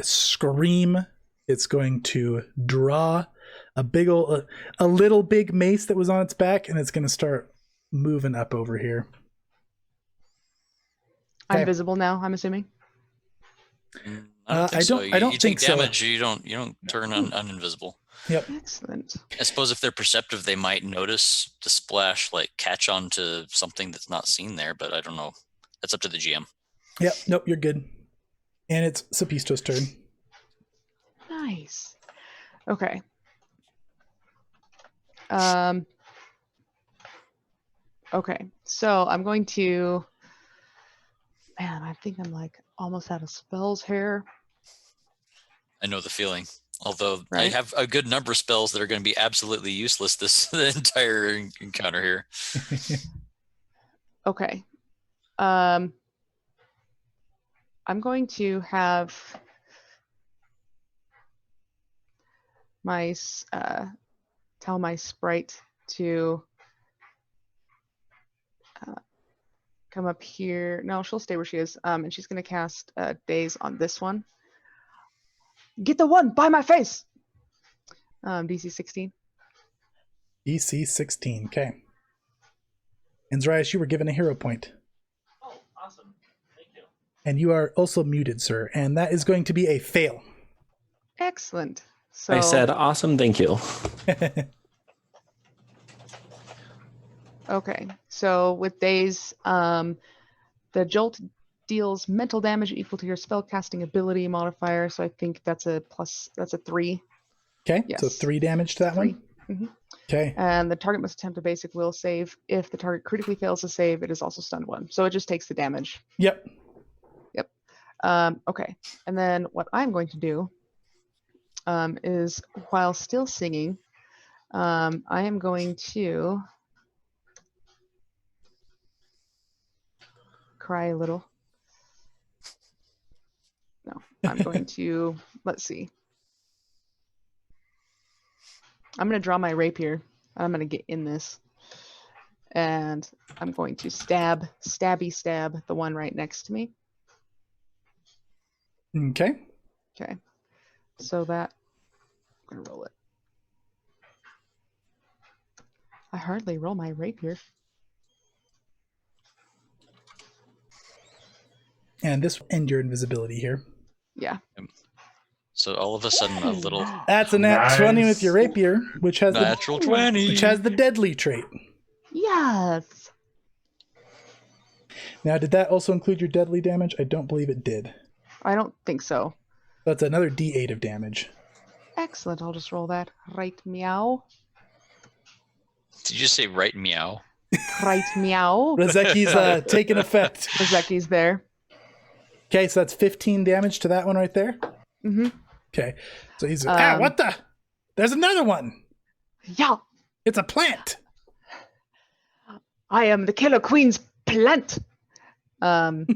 scream. It's going to draw a little big mace that was on its back, and it's going to start moving up over here. I'm Okay. visible now, I'm assuming. I don't think so. I don't you think take so. damage. You don't turn uninvisible. Yep. Excellent. I suppose if they're perceptive, they might notice the splash, like catch on to something that's not seen there. But I don't know. That's up to the GM. Yep. Nope, you're good. And it's Sapisto's turn. Nice. Okay. Okay, so I'm going to. Man, I think I'm like almost out of spells here. I know the feeling. Although I Right. have a good number of spells that are going to be absolutely useless the entire encounter here. Okay. I'm going to have my tell my sprite to come up here. No, she'll stay where she is. And she's going to cast Daze on this one. Get the one by my face. DC 16. DC 16. Okay. And Zarias, you were given a hero point. Oh, awesome. Thank you. And you are also muted, sir. And that is going to be a fail. Excellent. So I said awesome, thank you. okay. So with Daze, the jolt deals mental damage equal to your spellcasting ability modifier. So I think that's a 3. Okay, Yes. so 3 damage to that 3. one. Mhm. Okay. And the target must attempt a basic will save. If the target critically fails to save, it is also stunned 1. So it just takes the damage. Yep. Okay. And then what I'm going to do is, while still singing, I am going to cry a little. No, I'm going to, let's see. I'm going to draw my rapier. I'm going to get in this. And I'm going to stab the one right next to me. Okay. Okay. So that, I'm going to roll it. I hardly roll my rapier. And this will end your invisibility here. Yeah. So all of a sudden, a little That's a nat 20 with your Nice. rapier, which has natural the 20. which has the deadly trait. Yes. Now, did that also include your deadly damage? I don't believe it did. I don't think so. That's another D8 of damage. Excellent. I'll just roll that. Right meow. Did you say right meow? Right meow. Rozeki's taking effect. Rozeki's there. Okay, so that's 15 damage to that one right there. Mm-hmm. Okay, so he's Um, what the? There's another one. Yeah. It's a plant. I am the Killer Queen's plant. And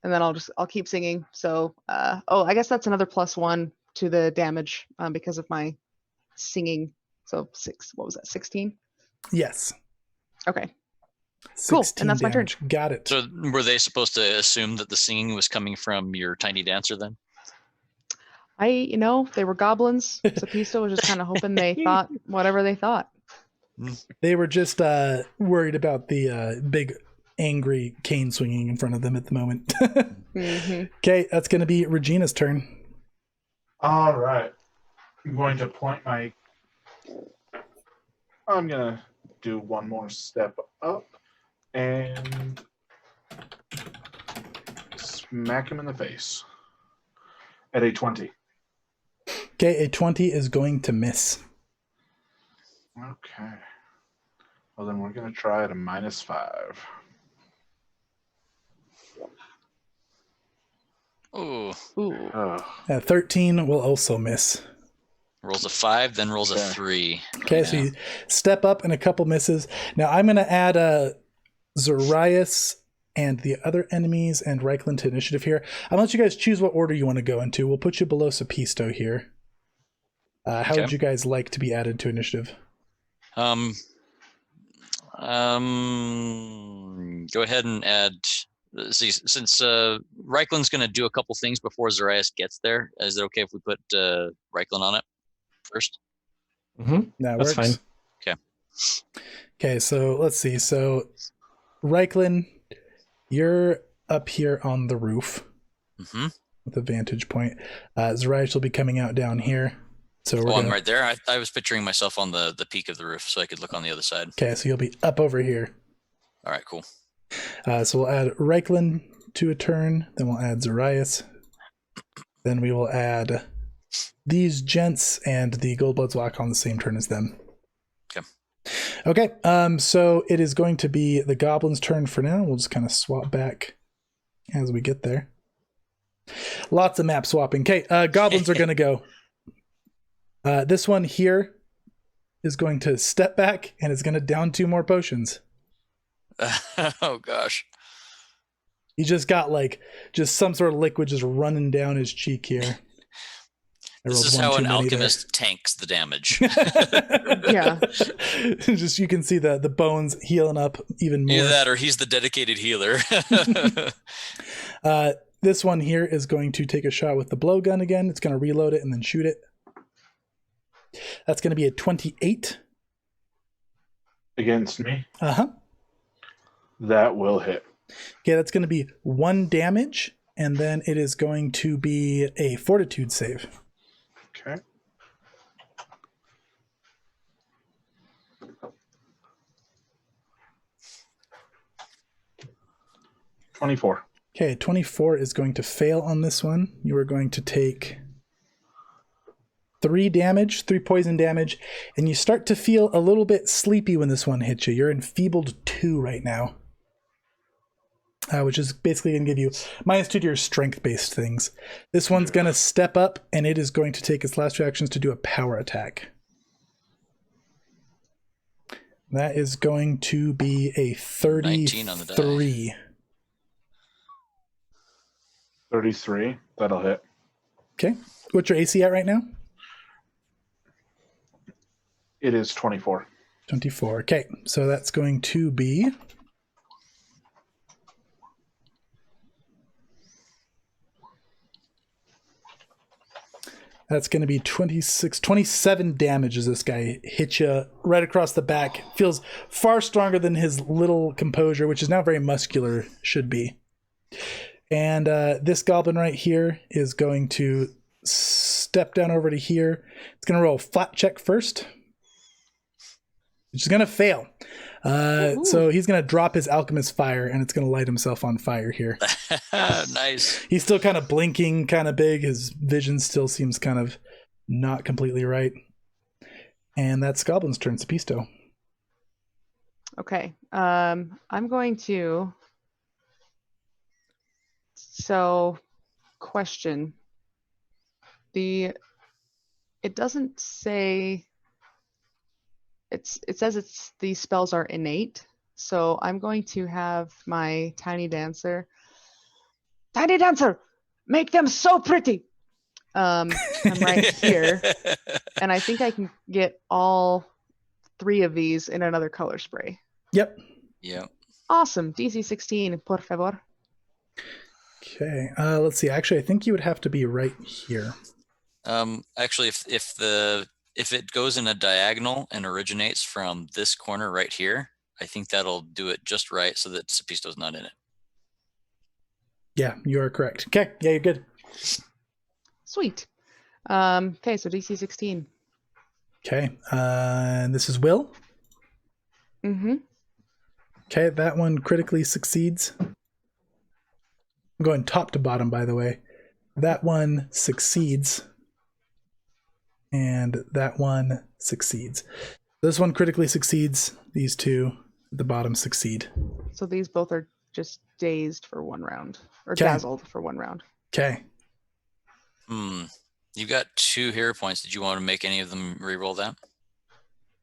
then I'll keep singing. So I guess that's another +1 to the damage because of my singing. So 6. What was that? 16. Yes. Okay. Cool, and that's my turn. damage. Got it. So were they supposed to assume that the singing was coming from your tiny dancer then? They were goblins. Sapisto was just kind of hoping they thought whatever they thought. They were just worried about the big angry cane swinging in front of them at the moment. Mm-hmm. Okay, that's going to be Regina's turn. All right. I'm going to point my. I'm going to do one more step up and smack him in the face at a 20. Okay, a 20 is going to miss. Okay. Well, then we're going to try at a -5. Ooh. Ooh. Oh. 13 will also miss. Rolls a 5, then rolls a Okay. 3. Okay, so you step up and a couple misses. Now I'm going to add Zarias and the other enemies and Reichland to initiative here. I'm going to let you guys choose what order you want to go into. We'll put you below Sapisto here. How Okay. would you guys like to be added to initiative? Go ahead and add. See, since Reichland's going to do a couple things before Zarias gets there, is it okay if we put Reichland on it first? Mm-hmm. That That's works. fine. Okay. Okay, so let's see. So Reichland, you're up here on the roof Mm-hmm. with a vantage point. Zarias will be coming out down here. So we're Oh, I'm gonna, right there. I was picturing myself on the peak of the roof so I could look on the other side. okay, so you'll be up over here. All right, cool. So we'll add Reichland to a turn, then we'll add Zarias. Then we will add these gents, and the Goldbloods will act on the same turn as them. Okay. Okay, so it is going to be the Goblins' turn for now. We'll just kind of swap back as we get there. Lots of map swapping. Okay, Goblins are going to go. This one here is going to step back, and it's going to down 2 more potions. Oh gosh. He just got just some sort of liquid just running down his cheek here. I This rolled is one how too an many there. alchemist tanks the damage. Yeah. Just you can see the bones healing up even more. Either that or he's the dedicated healer. This one here is going to take a shot with the blowgun again. It's going to reload it and then shoot it. That's going to be a 28. Against me. Uh-huh. That will hit. Okay, that's going to be 1 damage, and then it is going to be a fortitude save. Okay. $24. Okay, 24 is going to fail on this one. You are going to take 3 poison damage, and you start to feel a little bit sleepy when this one hits you. You're enfeebled 2 right now, which is basically going to give you -2 to your strength-based things. This one's going to step up, and it is going to take its last 2 actions to do a power attack. That is going to be a 19 on the die. 33. 33. That'll hit. Okay. What's your AC at right now? It is 24. 24. Okay. So that's going to be... That's going to be 27 damage as this guy hits you right across the back. Feels far stronger than his little composure, which is now very muscular, should be. And this goblin right here is going to step down over to here. It's going to roll a flat check first, which is going to fail. So he's going to drop his alchemist fire, and it's going to light himself on fire here. Nice. He's still kind of blinking, kind of big. His vision still seems kind of not completely right. And that's Goblin's turn. Sapisto. Okay. I'm going to. So, question. It doesn't say. It says these spells are innate. So I'm going to have my tiny dancer. Tiny dancer, make them so pretty. I'm right here, and I think I can get all 3 of these in another color spray. Yep. Yep. Awesome. DC 16, por favor. Okay. Let's see. Actually, I think you would have to be right here. Actually, if it goes in a diagonal and originates from this corner right here, I think that'll do it just right so that Sapisto's not in it. Yeah, you are correct. Okay. Yeah, you're good. Sweet. Okay, so DC 16. Okay. And this is Will. Mm-hmm. Okay, that one critically succeeds. I'm going top to bottom, by the way. That one succeeds. And that one succeeds. This one critically succeeds. These 2 at the bottom succeed. So these both are just dazed for 1 round. Or Okay. dazzled for 1 round. Okay. You've got 2 hero points. Did you want to make any of them re-roll that?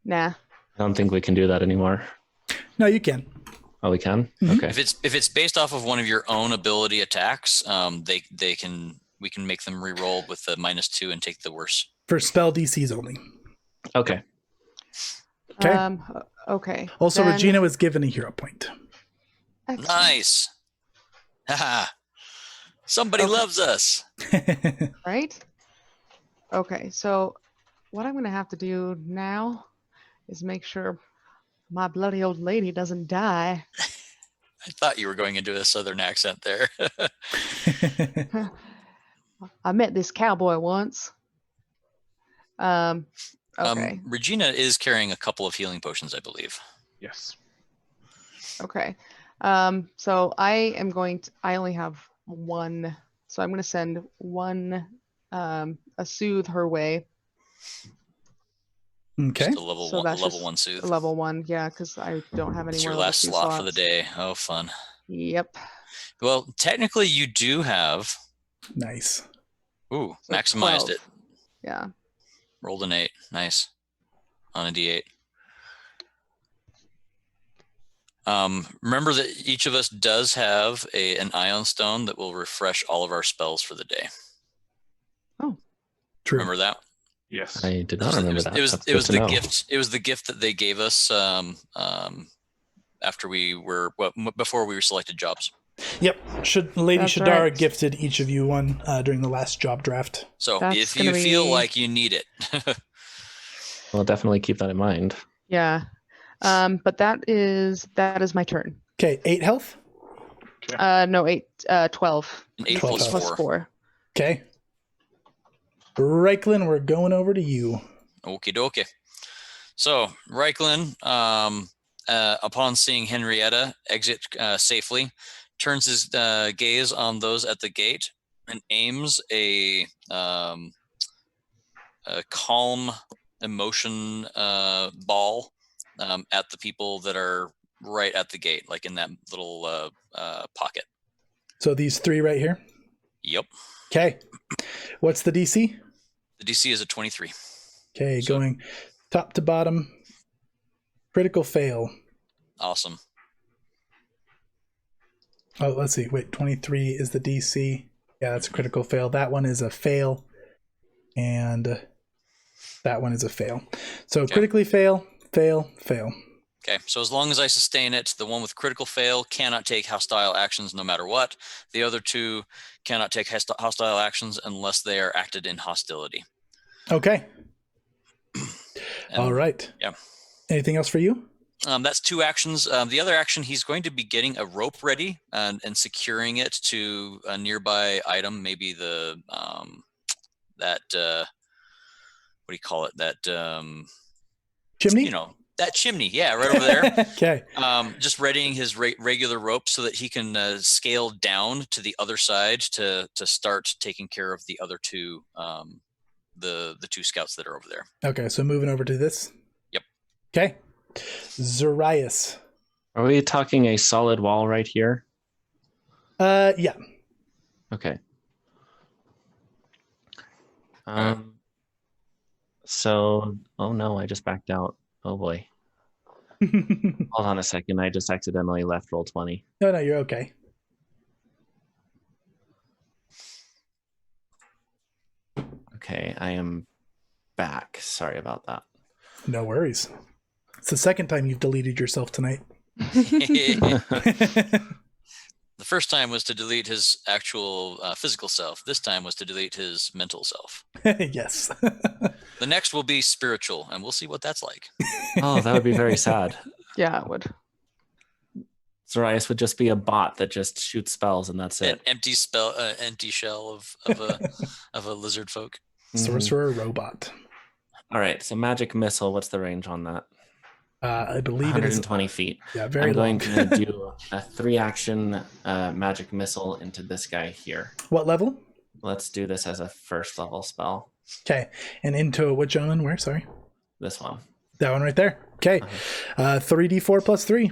Nah. I don't think we can do that anymore. No, you can. Oh, we can? Mhm. Okay. If it's based off of one of your own ability attacks, we can make them re-roll with the -2 and take the worse. For spell DCs only. Okay. Okay. Okay. Also, then- Regina was given a hero point. Excellent. Nice. Haha. Somebody Okay. loves us. Right? Okay, so what I'm going to have to do now is make sure my bloody old lady doesn't die. I thought you were going into a southern accent there. I met this cowboy once. Okay. Regina is carrying a couple of healing potions, I believe. Yes. Okay. So I only have 1, so I'm going to send 1, a soothe her way. Okay. Just a level So one, that's level just 1 soothe. A level 1, yeah, because I don't have any It's more your level last 2 slot for the slots. day. Oh, fun. Yep. Well, technically, you do have. Nice. Ooh, So maximized 12. it. Yeah. Rolled an 8. Nice. On a D8. Remember that each of us does have an ion stone that will refresh all of our spells for the day. True. Remember that? Yes. I did not remember that. It was That's it good was to the know. gift. It was the gift that they gave us after we were before we were selected jobs. Yep. Lady That's Shadara right. gifted each of you one during the last job draft. So That's if gonna you feel be- like you need it, We'll definitely keep that in mind. Yeah. But that is my turn. Okay, 8 health. No, 12. an 8 12 plus health. Plus 4. 4. Okay. Reiklin, we're going over to you. Okie dokie. So Reiklin, upon seeing Henrietta exit safely, turns his gaze on those at the gate and aims a calm emotion ball at the people that are right at the gate, like in that little pocket. So these 3 right here. Yep. Okay. What's the DC? The DC is a 23. Okay, So- going top to bottom. Critical fail. Awesome. Oh, let's see. Wait, 23 is the DC. Yeah, that's a critical fail. That one is a fail. And that one is a fail. So Okay. critically fail, fail, fail. Okay, so as long as I sustain it, the one with critical fail cannot take hostile actions no matter what. The other 2 cannot take hostile actions unless they are acted in hostility. Okay. And, All right. yeah. Anything else for you? That's 2 actions. The other action, he's going to be getting a rope ready and securing it to a nearby item, maybe the that what do you call it? That Chimney? you know, that chimney. Yeah, right over there. Okay. Just readying his regular rope so that he can scale down to the other side to start taking care of the other 2, the 2 scouts that are over there. Okay, so moving over to this. Yep. Okay. Zarias. Are we talking a solid wall right here? Yeah. Okay. So, oh no, I just backed out. Oh boy. Hold on a second. I just accidentally left roll 20. No, you're okay. Okay, I am back. Sorry about that. No worries. It's the second time you've deleted yourself tonight. The first time was to delete his actual physical self. This time was to delete his mental self. Yes. The next will be spiritual, and we'll see what that's like. Oh, that would be very sad. Yeah, it would. Zarias would just be a bot that just shoots spells and that's An it. empty shell of a lizard folk. Sorcerer robot. All right, so magic missile. What's the range on that? I believe it is 120 feet. Yeah, very I'm going long. to do a 3-action magic missile into this guy here. What level? Let's do this as a first level spell. Okay. And into which one? Where? Sorry. This one. That one right there. Okay. 3d4 plus 3.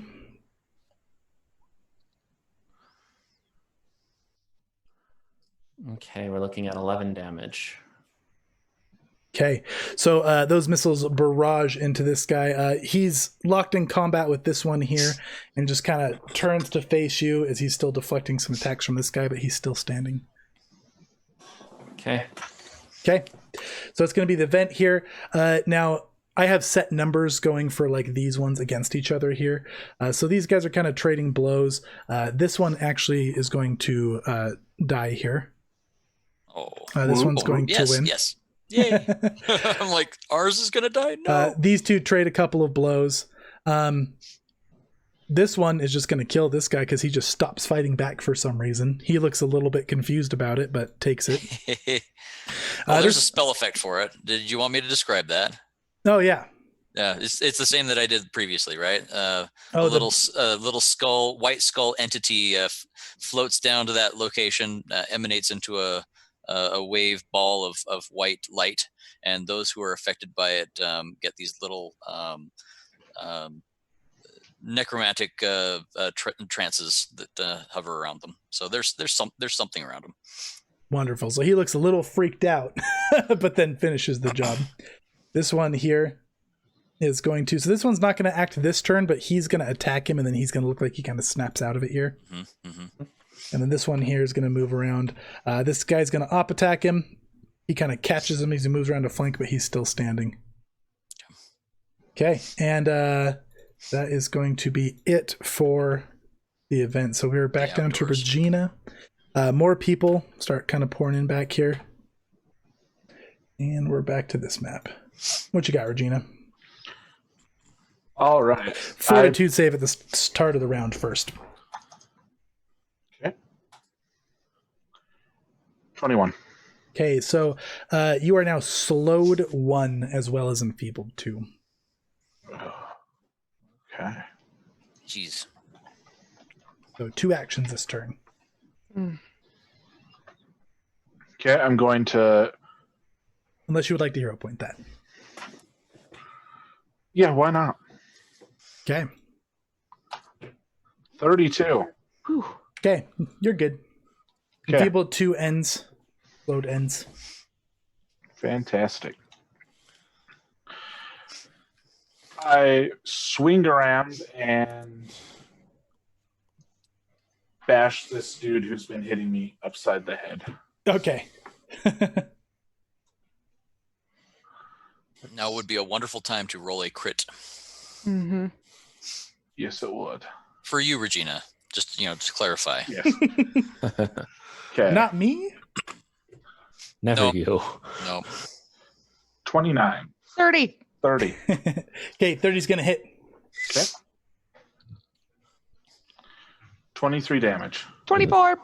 Okay, we're looking at 11 damage. Okay, so those missiles barrage into this guy. He's locked in combat with this one here and just kind of turns to face you as he's still deflecting some attacks from this guy, but he's still standing. Okay. Okay, so it's going to be the vent here. Now, I have set numbers going for like these ones against each other here. So these guys are kind of trading blows. This one actually is going to die here. Oh, This one's going to win. Yes. Yay. I'm like, ours is gonna die. No. These two trade a couple of blows. This one is just going to kill this guy because he just stops fighting back for some reason. He looks a little bit confused about it, but takes it. There's a spell effect for it. Did you want me to describe that? Oh yeah. Yeah, it's the same that I did previously, right? A Oh, little skull, white skull entity floats down to that location, emanates into a wave ball of white light, and those who are affected by it get these little necromantic trances that hover around them. So there's something around them. Wonderful. So he looks a little freaked out, but then finishes the job. This one here is going to. So this one's not going to act this turn, but he's going to attack him, and then he's going to look like he kind of snaps out of it here. Mm-hmm. And then this one here is going to move around. This guy's going to op attack him. He kind of catches him as he moves around to flank, but he's still standing. Okay, and that is going to be it for the event. So we're back down to Regina. More people start kind of pouring in back here. And we're back to this map. What you got, Regina? All right. Fortitude save at the start of the round first. Okay. 21. Okay, so you are now slowed 1 as well as enfeebled 2. Okay. Jeez. So 2 actions this turn. Okay, I'm going to... Unless you would like to hero point that. Yeah, why not? Okay. 32. Whew. Okay, you're good. Okay. Enfeebled 2 ends. Slowed ends. Fantastic. I swing around and bash this dude who's been hitting me upside the head. Okay. Now would be a wonderful time to roll a crit. Mm-hmm. Yes, it would. For you, Regina. Just, to clarify. Yes. Okay. Not me? Never No. you. No. 29. 30. 30. Okay, 30's going to hit. Okay. 23 damage. 24.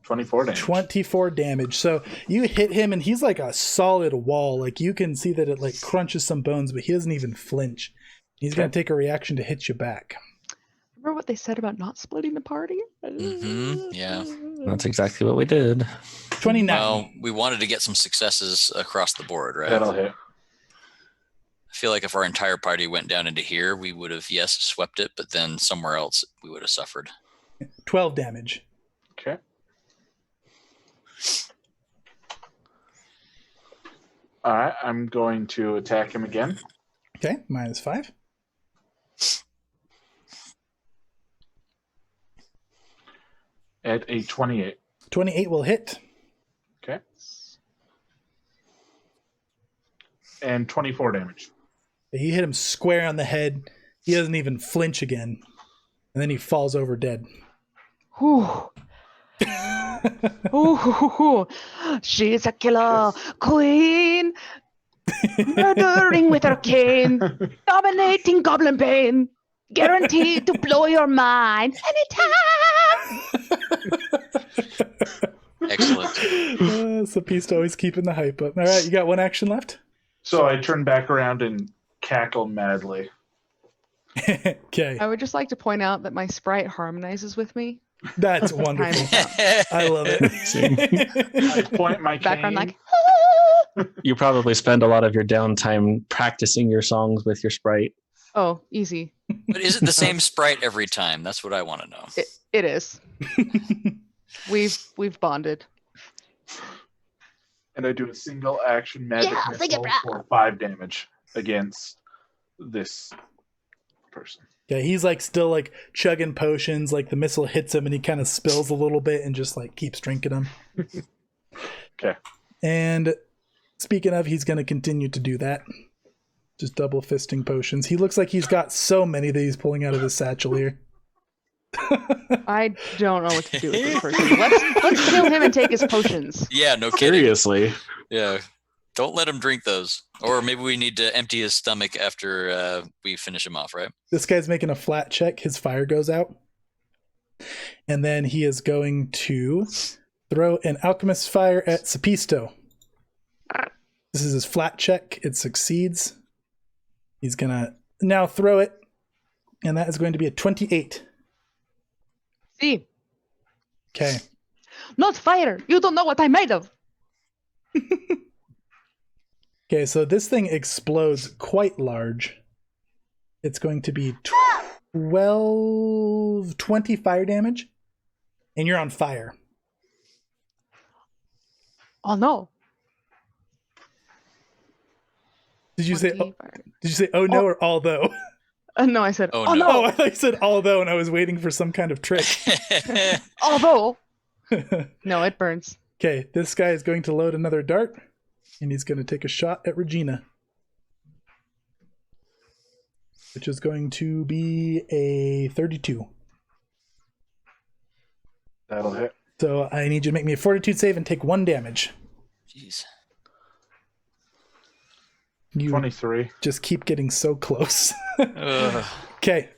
24 damage. 24 damage. So you hit him and he's like a solid wall. Like you can see that it like crunches some bones, but he doesn't even flinch. He's going to take a reaction to hit you back. Remember what they said about not splitting the party? Yeah. That's exactly what we did. 29. Well, we wanted to get some successes across the board, right? That'll hit. I feel like if our entire party went down into here, we would have, yes, swept it, but then somewhere else we would have suffered. 12 damage. Okay. All right, I'm going to attack him again. Okay, -5. At a 28. 28 will hit. Okay. And 24 damage. You hit him square on the head. He doesn't even flinch again. And then he falls over dead. Whew. Ooh, she's a killer queen, murdering with her cane, dominating goblin pain, guaranteed to blow your mind anytime. Excellent. Sapiste always keeping the hype up. All right, you got 1 action left? So I turn back around and cackle madly. Okay, I would just like to point out that my sprite harmonizes with me. that's wonderful. I love it. I point my Background cane. like, You probably spend a lot of your downtime practicing your songs with your sprite. oh, easy. But is it the same sprite every time? That's what I want to know. It is. We've bonded. And I do a single action magic Yeah, sing it, missile bro. for 5 damage against this person. Yeah, he's like still like chugging potions. Like the missile hits him and he kind of spills a little bit and just like keeps drinking them. Okay. And speaking of, he's going to continue to do that. Just double fisting potions. He looks like he's got so many that he's pulling out of his satchel here. I don't know what to do with this person. Let's kill him and take his potions. Yeah, no kidding. Seriously. Yeah. Don't let him drink those. Or maybe we need to empty his stomach after we finish him off, right? This guy's making a flat check. His fire goes out. And then he is going to throw an alchemist fire at Sapisto. This is his flat check. It succeeds. He's going to now throw it. And that is going to be a 28. See, Okay. not fire. You don't know what I'm made of. Okay, so this thing explodes quite large. It's going to be 20 fire damage. And you're on fire. Oh no. Did you say 20 fire. did you say oh no or although? No, I said, Oh, oh, no. Oh, no. I thought you said although and I was waiting for some kind of trick. Although. No, it burns. Okay, this guy is going to load another dart. And he's going to take a shot at Regina, which is going to be a 32. That'll hit. So I need you to make me a fortitude save and take 1 damage. Jeez. You 23. just keep getting so close. Ugh. Okay.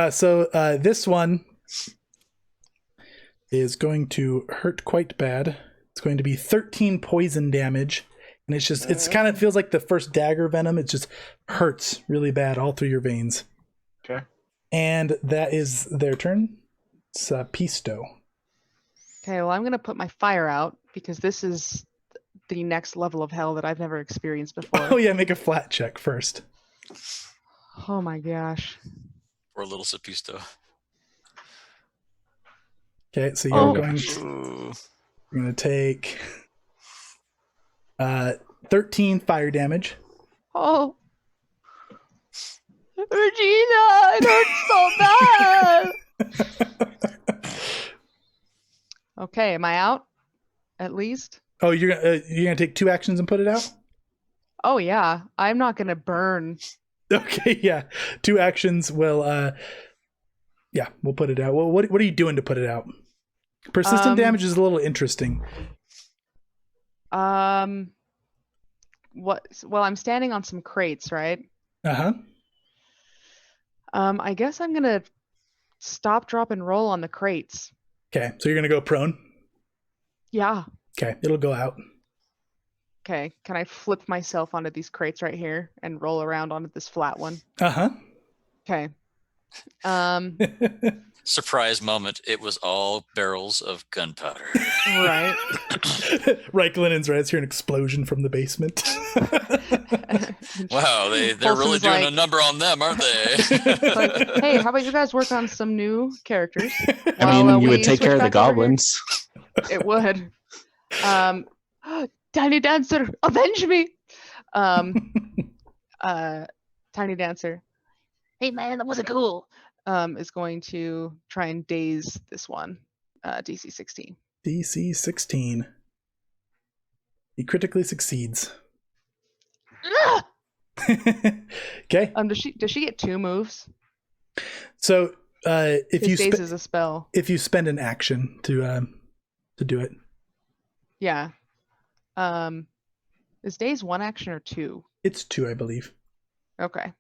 So this one is going to hurt quite bad. It's going to be 13 poison damage. And it's kind of feels like the first dagger venom. It just hurts really bad all through your veins. Okay. And that is their turn. It's Pisto. Okay, well, I'm going to put my fire out because this is the next level of hell that I've never experienced before. Oh yeah, make a flat check first. Oh my gosh. Poor little Sapisto. Okay, so Oh. Ooh. you're going to take 13 fire damage. Oh. Regina, it hurts so bad. Okay, am I out? At least? Oh, you're gonna take 2 actions and put it out? Oh yeah, I'm not gonna burn. Okay, yeah. 2 actions will yeah, we'll put it out. Well, what are you doing to put it out? Persistent damage is a little interesting. What? Well, I'm standing on some crates, right? Uh-huh. I guess I'm gonna stop, drop, and roll on the crates. Okay, so you're gonna go prone? Yeah. Okay, it'll go out. Okay. Can I flip myself onto these crates right here and roll around onto this flat one? Uh-huh. Okay. Surprise moment. It was all barrels of gunpowder. Right. Reiklinen's right. Hear an explosion from the basement. Wow, they're really Folsom's doing like- a number on them, aren't they? Like, hey, how about you guys work on some new characters? I While, mean, you we would take switch care of the back over here? goblins. It would. Tiny Dancer, avenge me! Tiny Dancer. Hey man, that wasn't cool. Is going to try and daze this one. DC 16. DC 16. He critically succeeds. Ugh! Okay. Does she get 2 moves? So if you daze is a spell. if you spend an action to do it. Yeah. Is daze 1 action or 2? It's 2, I believe. Okay.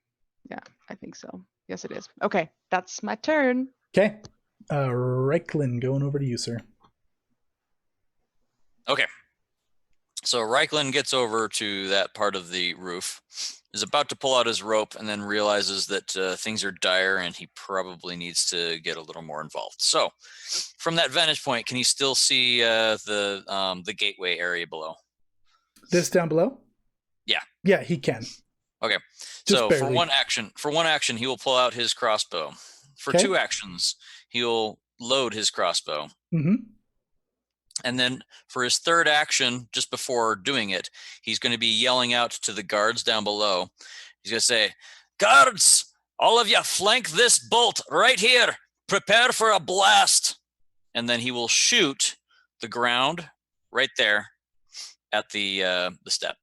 Yeah, I think so. Yes, it is. Okay, that's my turn. Okay. Reiklin, going over to you, sir. Okay. So Reiklin gets over to that part of the roof, is about to pull out his rope, and then realizes that things are dire and he probably needs to get a little more involved. So from that vantage point, can he still see the gateway area below? This down below? Yeah. Yeah, he can. Okay. Just So barely. for one action, he will pull out his crossbow. For Okay. 2 actions, he'll load his crossbow. Mm-hmm. And then for his 3rd action, just before doing it, he's going to be yelling out to the guards down below. He's going to say, "Guards, all of you flank this bolt right here. Prepare for a blast." And then he will shoot the ground right there at the step,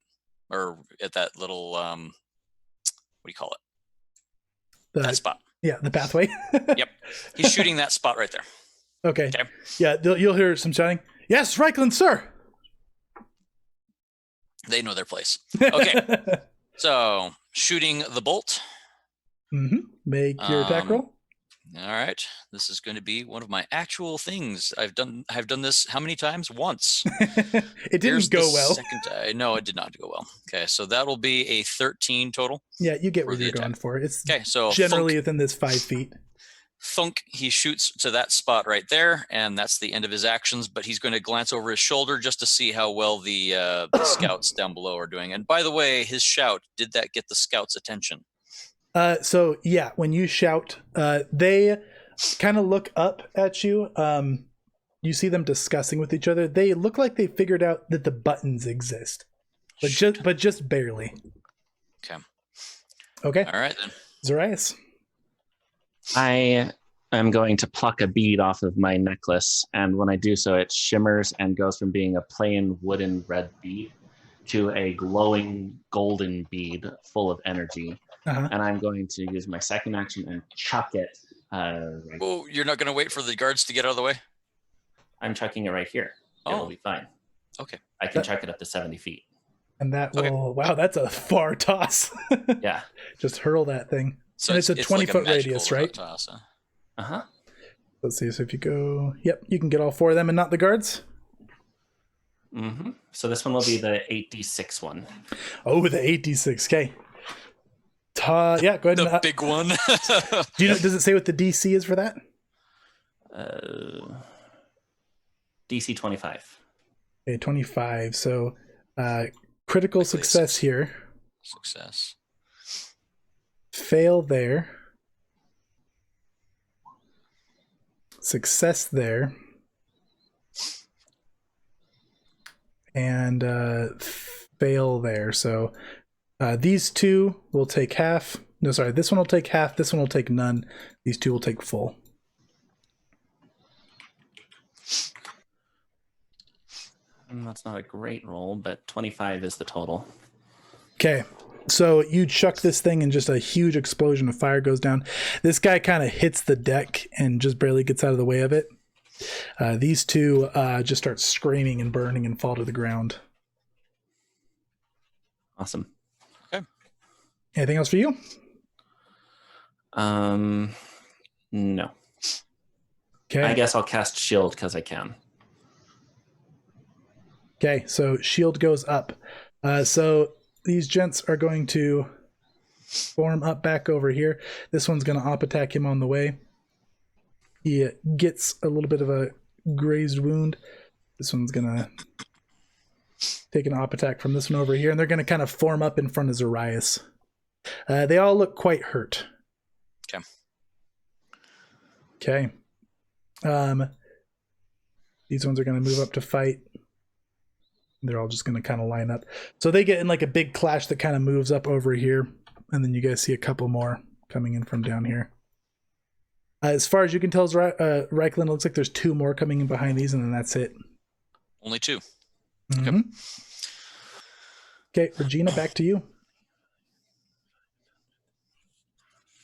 or at that little, what do you call it? That spot. Yeah, the pathway. Yep. He's shooting that spot right there. Okay. Okay. Yeah, you'll hear some shouting. Yes, Reiklin, sir. They know their place. Okay. So shooting the bolt. Mm-hmm. Make your attack roll. All right. This is going to be one of my actual things. I've done this how many times? Once. It didn't Here's go the well. Second time. No, it did not go well. Okay, so that'll be a 13 total. Yeah, you get for what the you're going attack. for. It's Okay, so generally within this 5 feet. thunk, he shoots to that spot right there, and that's the end of his actions. But he's going to glance over his shoulder just to see how well the scouts down below are doing. And by the way, his shout, did that get the scouts' attention? So yeah, when you shout, they kind of look up at you. You see them discussing with each other. They look like they figured out that the buttons exist, but just barely. Okay. Okay. All right then. Zarias. I am going to pluck a bead off of my necklace, and when I do so, it shimmers and goes from being a plain wooden red bead to a glowing golden bead full of energy. Uh-huh. And I'm going to use my second action and chuck it. Oh, you're not going to wait for the guards to get out of the way? I'm chucking it right here. It'll Oh. be fine. Okay. I can chuck it up to 70 feet. And that will, Okay. wow, that's a far toss. Yeah. Just hurl that thing. So And it's a 20-foot radius, right? Toss, huh? Uh-huh. Let's see. So if you go, yep, you can get all 4 of them and not the guards. Mm-hmm. So this one will be the 8d6 one. Oh, the 8d6. Okay. Yeah, go ahead The and. big one. Do you know? Does it say what the DC is for that? DC 25. Okay, 25. So critical success here. Success. Fail there. Success there. And fail there. So these 2 will take half. No, sorry. This one will take half. This one will take none. These 2 will take full. That's not a great roll, but 25 is the total. Okay. So you chuck this thing and just a huge explosion of fire goes down. This guy kind of hits the deck and just barely gets out of the way of it. These 2 just start screaming and burning and fall to the ground. Awesome. Anything else for you? No. Okay. I guess I'll cast shield because I can. Okay, so shield goes up. So these gents are going to form up back over here. This one's going to op attack him on the way. He gets a little bit of a grazed wound. This one's going to take an op attack from this one over here, and they're going to kind of form up in front of Zarias. They all look quite hurt. Okay. These ones are going to move up to fight. They're all just going to kind of line up. So they get in like a big clash that kind of moves up over here. And then you guys see a couple more coming in from down here. As far as you can tell, Reichland, it looks like there's 2 more coming in behind these, and then that's it. Only 2. Mm-hmm. Okay, Regina, back to you.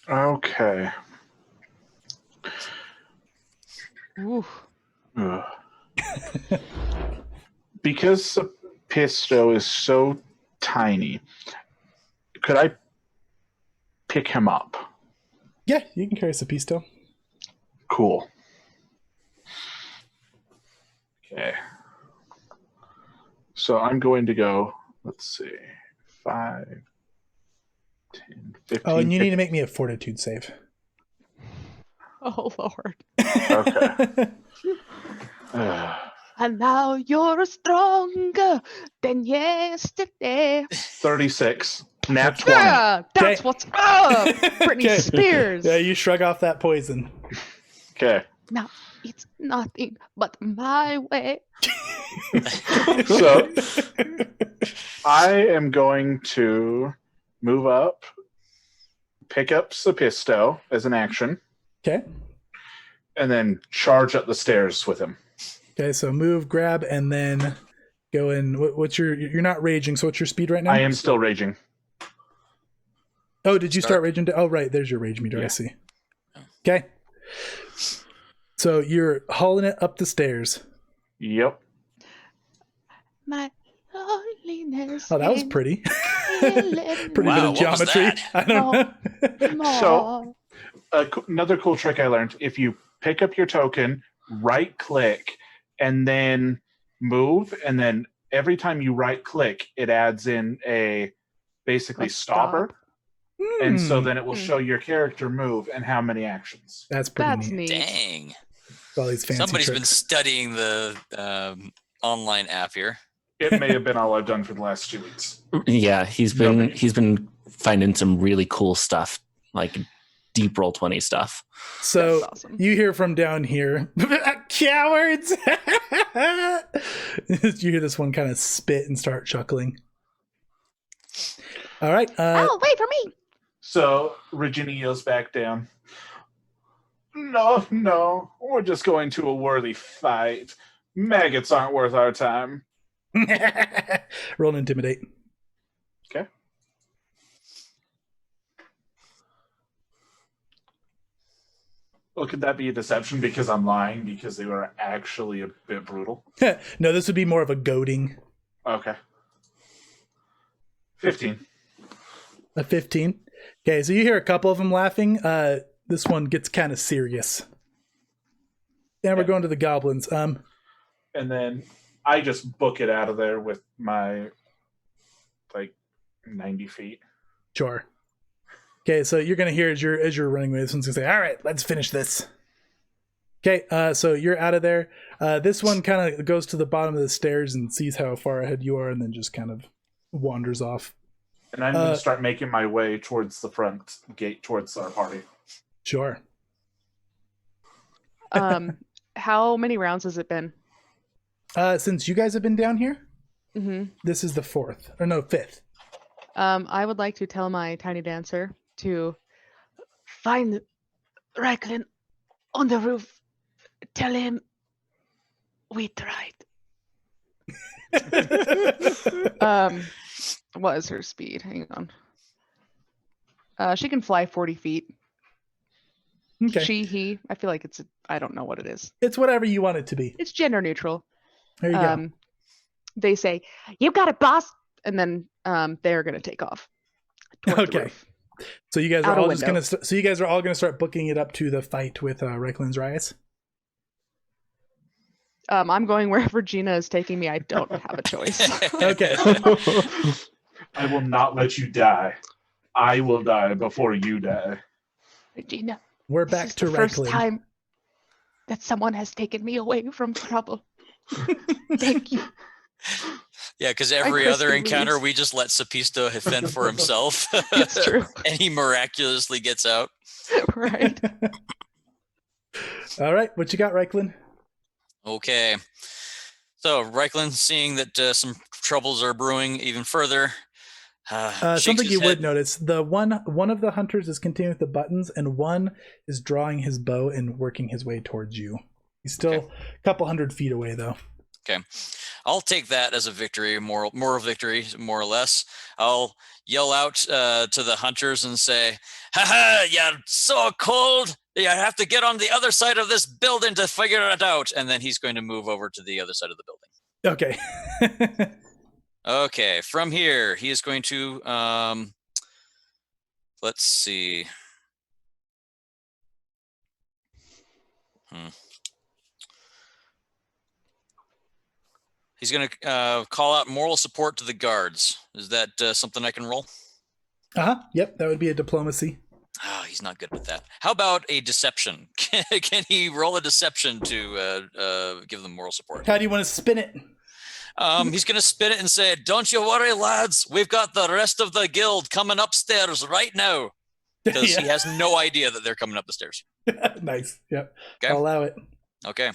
Okay. Ooh. Ugh. Because Sapisto is so tiny, could I pick him up? Yeah, you can carry Sapisto. Cool. Okay. So I'm going to go, let's see, 5, 10, 15. Oh, and you need to make me a fortitude save. Oh, Lord. Okay. Ugh. And now you're stronger than yesterday. 36. Nat 20. Yeah, that's Okay. what's up. Britney Okay. Spears. Yeah, you shrug off that poison. Okay. Now it's nothing but my way. So I am going to move up, pick up Sapisto as an action, Okay. and then charge up the stairs with him. Okay, so move, grab, and then go in. What's you're not raging, so what's your speed right now? I am still raging. Oh, did you start raging? Oh, right, there's your rage meter, I Yeah. see. Okay. So you're hauling it up the stairs. Yep. My loneliness. Oh, that was pretty. Pretty bit Wow, of what was geometry. that? I don't know. So- Another cool trick I learned, if you pick up your token, right click, and then move, and then every time you right click, it adds in a basically A stop. stopper. And so Hmm, then it will show your character move and how many actions. that's pretty That's neat. neat. Dang. All these fancy Somebody's been tricks. studying the online app here. It may have been all I've done for the last 2 weeks. Yeah, he's been finding some really cool stuff, like deep roll 20 stuff. So That's awesome. you hear from down here, cowards! You hear this one kind of spit and start chuckling. All right. Oh, wait for me. So Regina yells back down. No, we're just going to a worthy fight. Maggots aren't worth our time. Roll an intimidate. Okay. Well, could that be a deception because I'm lying because they were actually a bit brutal? No, this would be more of a goading. Okay. 15. A 15. Okay, so you hear a couple of them laughing. This one gets kind of serious. And we're going to the goblins. And then I just book it out of there with my 90 feet. Sure. Okay, so you're gonna hear as you're running away, this one's gonna say, "All right, let's finish this." Okay, so you're out of there. This one kind of goes to the bottom of the stairs and sees how far ahead you are, and then just kind of wanders off. And I'm going to start making my way towards the front gate, towards our party. Sure. How many rounds has it been? Since you guys have been down here, Mm-hmm. this is the fifth. I would like to tell my tiny dancer to find Reiklin on the roof. Tell him we tried. What is her speed? Hang on. She can fly 40 feet. Okay. He. I feel like I don't know what it is. It's whatever you want it to be. It's gender neutral. There you go. They say, "You got it, boss," and then they're gonna take off. toward the Okay. roof. So you guys are Out a all just window. gonna. So you guys are all gonna start booking it up to the fight with Reiklin's Rias. I'm going wherever Gina is taking me. I don't have a choice. Okay. I will not let you die. I will die before you die. Gina, We're this back is to the first Reiklin. time that someone has taken me away from trouble. Thank you. Yeah, because every Kristen other encounter, leaves. we just let Sapisto fend for himself. It's true. And he miraculously gets out. Right. All right, what you got, Reiklin? Okay. So, Reiklin, seeing that some troubles are brewing even further, shakes Something his you head. would notice: the one of the hunters is continuing with the buttons, and one is drawing his bow and working his way towards you. He's still Okay. a couple 100 feet away, though. Okay. I'll take that as a victory, moral victory, more or less. I'll yell out to the hunters and say, "Ha, you're so cold. You have to get on the other side of this building to figure it out." And then he's going to move over to the other side of the building. Okay. Okay, from here, he is going to, let's see. He's going to call out moral support to the guards. Is that something I can roll? Yep, that would be a diplomacy. Oh, he's not good with that. How about a deception? Can he roll a deception to give them moral support? How do you want to spin it? He's going to spin it and say, "Don't you worry, lads. We've got the rest of the guild coming upstairs right now." Because he has no idea that they're coming up the stairs. Nice. Yep. Okay. I'll allow it. Okay.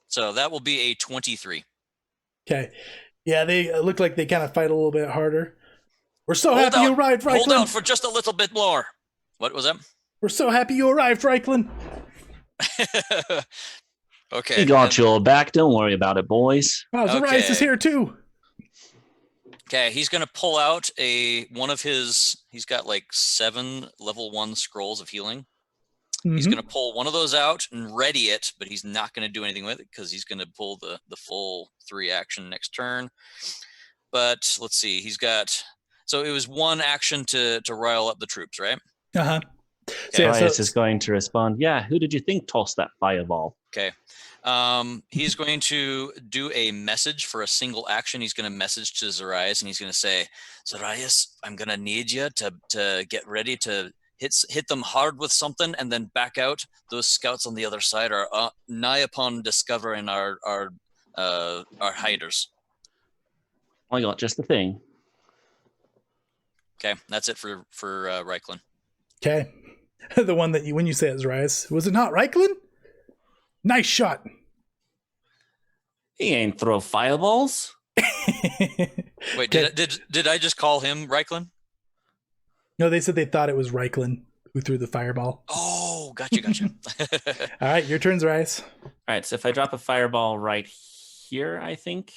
So that will be a 23. Okay. Yeah, they look like they kind of fight a little bit harder. We're so Hold happy you out. arrived, Hold Reiklin. out for just a little bit more. What was that? We're so happy you arrived, Reiklin. Okay. He got your back. Don't worry about it, boys. Oh, Zarias is Okay. here too. Okay, he's going to pull out one of his, he's got like 7 level 1 scrolls of healing. He's Mhm. going to pull one of those out and ready it, but he's not going to do anything with it because he's going to pull the full 3 action next turn. But let's see, he's got, so it was 1 action to rile up the troops, right? Uh-huh. Okay. Yeah, Rias so- is going to respond, "Yeah, who did you think tossed that fireball?" Okay. He's going to do a message for a single action. He's going to message to Zarias and he's going to say, "Zarias, I'm going to need you to get ready to hit them hard with something and then back out. Those scouts on the other side are nigh upon discovering our hiders." I got just the thing. Okay, that's it for Reiklin. Okay. The one that when you say it's Zarias, was it not Reiklin? Nice shot. He ain't throw fireballs. Wait, Okay. did I just call him Reiklin? No, they said they thought it was Reiklin who threw the fireball. Oh, gotcha. All right, your turn, Zarias. All right, so if I drop a fireball right here, I think,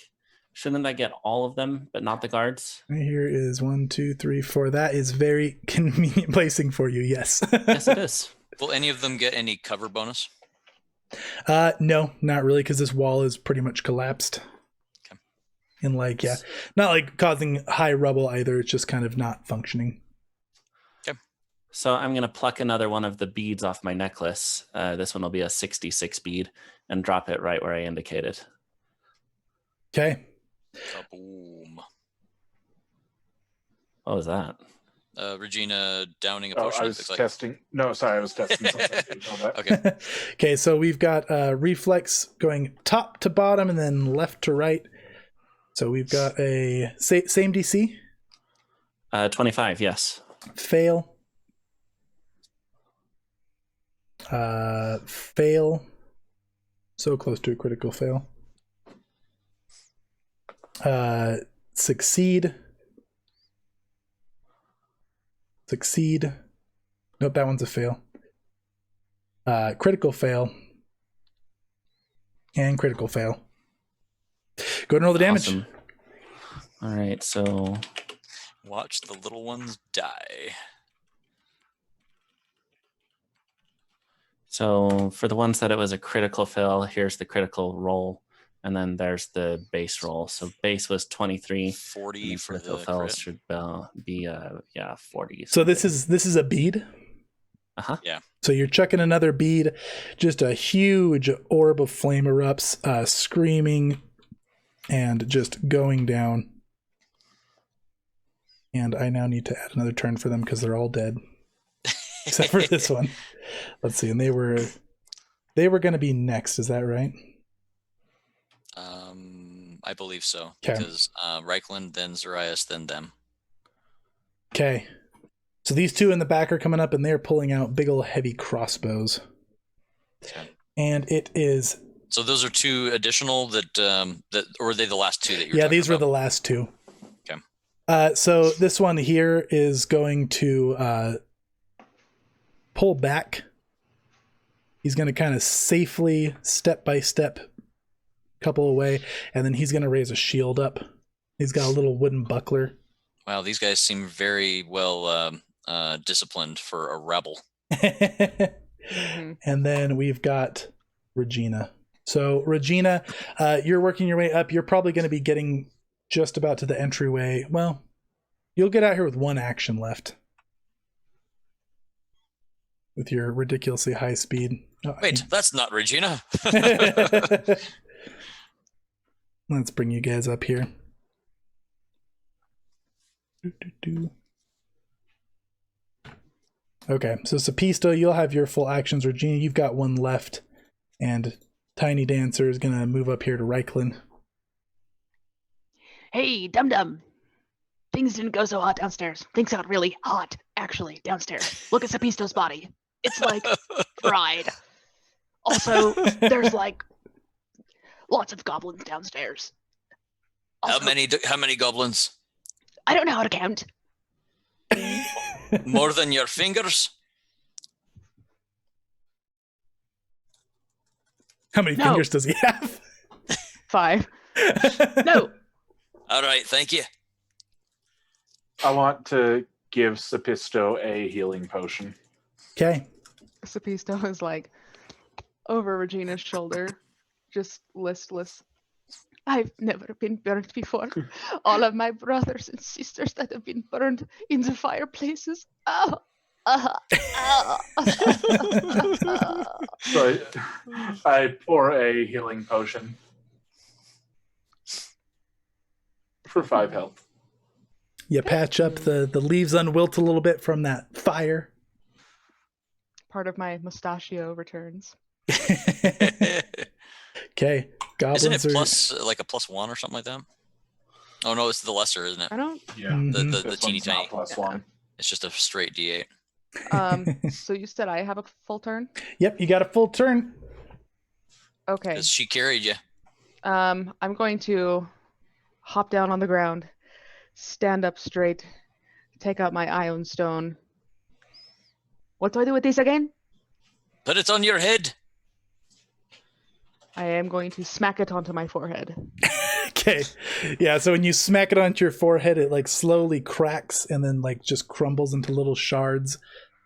shouldn't I get all of them, but not the guards? Right here is 1, 2, 3, 4. That is very convenient placing for you. Yes. Yes, it is. Will any of them get any cover bonus? No, not really, because this wall is pretty much collapsed. Okay. And like, yeah, not like causing high rubble either. It's just kind of not functioning. So I'm going to pluck another one of the beads off my necklace. This one will be a 66 bead and drop it right where I indicated. Okay. Kaboom. What was that? Regina downing a Oh, potion. I it was looks like. testing. No, sorry, I was testing something. Okay. Okay, so we've got reflex going top to bottom and then left to right. So we've got a same DC. 25, yes. Fail. Fail. So close to a critical fail. Succeed. Succeed. Nope, that one's a fail. Critical fail. And critical fail. Go ahead and roll the damage. Awesome. All right, so Watch the little ones die. for the ones that it was a critical fail, here's the critical roll, and then there's the base roll. So base was 23. 40 for critical the fails crit. should be 40. So this is a bead. Uh-huh. So you're chucking another bead, just a huge orb of flame erupts, screaming and just going down. And I now need to add another turn for them because they're all dead. Except for this one. Let's see, and they were going to be next, is that right? I believe so. 'Kay. Because Reichland, then Zarias, then them. Okay. So these two in the back are coming up and they're pulling out big ol' heavy crossbows. Okay. And it is... So those are two additional that or were they the last two that you were Yeah, talking these were about? the last two. Okay. So this one here is going to pull back. He's going to kind of safely, step by step, couple away, and then he's going to raise a shield up. He's got a little wooden buckler. Wow, these guys seem very well disciplined for a rebel. And then we've got Regina. So Regina, you're working your way up. You're probably going to be getting just about to the entryway. Well, you'll get out here with one action left. With your ridiculously high speed. Oh, Wait, that's not Regina. Let's bring you guys up here. Okay, so Sapisto, you'll have your full actions. Regina, you've got one left. And Tiny Dancer is going to move up here to Reichland. Hey, Dum Dum. Things didn't go so hot downstairs. Things got really hot, actually, downstairs. Look at Sapisto's body. It's like fried. Also, there's like lots of goblins downstairs. Also, How many goblins? I don't know how to count. More than your fingers? How many No. fingers does he have? 5. No. All right, thank you. I want to give Sapisto a healing potion. Okay. Sapisto is like over Regina's shoulder, just listless. I've never been burned before. All of my brothers and sisters that have been burned in the fireplaces. Oh. So I pour a healing potion for 5 health. You patch up the leaves unwilt a little bit from that fire. Part of my mustachio returns. Okay. Goblins Isn't it are... plus like a +1 or something like that? Oh no, it's the lesser, isn't it? I don't. Yeah. Mhm. The This teeny one's not tiny. +1. It's just a straight D8. So you said I have a full turn. Yep, you got a full turn. Okay. Because she carried you. I'm going to hop down on the ground, stand up straight, take out my Ion Stone, What do I do with this again? Put it on your head. I am going to smack it onto my forehead. Okay. Yeah, so when you smack it onto your forehead, it like slowly cracks and then like just crumbles into little shards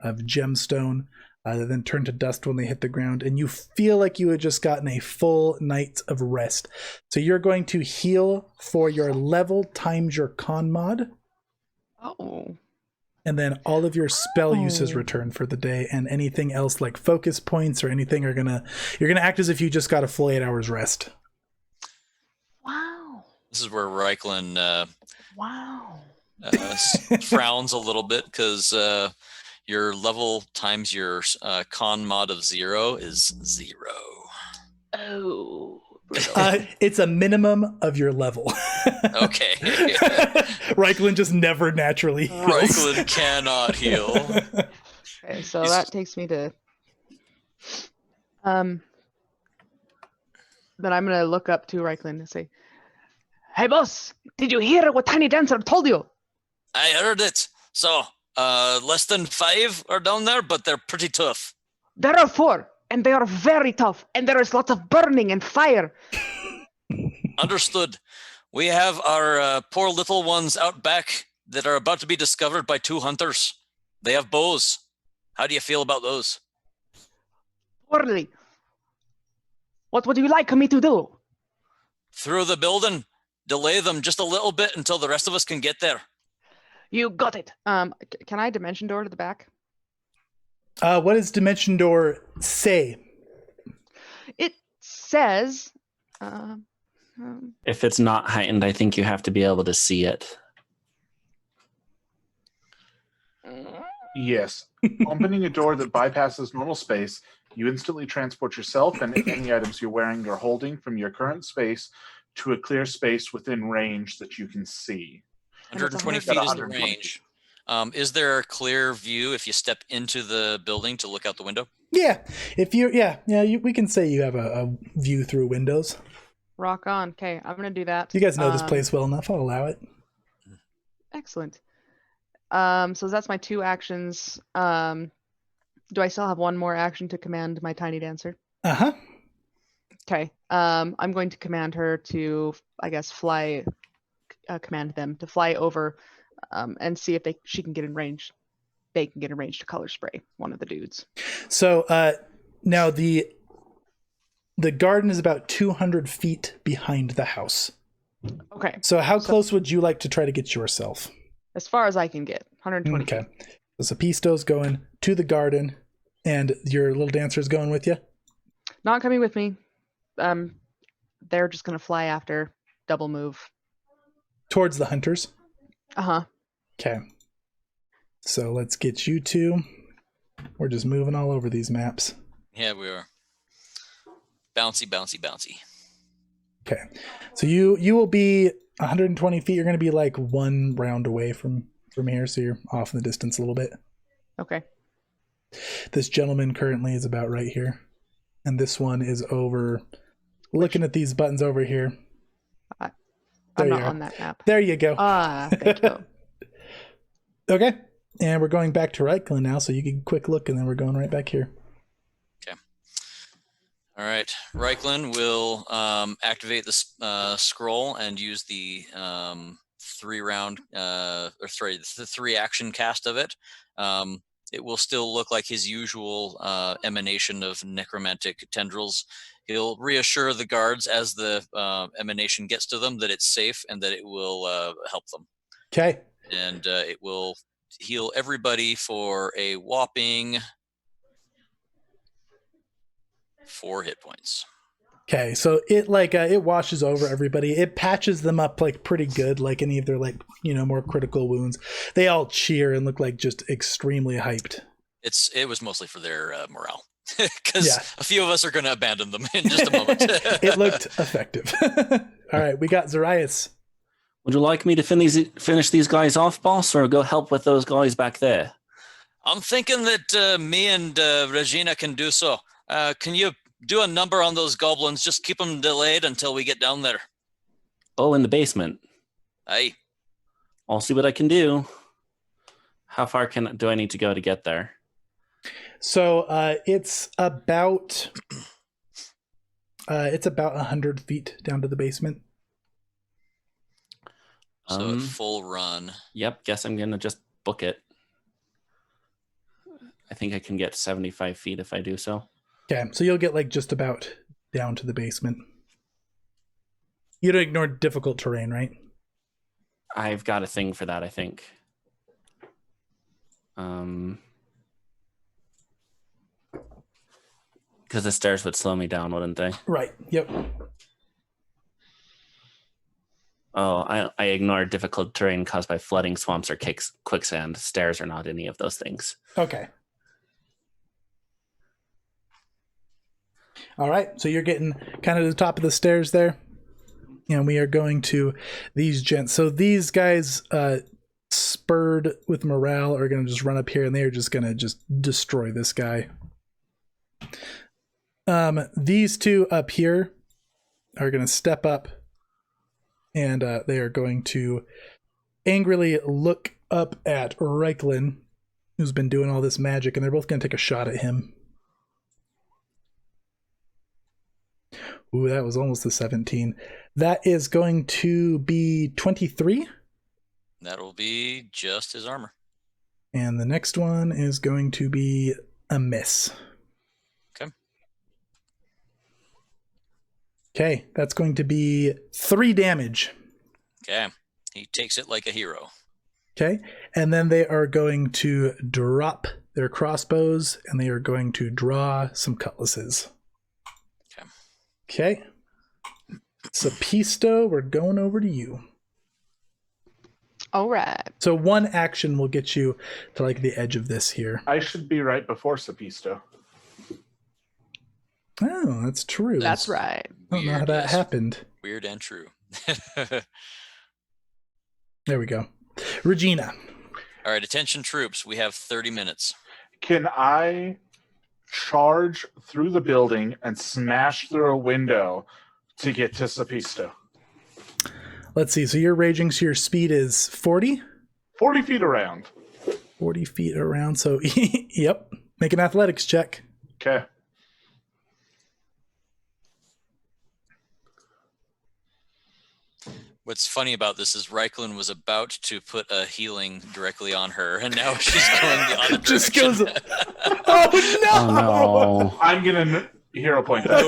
of gemstone that then turn to dust when they hit the ground. And you feel like you had just gotten a full night of rest. So you're going to heal for your level times your con mod. Oh. And then all of your spell uses return for the day, and anything else like focus points or anything you're gonna act as if you just got a full 8 hours rest. Wow. This is where Reiklin Wow. frowns a little bit because your level times your con mod of 0 is 0. Oh. It's a minimum of your level. Okay. Reiklin just never naturally heals. Reiklin cannot heal. Okay, so that takes me to then I'm gonna look up to Reiklin and say, "Hey boss, did you hear what Tiny Dancer told you?" I heard it. So, less than 5 are down there, but they're pretty tough. There are 4, and they are very tough, and there is lots of burning and fire. Understood. We have our poor little ones out back that are about to be discovered by 2 hunters. They have bows. How do you feel about those? Poorly. What would you like me to do? Through the building, delay them just a little bit until the rest of us can get there. You got it. Can I dimension door to the back? What does Dimension Door say? It says, If it's not heightened, I think you have to be able to see it. Yes. Opening a door that bypasses normal space, you instantly transport yourself and any items you're wearing or holding from your current space to a clear space within range that you can see. 120 feet is the range. Is there a clear view if you step into the building to look out the window? Yeah, we can say you have a view through windows. rock on. Okay, I'm gonna do that. You guys know this place well enough. I'll allow it. Excellent. So that's my 2 actions. Do I still have 1 more action to command my Tiny Dancer? Uh-huh. Okay. I'm going to command her to, I guess, fly. Command them to fly over, and see if she can get in range. They can get in range to color spray one of the dudes. So now the garden is about 200 feet behind the house. Okay. So how close would you like to try to get yourself? As far as I can get, 120 Okay. feet. So Sapisto's going to the garden, and your little dancer's going with you? Not coming with me. They're just gonna fly after, double move. Towards the hunters? Uh-huh. Okay. So let's get you 2. We're just moving all over these maps. Yeah, we are. Bouncy, bouncy, bouncy. Okay. So you will be 120 feet. You're going to be like 1 round away from here, so you're off in the distance a little bit. Okay. This gentleman currently is about right here. And this one is over, looking at these buttons over here. I'm There not you are. on that map. There you go. Thank you. Okay. And we're going back to Reiklin now, so you can quick look, and then we're going right back here. Okay. All right. Reiklin will activate the scroll and use the 3 action cast of it. It will still look like his usual emanation of necromantic tendrils. He'll reassure the guards as the emanation gets to them that it's safe and that it will help them. Okay. And it will heal everybody for a whopping 4 hit points. Okay, so it it washes over everybody. It patches them up like pretty good, like any of their more critical wounds. They all cheer and look like just extremely hyped. It was mostly for their morale, because a few of us are going to abandon them in just a moment. It looked effective. All right, we got Zarias. Would you like me to finish these guys off, boss, or go help with those guys back there? I'm thinking that me and Regina can do so. Can you do a number on those goblins? Just keep them delayed until we get down there. Oh, in the basement. Aye. I'll see what I can do. How far do I need to go to get there? So it's about 100 feet down to the basement. So at full run. Yep, guess I'm gonna just book it. I think I can get 75 feet if I do so. Okay, so you'll get like just about down to the basement. You don't ignore difficult terrain, right? I've got a thing for that, I think. Because the stairs would slow me down, wouldn't they? Right. Yep. Oh, I ignore difficult terrain caused by flooding, swamps, or quicksand. Stairs are not any of those things. Okay. All right, so you're getting kind of to the top of the stairs there. And we are going to these gents. So these guys, spurred with morale, are going to just run up here, and they are just going to just destroy this guy. These two up here are going to step up, and they are going to angrily look up at Reiklin, who's been doing all this magic, and they're both going to take a shot at him. Ooh, that was almost a 17. That is going to be 23. That'll be just his armor. And the next one is going to be a miss. Okay. Okay, that's going to be 3 damage. Okay. He takes it like a hero. Okay, and then they are going to drop their crossbows, and they are going to draw some cutlasses. Okay. Okay. Sapisto, we're going over to you. All right. So 1 action will get you to like the edge of this here. I should be right before Sapisto. Oh, that's true. That's right. I don't know how that yes. happened. Weird and true. There we go. Regina. All right, attention troops. We have 30 minutes. Can I charge through the building and smash through a window to get to Sapisto? Let's see. So you're raging, so your speed is 40? 40 feet around. 40 feet around. So, yep. Make an athletics check. Okay. What's funny about this is Reiklin was about to put a healing directly on her, and now she's going the other direction. Just goes. Oh no! Oh no. I'm going to hero point that.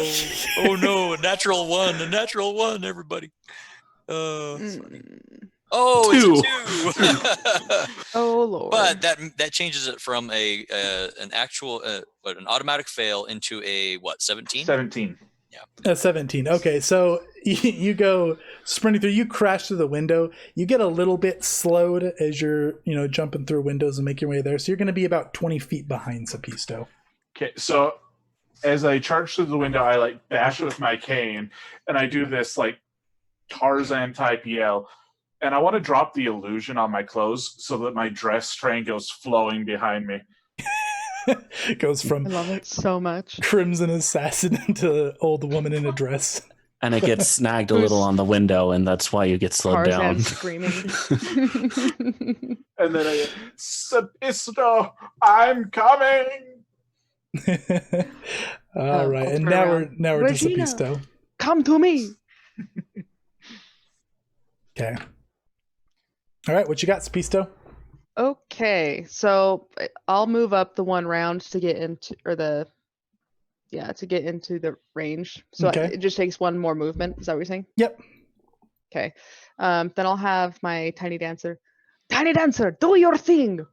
Oh no, a natural one, everybody. It's funny. Oh, it's a 2. Oh Lord. But that changes it from an actual an automatic fail into a what, 17? 17. A 17. Okay, so you go sprinting through. You crash through the window. You get a little bit slowed as you're, jumping through windows and make your way there. So you're going to be about 20 feet behind Sapisto. Okay, so as I charge through the window, I like bash it with my cane, and I do this like Tarzan type yell. And I want to drop the illusion on my clothes so that my dress train goes flowing behind me. It goes I from love it so much. crimson assassin to old woman in a dress. And it gets snagged a little on the window, and that's why you get slowed Tarzan down. screaming. And then I Sapisto, I'm coming. All right, and I'll turn now around. we're to Regina. Sapisto. Come to me. Okay. All right, what you got, Sapisto? Okay, so I'll move up the 1 round to get into, to get into the range. So Okay. it just takes 1 more movement. Is that what you're saying? Yep. Okay. Then I'll have my tiny dancer. Tiny dancer, do your thing.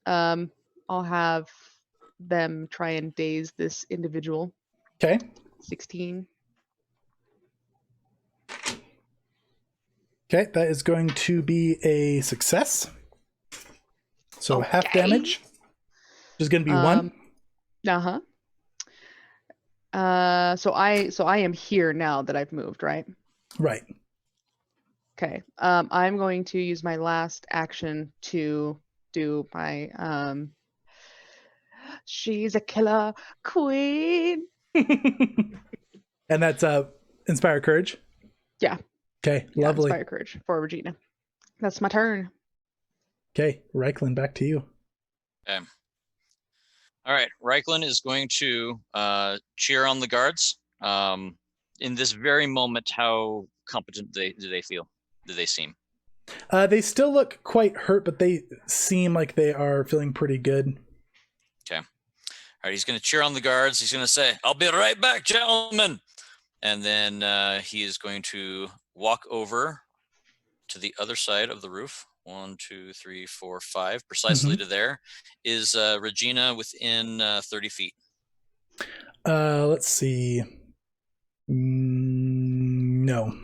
I'll have them try and daze this individual. Okay. 16. Okay, that is going to be a success. So half Okay. damage, which is going to be 1. Uh-huh. So I am here now that I've moved, right? Right. Okay. I'm going to use my last action to do my she's a killer queen. And that's Inspire Courage? Yeah. Okay, Yeah, lovely. Inspire courage for Regina. That's my turn. Okay, Reiklin, back to you. Okay. All right, Reichland is going to cheer on the guards. In this very moment, how competent do they feel? Do they seem? They still look quite hurt, but they seem like they are feeling pretty good. Okay. All right, he's going to cheer on the guards. He's going to say, "I'll be right back, gentlemen." And then he is going to walk over to the other side of the roof. 1, 2, 3, 4, 5, precisely to there. Is Regina within 30 feet? Let's see. No.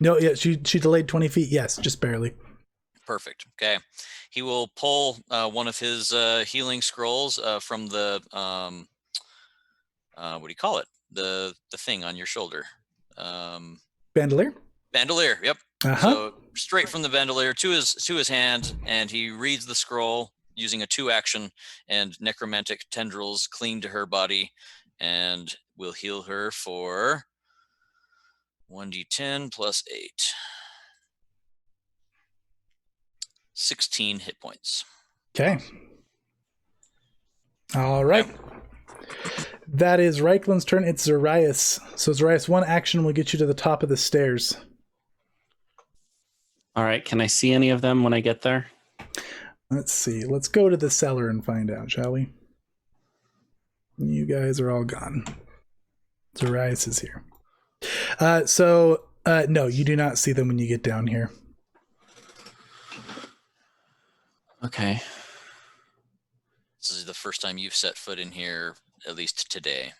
No, yeah, she delayed 20 feet. Yes, just barely. Perfect. Okay. He will pull one of his healing scrolls from the what do you call it? The thing on your shoulder. Bandolier? Bandolier. Yep. Uh-huh. So straight from the bandolier to his hand, and he reads the scroll using a 2-action, and necromantic tendrils cling to her body, and will heal her for 1d10 plus 8. 16 hit points. Okay. All right. That is Reichland's turn. It's Zarias. So Zarias, 1 action will get you to the top of the stairs. All right. Can I see any of them when I get there? Let's see. Let's go to the cellar and find out, shall we? You guys are all gone. Zarias is here. No, you do not see them when you get down here. Okay. This is the first time you've set foot in here, at least today.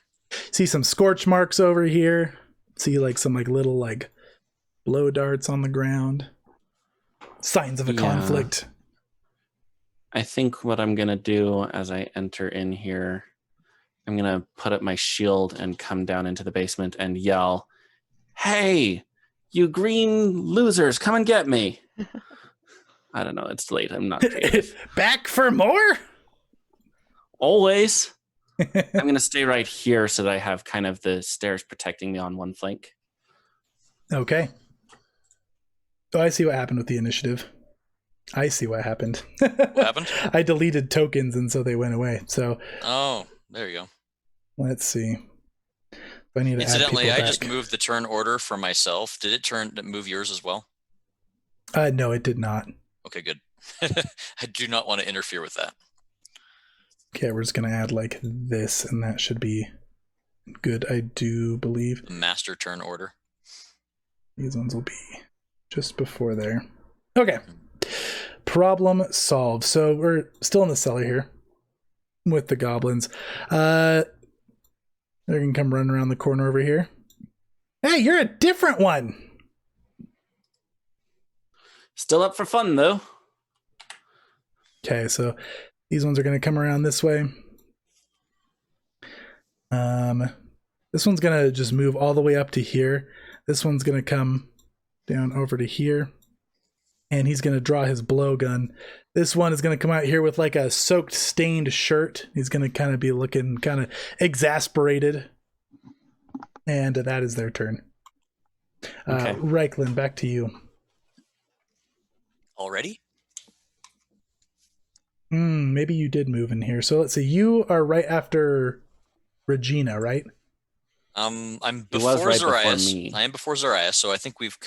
See some scorch marks over here. See some little blow darts on the ground. Signs of a conflict. I think what I'm going to do as I enter in here, I'm going to put up my shield and come down into the basement and yell, "Hey, you green losers, come and get me." I don't know. It's late. I'm not creative. Back for more? Always. I'm going to stay right here so that I have kind of the stairs protecting me on one flank. Okay. Oh, I see what happened with the initiative. I see what happened. What happened? I deleted tokens, and so they went away. So. Oh, there you go. Let's see. I need to Incidentally, add I people just back. moved the turn order for myself. Did it move yours as well? No, it did not. Okay, good. I do not want to interfere with that. Okay, we're just going to add this, and that should be good, I do believe. The master turn order. These ones will be just before there. Okay. Problem solved. So we're still in the cellar here with the goblins. They're going to come running around the corner over here. Hey, you're a different one. Still up for fun, though. Okay, so these ones are going to come around this way. This one's going to just move all the way up to here. This one's going to come down over to here. And he's going to draw his blowgun. This one is going to come out here with a soaked, stained shirt. He's going to kind of be looking kind of exasperated. And that is their turn. Okay. Reichland, back to you. Already? Maybe you did move in here. So let's see. You are right after Regina, right? I'm It was before right before Zarias. me. I am before Zarias, so I think we've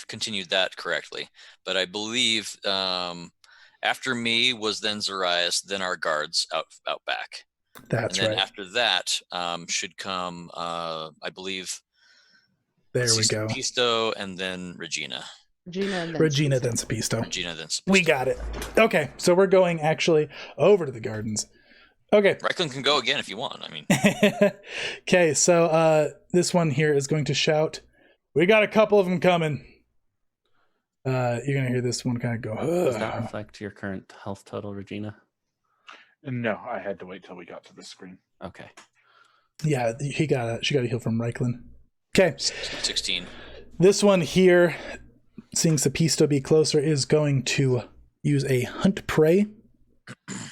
continued that correctly. But I believe after me was then Zarias, then our guards out back. That's and then right. after that should come, I believe. There we go. Pisto and then Regina. Regina, then Sapisto. Regina, then Sapisto. We got it. Okay, so we're going actually over to the gardens. Okay. Reichland can go again if you want. I mean. Okay, so this one here is going to shout, "We got a couple of them coming." You're going to hear this one kind of go, "Ugh." Does that reflect your current health total, Regina? No, I had to wait till we got to the screen. Okay. Yeah, she got a heal from Reichland. Okay. 16. This one here, seeing Sapisto be closer, is going to use a hunt prey.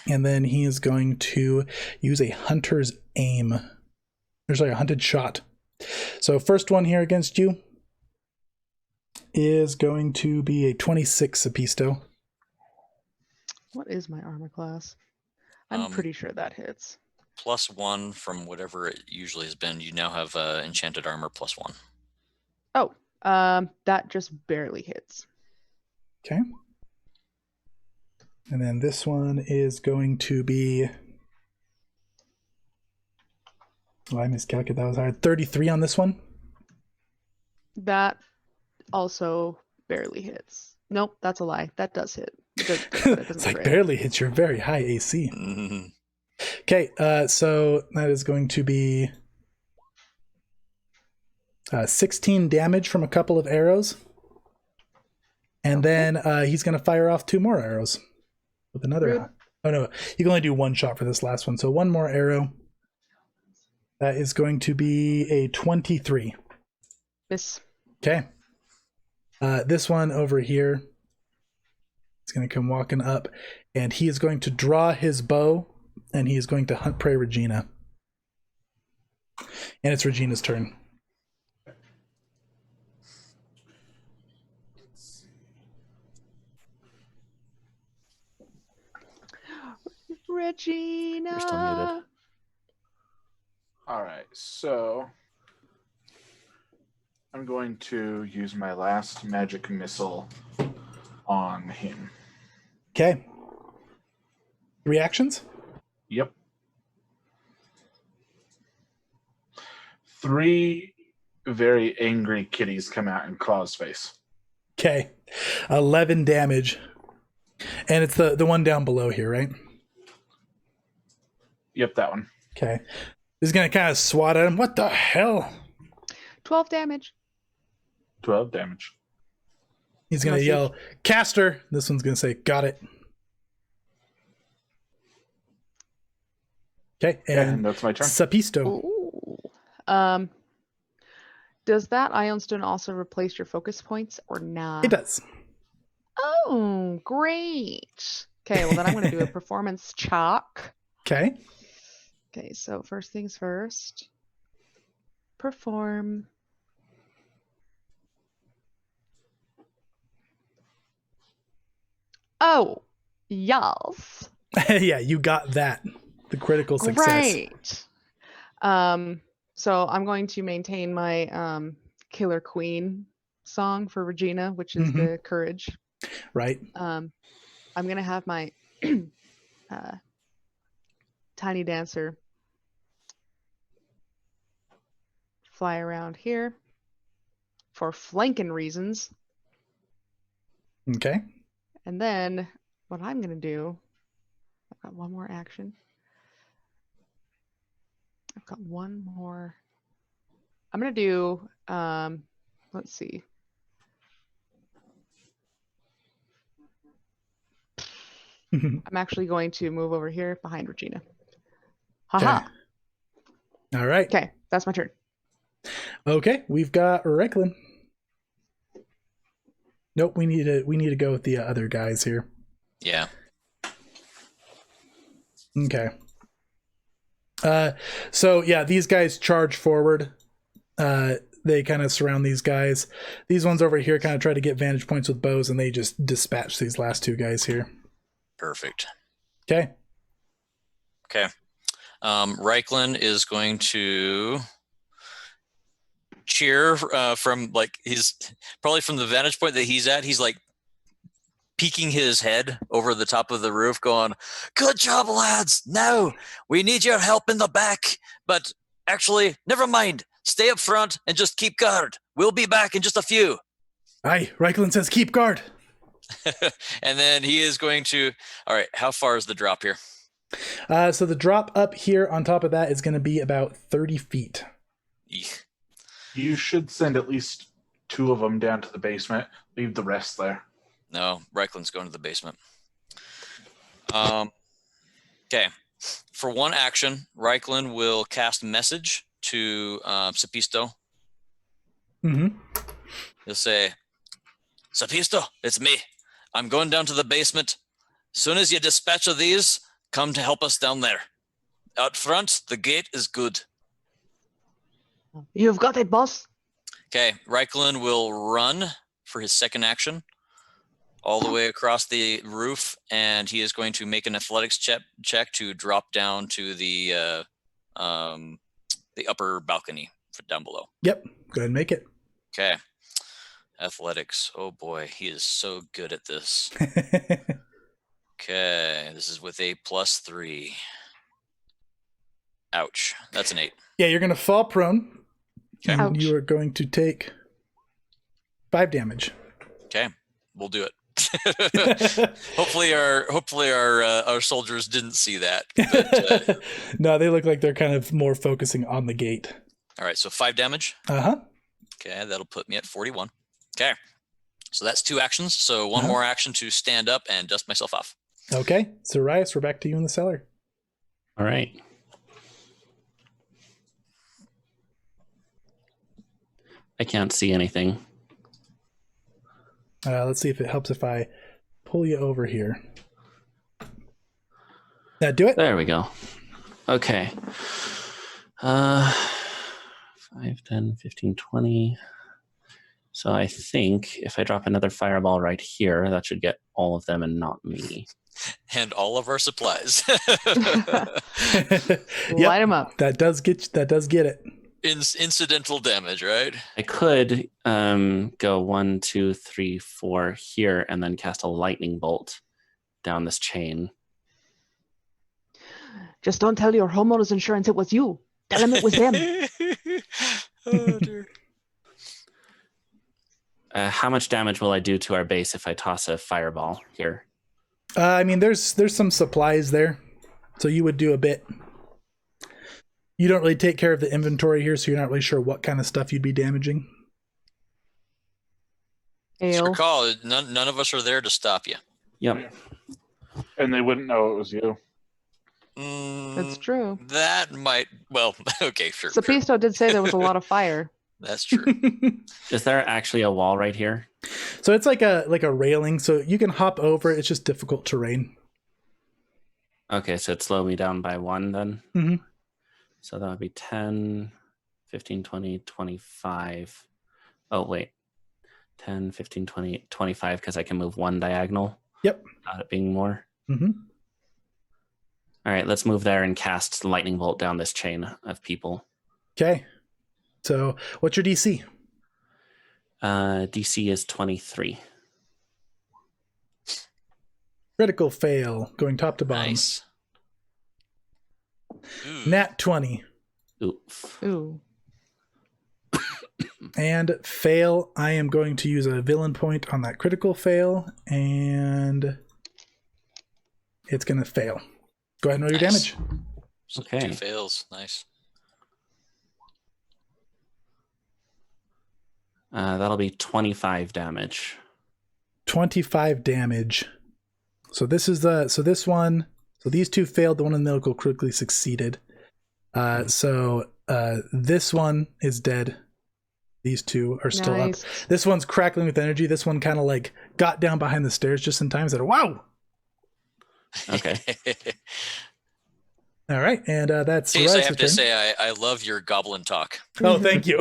And then he is going to use a hunter's aim. There's a hunted shot. So first one here against you is going to be a 26 Sapisto. What is my armor class? I'm pretty sure that hits. +1 from whatever it usually has been. You now have enchanted armor +1. Oh, that just barely hits. Okay. And then this one is going to be... Oh, I miscalculated. That was hard. 33 on this one. That also barely hits. Nope, that's a lie. That does hit. It doesn't It's like crit. barely hits your very high AC. Mhm. Okay, so that is going to be 16 damage from a couple of arrows. And then he's going to fire off 2 more arrows with another. Rude. Oh, no. You can only do 1 shot for this last one. So 1 more arrow. That is going to be a 23. Miss. Okay. This one over here is going to come walking up, and he is going to draw his bow, and he is going to hunt prey Regina. And it's Regina's turn. Regina. You're still muted. All right, so I'm going to use my last magic missile on him. Okay. Reactions? Yep. 3 very angry kitties come out in Claw's face. Okay. 11 damage. And it's the one down below here, right? Yep, that one. Okay. He's going to kind of swat at him. What the hell? 12 damage. 12 damage. He's going to Unless yell, Caster. This one's going to say, got it. Okay. And And that's my turn. Sapisto. Ooh. Does that Ion Stone also replace your focus points or not? It does. Oh, great. Okay, well then I'm going to do a performance check. Okay. Okay, so first things first. Perform. Oh, yes. Yeah, you got that. The critical success. Great. So I'm going to maintain my Killer Queen song for Regina, which is the courage. Right. I'm gonna have my tiny dancer fly around here for flanking reasons. Okay. And then what I'm gonna do, I've got one more action. I've got one more. I'm gonna do let's see. I'm actually going to move over here behind Regina. Haha. All right. Okay, that's my turn. Okay, we've got Recklin. Nope, we need to go with the other guys here. Yeah. Okay. So yeah, these guys charge forward. They kind of surround these guys. These ones over here kind of try to get vantage points with bows, and they just dispatch these last 2 guys here. Perfect. Okay. Okay. Reichland is going to cheer from, like, he's probably from the vantage point that he's at. He's like peeking his head over the top of the roof going, "Good job, lads. Now we need your help in the back, but actually, never mind. Stay up front and just keep guard. We'll be back in just a few." Aye, Reichland says keep guard. And then he is going to, all right, how far is the drop here? So the drop up here on top of that is going to be about 30 feet. Eek. You should send at least 2 of them down to the basement. Leave the rest there. No, Reichland's going to the basement. Okay. For one action, Reichland will cast message to Sapisto. Mm-hmm. He'll say, "Sapisto, it's me. I'm going down to the basement. Soon as you dispatch of these, come to help us down there. Out front, the gate is good." You've got it, boss. Okay, Reichland will run for his second action. all the way across the roof, and he is going to make an athletics check to drop down to the upper balcony down below. Yep. Go ahead and make it. Okay. Athletics. Oh boy, he is so good at this. Okay, this is with a +3. Ouch. That's an 8. Yeah, you're going to fall prone. Okay. And Ouch. you are going to take 5 damage. Okay, we'll do it. hopefully our soldiers didn't see that. But, No, they look like they're kind of more focusing on the gate. all right, so 5 damage. Uh-huh. Okay, that'll put me at 41. Okay, so that's 2 actions. So one Uh-huh. more action to stand up and dust myself off. Okay. So, Rias, we're back to you in the cellar. All right. I can't see anything. Let's see if it helps if I pull you over here. That do it? There we go. Okay. 5, 10, 15, 20. So I think if I drop another fireball right here, that should get all of them and not me. And all of our supplies. Yep. Light him up. That does get it. Incidental damage, right? I could go 1, 2, 3, 4 here and then cast a lightning bolt down this chain. Just don't tell your homeowner's insurance it was you. Tell him it was them. Oh dear. How much damage will I do to our base if I toss a fireball here? I mean, there's some supplies there, so you would do a bit. You don't really take care of the inventory here, so you're not really sure what kind of stuff you'd be damaging. Just Ale. recall, none of us are there to stop you. Yep. And they wouldn't know it was you. That's true. That might. Well, okay, sure. sure. Sapisto did say there was a lot of fire. That's true. Is there actually a wall right here? So it's like a railing, so you can hop over. It's just difficult terrain. Okay, so it slowed me down by 1 then. Mm-hmm. So that would be 10, 15, 20, 25. Oh, wait. 10, 15, 20, 25 because I can move 1 diagonal. Yep. Without it being more. Mm-hmm. All right, let's move there and cast lightning bolt down this chain of people. Okay. So what's your DC? DC is 23. Critical fail, going top to bottom. Nice. Ooh. Nat 20. Oof. Ooh. And fail, I am going to use a villain point on that critical fail, and it's going to fail. Go ahead and roll your Nice. damage. So Okay. 2 fails. Nice. That'll be 25 damage. 25 damage. So this is this one. So these 2 failed. The one in the middle critically succeeded. So this one is dead. These 2 are still Nice. up. This one's crackling with energy. This one kind of like got down behind the stairs just in time. Said, "Wow!" Okay. All right, and that's Chase, I Rice's have to turn. say, I love your goblin talk. Oh, thank you.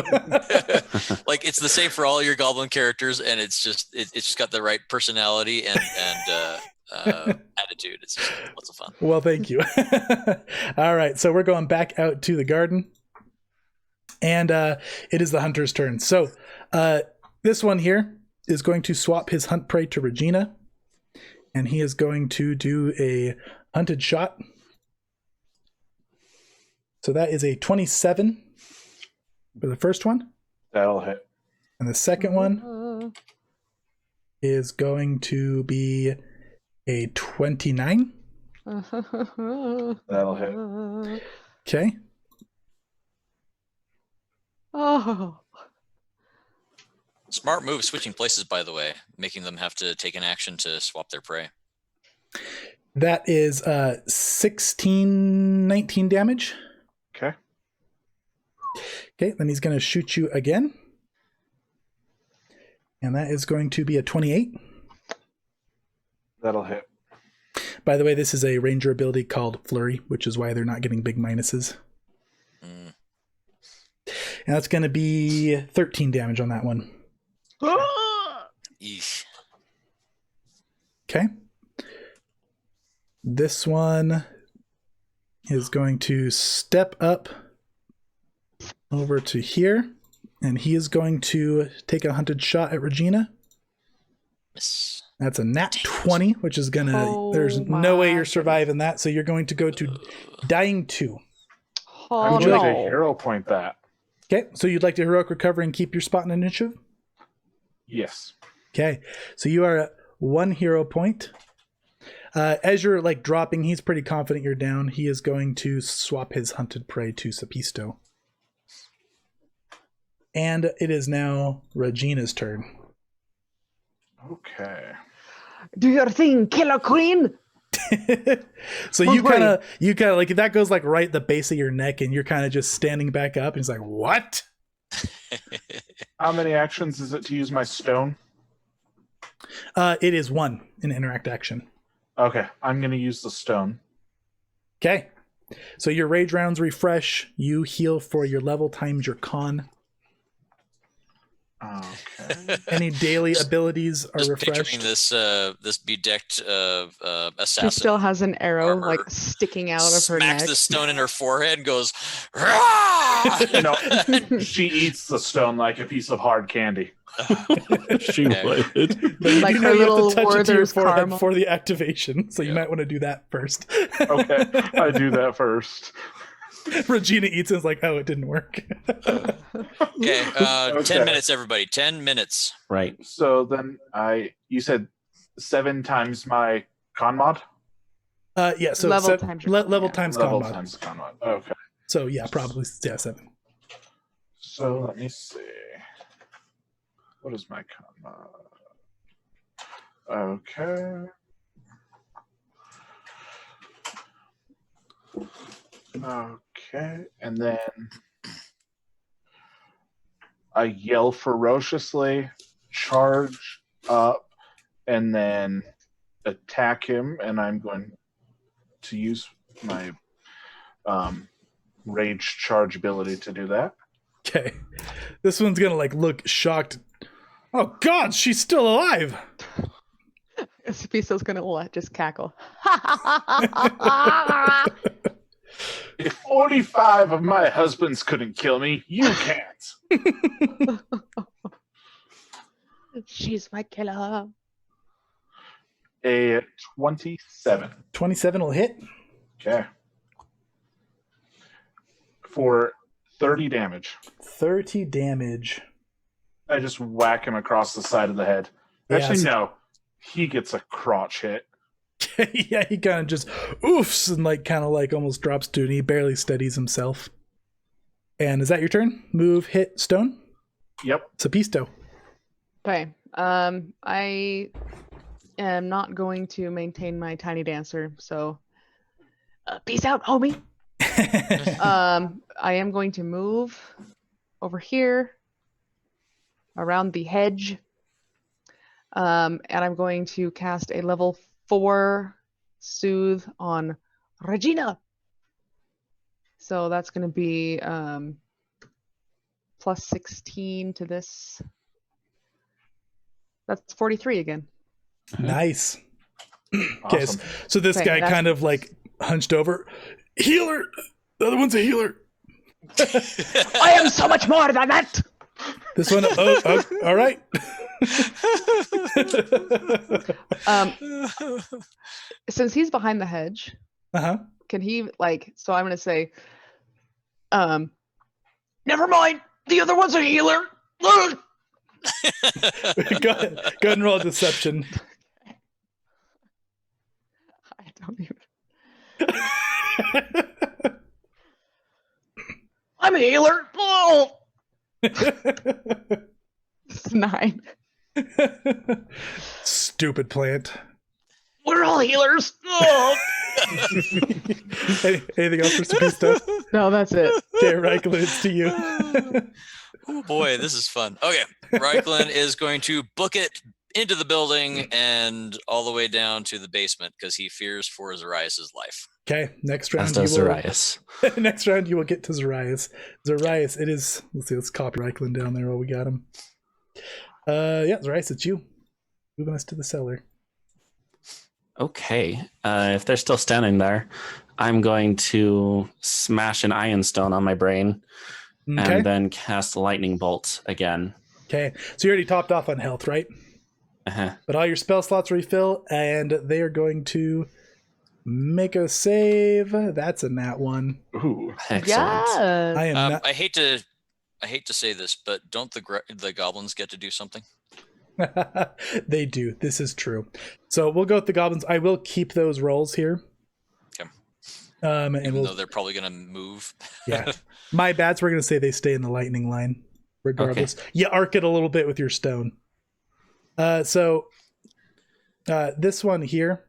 Like it's the same for all your goblin characters, and it's just got the right personality and attitude. It's just lots of fun. Well, thank you. All right, so we're going back out to the garden, and it is the hunter's turn. So this one here is going to swap his hunt prey to Regina, and he is going to do a hunted shot. So that is a 27 for the first one, That'll hit. and the second one is going to be a 29. That'll hit. Okay. Oh. Smart move switching places, by the way, making them have to take an action to swap their prey. That is 19 damage. Okay. Okay, then he's going to shoot you again. And that is going to be a 28. That'll hit. By the way, this is a ranger ability called Flurry, which is why they're not getting big minuses. Mm. And that's going to be 13 damage on that one. Eesh. Okay. This one is going to step up over to here, and he is going to take a hunted shot at Regina. Miss. That's a nat 20, which is gonna. Oh there's no way my you're surviving that, so you're going to go to dying 2. I'm Oh, going to no. hero point that. Okay, so you'd like to heroic recover and keep your spot in initiative? Yes. Okay, so you are at 1 hero point. As you're like dropping, he's pretty confident you're down. He is going to swap his hunted prey to Sapisto. And it is now Regina's turn. Okay. Do your thing, Killer Queen. So Don't you kind worry. of like that goes like right at the base of your neck, and you're kind of just standing back up. And he's like, "What?" How many actions is it to use my stone? It is 1 in interact action. Okay, I'm going to use the stone. Okay, so your rage rounds refresh. You heal for your level times your con. Okay. Any daily abilities are Just refreshed. picturing this bedecked She assassin. still has an arrow Armor. like sticking out of her Smacks neck. the stone in her forehead and goes, "Rah!" No, she eats the stone like a piece of hard candy. She Okay. would. But you Like do her know you have little to touch it to your Werther's forehead caramel. for the activation, so you Yeah. might want to do that first. Okay, I do that first. Regina eats and is like, "Oh, it didn't work." Okay, 10 Okay. minutes, everybody. 10 minutes. Right. So then you said 7 times my con mod? Yeah, so Level times your con, level yeah. times Level con mod. times con mod. Okay. So yeah, probably 7. So let me see. What is my con mod? Okay. Okay, and then I yell ferociously, charge up, and then attack him, and I'm going to use my rage charge ability to do that. Okay, this one's gonna like look shocked. Oh God, she's still alive. Sapisto's gonna just cackle. If 45 of my husbands couldn't kill me, you can't. She's my killer. A 27. 27 will hit. Okay. For 30 damage. 30 damage. I just whack him across the side of the head. Yeah, Actually, so- no. He gets a crotch hit. Yeah, he kind of just oofs and like kind of like almost drops to, and he barely steadies himself. And is that your turn? Move, hit, stone. Yep. Sapisto. Okay. I am not going to maintain my tiny dancer, so peace out, homie. I am going to move over here around the hedge. And I'm going to cast a level 4 soothe on Regina. So that's going to be plus 16 to this. That's 43 again. Nice. Okay, Awesome. so this Okay, guy that's- kind of like hunched over. Healer. The other one's a healer. I am so much more than that. This one. Oh, all right. Since he's behind the hedge, Uh-huh. can he like? So I'm going to say, never mind. The other one's a healer. Ugh. Go ahead and roll a deception. I don't even. I'm a healer. Oh, it's 9. Stupid plant. We're all healers. Oh. Anything else for Sapisto? No, that's it. Okay, Reichel, it's to you. Oh boy, this is fun. Okay, Reichland is going to book it into the building and all the way down to the basement because he fears for Zarias' life. Okay, next As round does you will. Zarias. Next round you will get to Zarias. Zarias, it is. Let's see. Let's copy Reichland down there while we got him. Yeah, Zarias, it's you. Moving us to the cellar. Okay. If they're still standing there, I'm going to smash an iron stone on my brain Okay. and then cast lightning bolt again. Okay. So you already topped off on health, right? Uh-huh. But all your spell slots refill, and they are going to make a save. That's a nat 1. Ooh. Excellent. Yes. I am not. I hate to say this, but don't the goblins get to do something? They do. This is true. So we'll go with the goblins. I will keep those rolls here. Okay. And Even though they're probably going to move. yeah. My bats, we're going to say they stay in the lightning line, regardless. Okay. You arc it a little bit with your stone. So this one here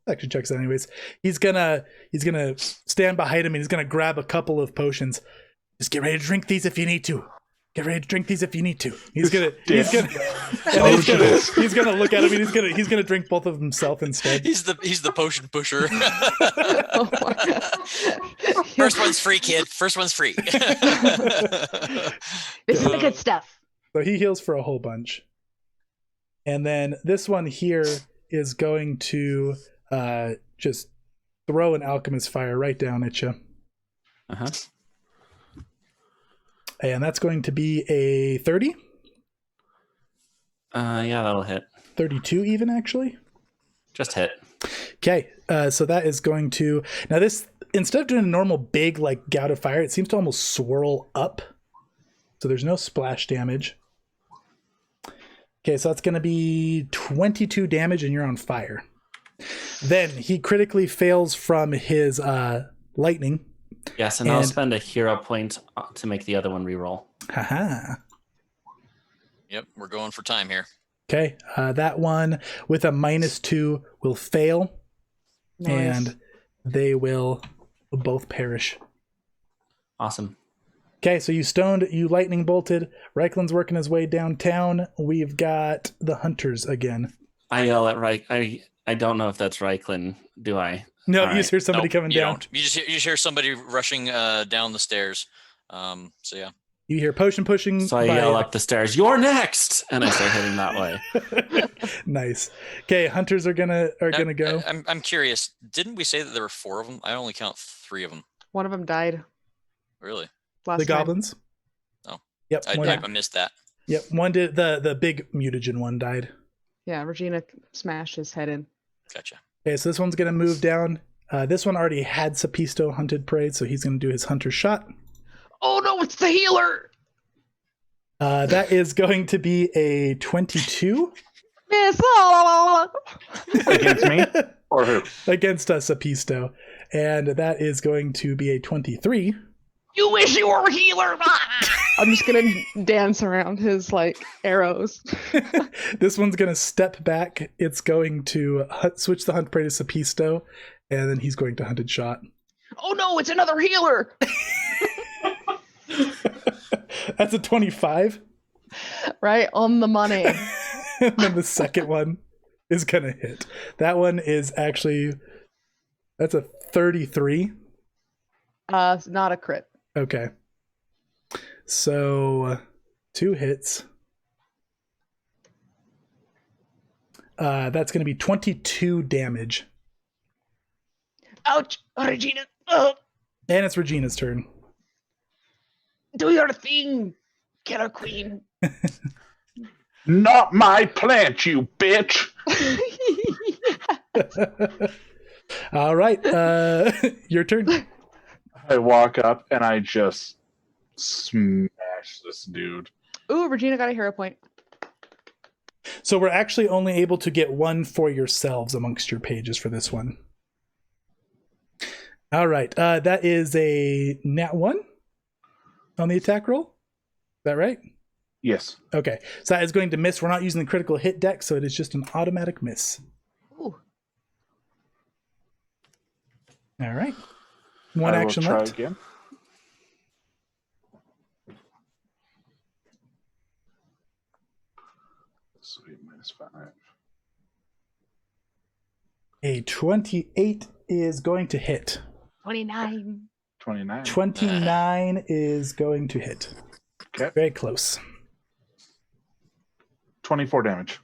actually checks out anyways. He's gonna stand behind him and he's gonna grab a couple of potions. Just get ready to drink these if you need to. Get ready to drink these if you need to. He's gonna look at him and he's gonna drink both of them himself instead. He's the potion pusher. Oh my God. First one's free, kid. First one's free. This is the good stuff. So he heals for a whole bunch. And then this one here is going to just throw an alchemist fire right down at you. Uh-huh. And that's going to be a 30. Yeah, that'll hit. 32 even, actually. Just hit. Okay, so that is going to... Now this, instead of doing a normal big like gout of fire, it seems to almost swirl up. So there's no splash damage. Okay, so that's going to be 22 damage and you're on fire. Then he critically fails from his lightning. Yes, and I'll spend a hero point to make the other one reroll. Haha. Yep, we're going for time here. Okay, that one with a -2 will fail. Nice. And they will both perish. Awesome. Okay, so you lightning bolted. Reikland's working his way downtown. We've got the hunters again. I yell at Reich. I don't know if that's Reichland, do I? No, All you right. just hear somebody coming you down. Don't. You just hear somebody rushing down the stairs. So yeah. You hear potion pushing. So I yell up the stairs, "You're next!" And I start heading that way. Nice. Okay, hunters are gonna go. I'm curious. Didn't we say that there were 4 of them? I only count 3 of them. One of them died Really? last The time. goblins. Oh. Yep. I missed that. Yep. One did. The big mutagen one died. Yeah, Regina smashed his head in. Gotcha. Okay, so this one's gonna move down. This one already had Sapisto hunted prey, so he's gonna do his hunter shot. Oh no, it's the healer! That is going to be a 22 Miss! Against me? Or who? against Sapisto, and that is going to be a 23. You wish you were a healer! I'm just gonna dance around his arrows. This one's gonna step back. It's going to switch the hunt prey to Sapisto, and then he's going to hunted shot. Oh no, it's another healer! That's a 25. Right on the money. And then the second one is gonna hit. That one is actually, that's a 33. Not a crit. Okay. So 2 hits. That's gonna be 22 damage. Ouch, Regina. And it's Regina's turn. Do your thing, Killer Queen. Not my plant, you bitch! All right, your turn. I walk up and I just smash this dude. Ooh, Regina got a hero point. So we're actually only able to get 1 for yourselves amongst your pages for this one. All right, that is a nat 1 on the attack roll. Is that right? Yes. Okay, so that is going to miss. We're not using the critical hit deck, so it is just an automatic miss. Ooh. All right. One I will action try left. again. Sweet, -5. A 28 is going to hit. 29. 29. 29 is going to hit. Okay. Very close. 24 damage.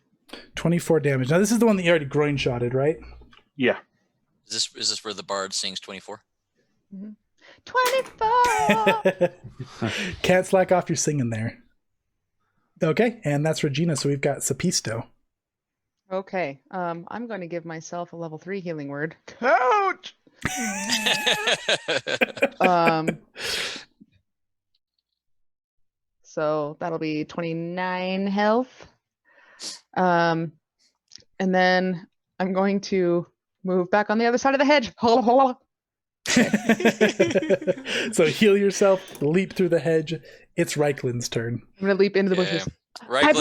24 damage. Now this is the one that you already groin shotted, right? Yeah. Is this where the bard sings 24? 24. Can't slack off your singing there. Okay, and that's Regina. So we've got Sapisto. Okay. I'm going to give myself a level 3 healing word. Coach. So that'll be 29 health. And then I'm going to move back on the other side of the hedge. So heal yourself, leap through the hedge. It's Reiklin's turn. I'm going to leap into the bushes. My Reiklin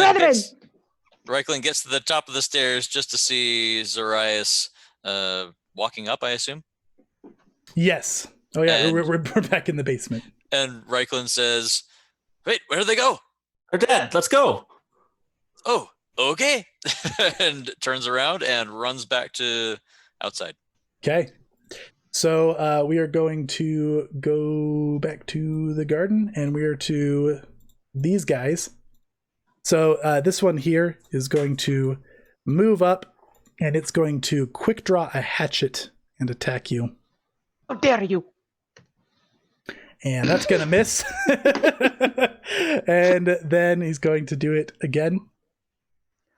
brethren! gets to the top of the stairs just to see Zarias walking up, I assume. Yes. Oh yeah, And- we're back in the basement. And Reiklin says, "Wait, where did they go? They're dead. Let's go. Oh, okay." And turns around and runs back to outside. Okay. So we are going to go back to the garden, and we are to these guys. So this one here is going to move up, and it's going to quick draw a hatchet and attack you. How dare you? And that's going to miss. And then he's going to do it again.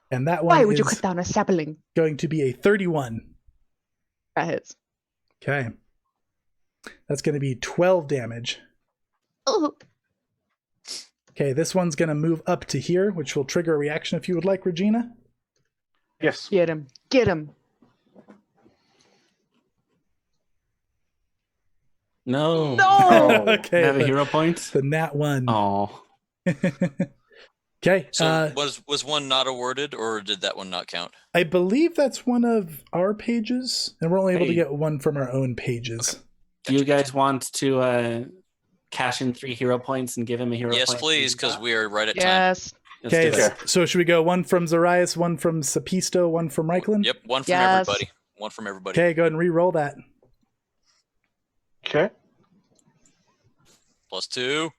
And that one Why would you is cut down a sapling? going to be a 31. That hits. Okay. That's going to be 12 damage. Oh. Okay, this one's going to move up to here, which will trigger a reaction if you would like, Regina. Yes. Get him. Get him. No. No! Okay. Have a the- hero point? The nat one. Oh. Okay. So was one not awarded, or did that one not count? I believe that's one of our pages, and we're only able to Hey. get one from our own pages. Do you guys want to cash in 3 hero points and give him a hero Yes, point? please, because we are right at time. Yes. Let's Okay, do it. so should we go one from Zarias, one from Sapisto, one from Reiklin? Yep, one from Yes. everybody. One from everybody. Okay, go ahead and re-roll that. Okay. +2.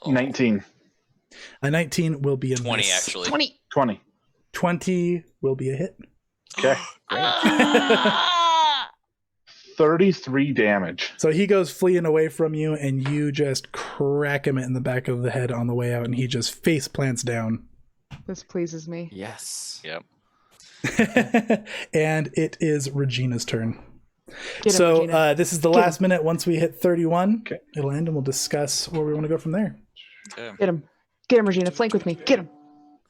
Oh, 19. A 19 will be a 20 miss. actually. 20. 20. 20 will be a hit. Okay. Ah! 33 damage. So he goes fleeing away from you, and you just crack him in the back of the head on the way out, and he just face plants down. This pleases me. Yes. Yep. And it is Regina's turn. Get him, So Regina. this is the Get last minute. Once we hit 31, Okay. it'll end, and we'll discuss where we want to go from there. Okay. Get him. Get him, Regina. Flank with me. Get him.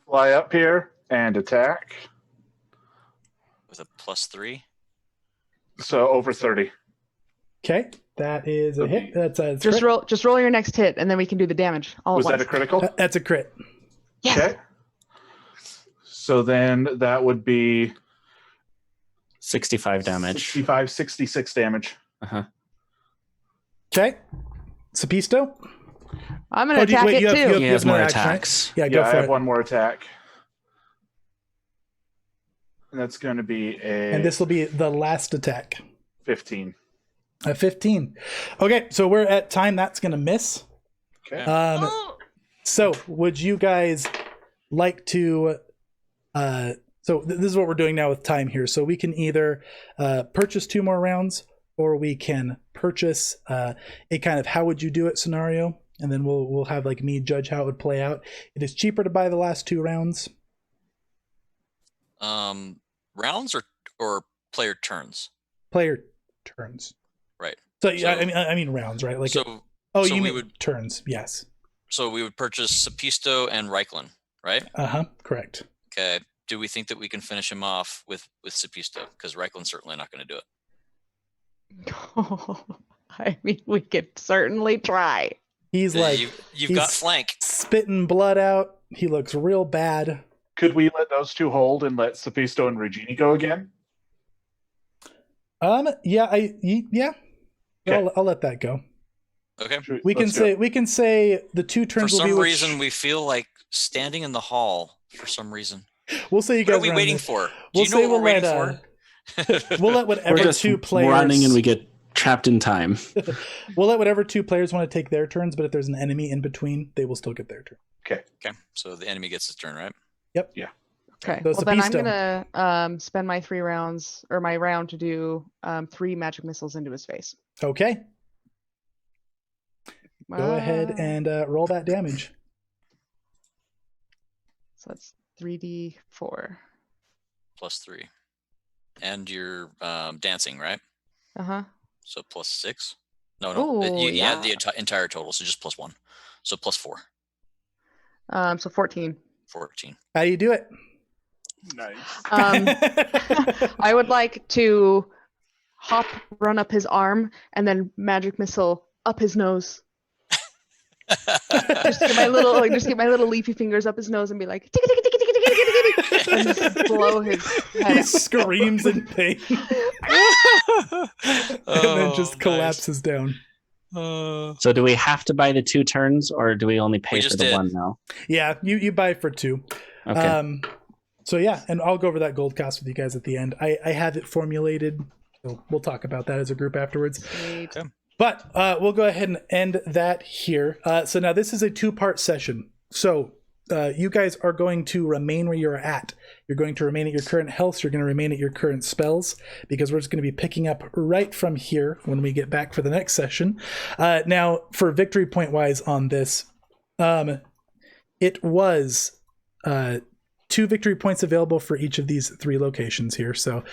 Fly up here and attack. With a +3. So over 30. Okay, that is a hit. That's a Just crit. roll your next hit, and then we can do the damage all Was at that a once. critical? That's a crit. Yes. Okay. So then that would be 65 damage. 65, 66 damage. Uh-huh. Okay, Sapisto. I'm gonna attack it you have- too. you have- He has another more action, right? attacks. Yeah, Yeah, go I for have it. one more attack. And that's going to be a And this will be the last attack. 15. A 15. Okay, so we're at time. That's going to miss. Okay. So would you guys like to this is what we're doing now with time here. So we can either purchase 2 more rounds, or we can purchase a kind of how would you do it scenario, and then we'll have like me judge how it would play out. It is cheaper to buy the last 2 rounds. Rounds or player turns? Player turns. Right. So, yeah, So- I mean rounds, right? Like So oh, so you we mean would- turns? Yes. so we would purchase Sapisto and Reiklin, right? Correct. Okay. Do we think that we can finish him off with Sapisto? Because Reiklin's certainly not going to do it. I mean, we could certainly try. He's like You've got he's- flank. spitting blood out. He looks real bad. Could we let those 2 hold and let Sapisto and Regini go again? Yeah, Okay. I'll let that go. Okay. We can Let's do say the 2 For turns will be some which- reason, we feel like standing in the hall. For some reason, we'll say you what guys are we run waiting this. for? Do We'll you know say what we're waiting for? we'll let We're whatever just 2 players running and we get trapped in time. we'll let whatever 2 players want to take their turns, but if there's an enemy in between, they will still get their turn. Okay. So the enemy gets his turn, right? Okay. So it's Well, a then I'm beastone. gonna spend my 3 rounds or my round to do 3 magic missiles into his face. Okay. Go ahead Ah, and roll that damage. so that's 3d4. +3. And you're dancing, right? Uh-huh. So +6. No. Oh, Yeah, yeah. the entire total. So just +1. So +4. So 14. 14. How do you do it? Nice. I would like to run up his arm, and then magic missile up his nose. Just get my little leafy fingers up his nose and be like, "Ticka, ticka, ticka, ticka, ticka, ticka, ticka, ticka," and just blow his head He out. screams in pain and then just collapses down. So do we have to buy the 2 turns, or do we only pay We for just the did. 1 now? Yeah, you buy for 2. Okay. So yeah, and I'll go over that gold cost with you guys at the end. I have it formulated, so we'll talk about that as a group afterwards. Sweet. Okay. But we'll go ahead and end that here. So now this is a 2-part session. So you guys are going to remain where you're at. You're going to remain at your current health. So you're going to remain at your current spells, because we're just going to be picking up right from here when we get back for the next session. Now, for victory point wise on this, it was 2 victory points available for each of these 3 locations here. So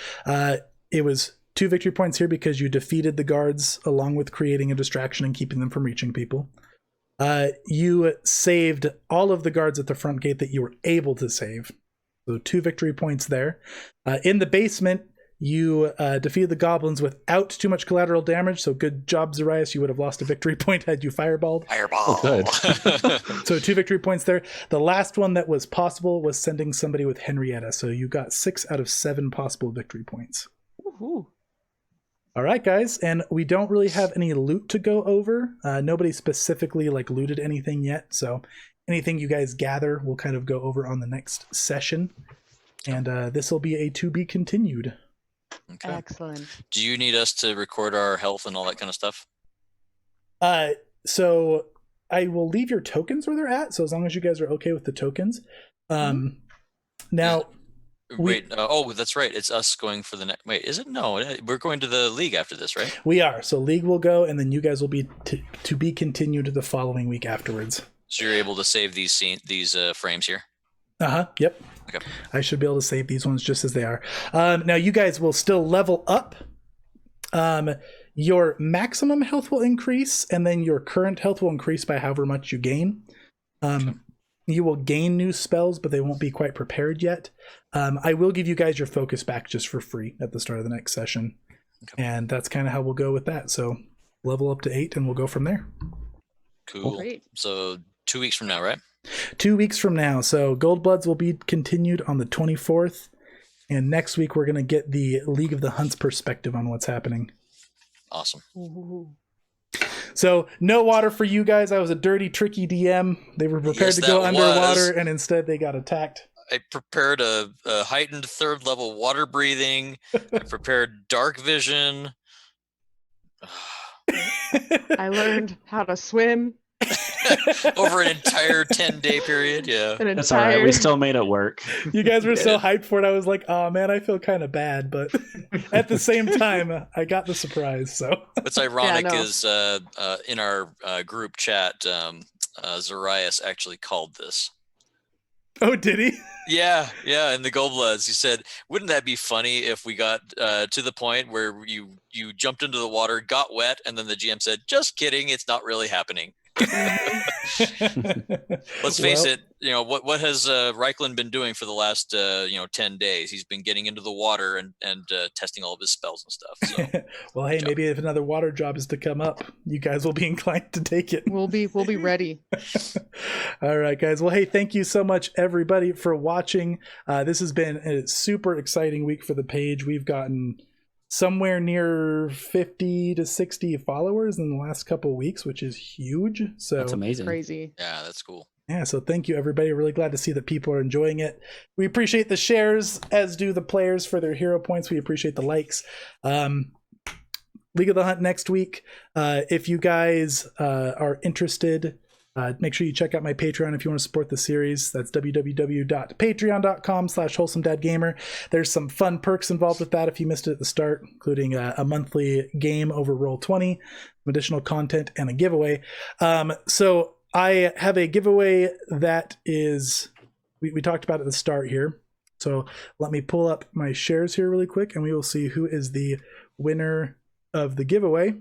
it was 2 victory points here because you defeated the guards along with creating a distraction and keeping them from reaching people. You saved all of the guards at the front gate that you were able to save. So 2 victory points there. In the basement, you defeated the goblins without too much collateral damage. So good job, Zarias. You would have lost a victory point had you fireballed. Fireball. Good. So 2 victory points there. The last one that was possible was sending somebody with Henrietta. So you got 6 out of 7 possible victory points. Woohoo. All right, guys, and we don't really have any loot to go over. Nobody specifically looted anything yet, so anything you guys gather, we'll kind of go over on the next session, and this will be a to be continued. Okay. Excellent. Do you need us to record our health and all that kind of stuff? So I will leave your tokens where they're at. So as long as you guys are okay with the tokens, now. Wait, that's right. It's us going for the next. Wait, is it? No, we're going to the league after this, right? We are. So league will go, and then you guys will be to be continued the following week afterwards. So you're able to save these frames here. Yep. Okay. I should be able to save these ones just as they are. Now you guys will still level up. Your maximum health will increase, and then your current health will increase by however much you gain. You will gain new spells, but they won't be quite prepared yet. I will give you guys your focus back just for free at the start of the next session. Okay. And that's kind of how we'll go with that. So level up to 8 and we'll go from there. Cool. Great. So 2 weeks from now, right? 2 weeks from now. So Goldbloods will be continued on the 24th. And next week, we're going to get the League of the Hunts perspective on what's happening. Awesome. Ooh. So no water for you guys. I was a dirty, tricky DM. They were prepared to go underwater, and instead they got attacked. I prepared a heightened 3rd level water breathing. I prepared dark vision. I learned how to swim. Over an entire 10-day period. Yeah. That's all right. We still made it work. You guys were so hyped for it. I was like, oh man, I feel kind of bad. But at the same time, I got the surprise. So what's ironic is in our group chat, Zarias actually called this. Oh, did he? Yeah. In the Goldbloods, he said, "Wouldn't that be funny if we got to the point where you jumped into the water, got wet, and then the GM said, 'Just kidding, it's not really happening.'" Let's face it. What has Reikland been doing for the last 10 days? He's been getting into the water and testing all of his spells and stuff. So. Well, hey, maybe if another water job is to come up, you guys will be inclined to take it. We'll be ready. All right, guys. Well, hey, thank you so much, everybody, for watching. This has been a super exciting week for the page. We've gotten somewhere near 50 to 60 followers in the last couple of weeks, which is huge. So that's amazing. Crazy. Yeah, that's cool. Yeah, so thank you, everybody. Really glad to see that people are enjoying it. We appreciate the shares, as do the players for their hero points. We appreciate the likes. League of the Hunt next week. If you guys are interested, Make sure you check out my Patreon if you want to support the series. That's www.patreon.com/wholesomedadgamer. There's some fun perks involved with that if you missed it at the start, including a monthly game over Roll20, some additional content, and a giveaway. So I have a giveaway that is, we talked about at the start here. So let me pull up my shares here really quick, and we will see who is the winner of the giveaway.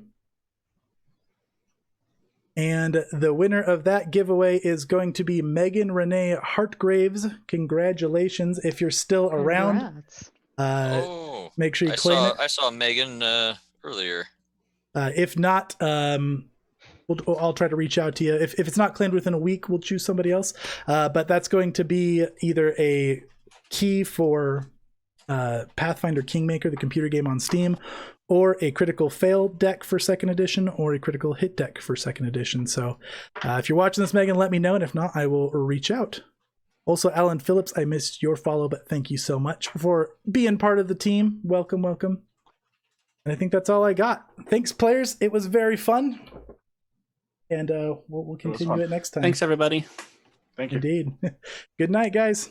And the winner of that giveaway is going to be Megan Renee Hartgraves. Congratulations. If you're still around, make sure you claim it. I saw Megan earlier. If not, I'll try to reach out to you. If it's not claimed within a week, we'll choose somebody else. But that's going to be either a key for Pathfinder Kingmaker, the computer game on Steam, or a critical fail deck for 2nd edition, or a critical hit deck for 2nd edition. So if you're watching this, Megan, let me know, and if not, I will reach out. Also, Alan Phillips, I missed your follow, but thank you so much for being part of the team. Welcome, welcome. And I think that's all I got. Thanks, players. It was very fun. And we'll continue it next time. Thanks, everybody. Thank you. Indeed. Good night, guys.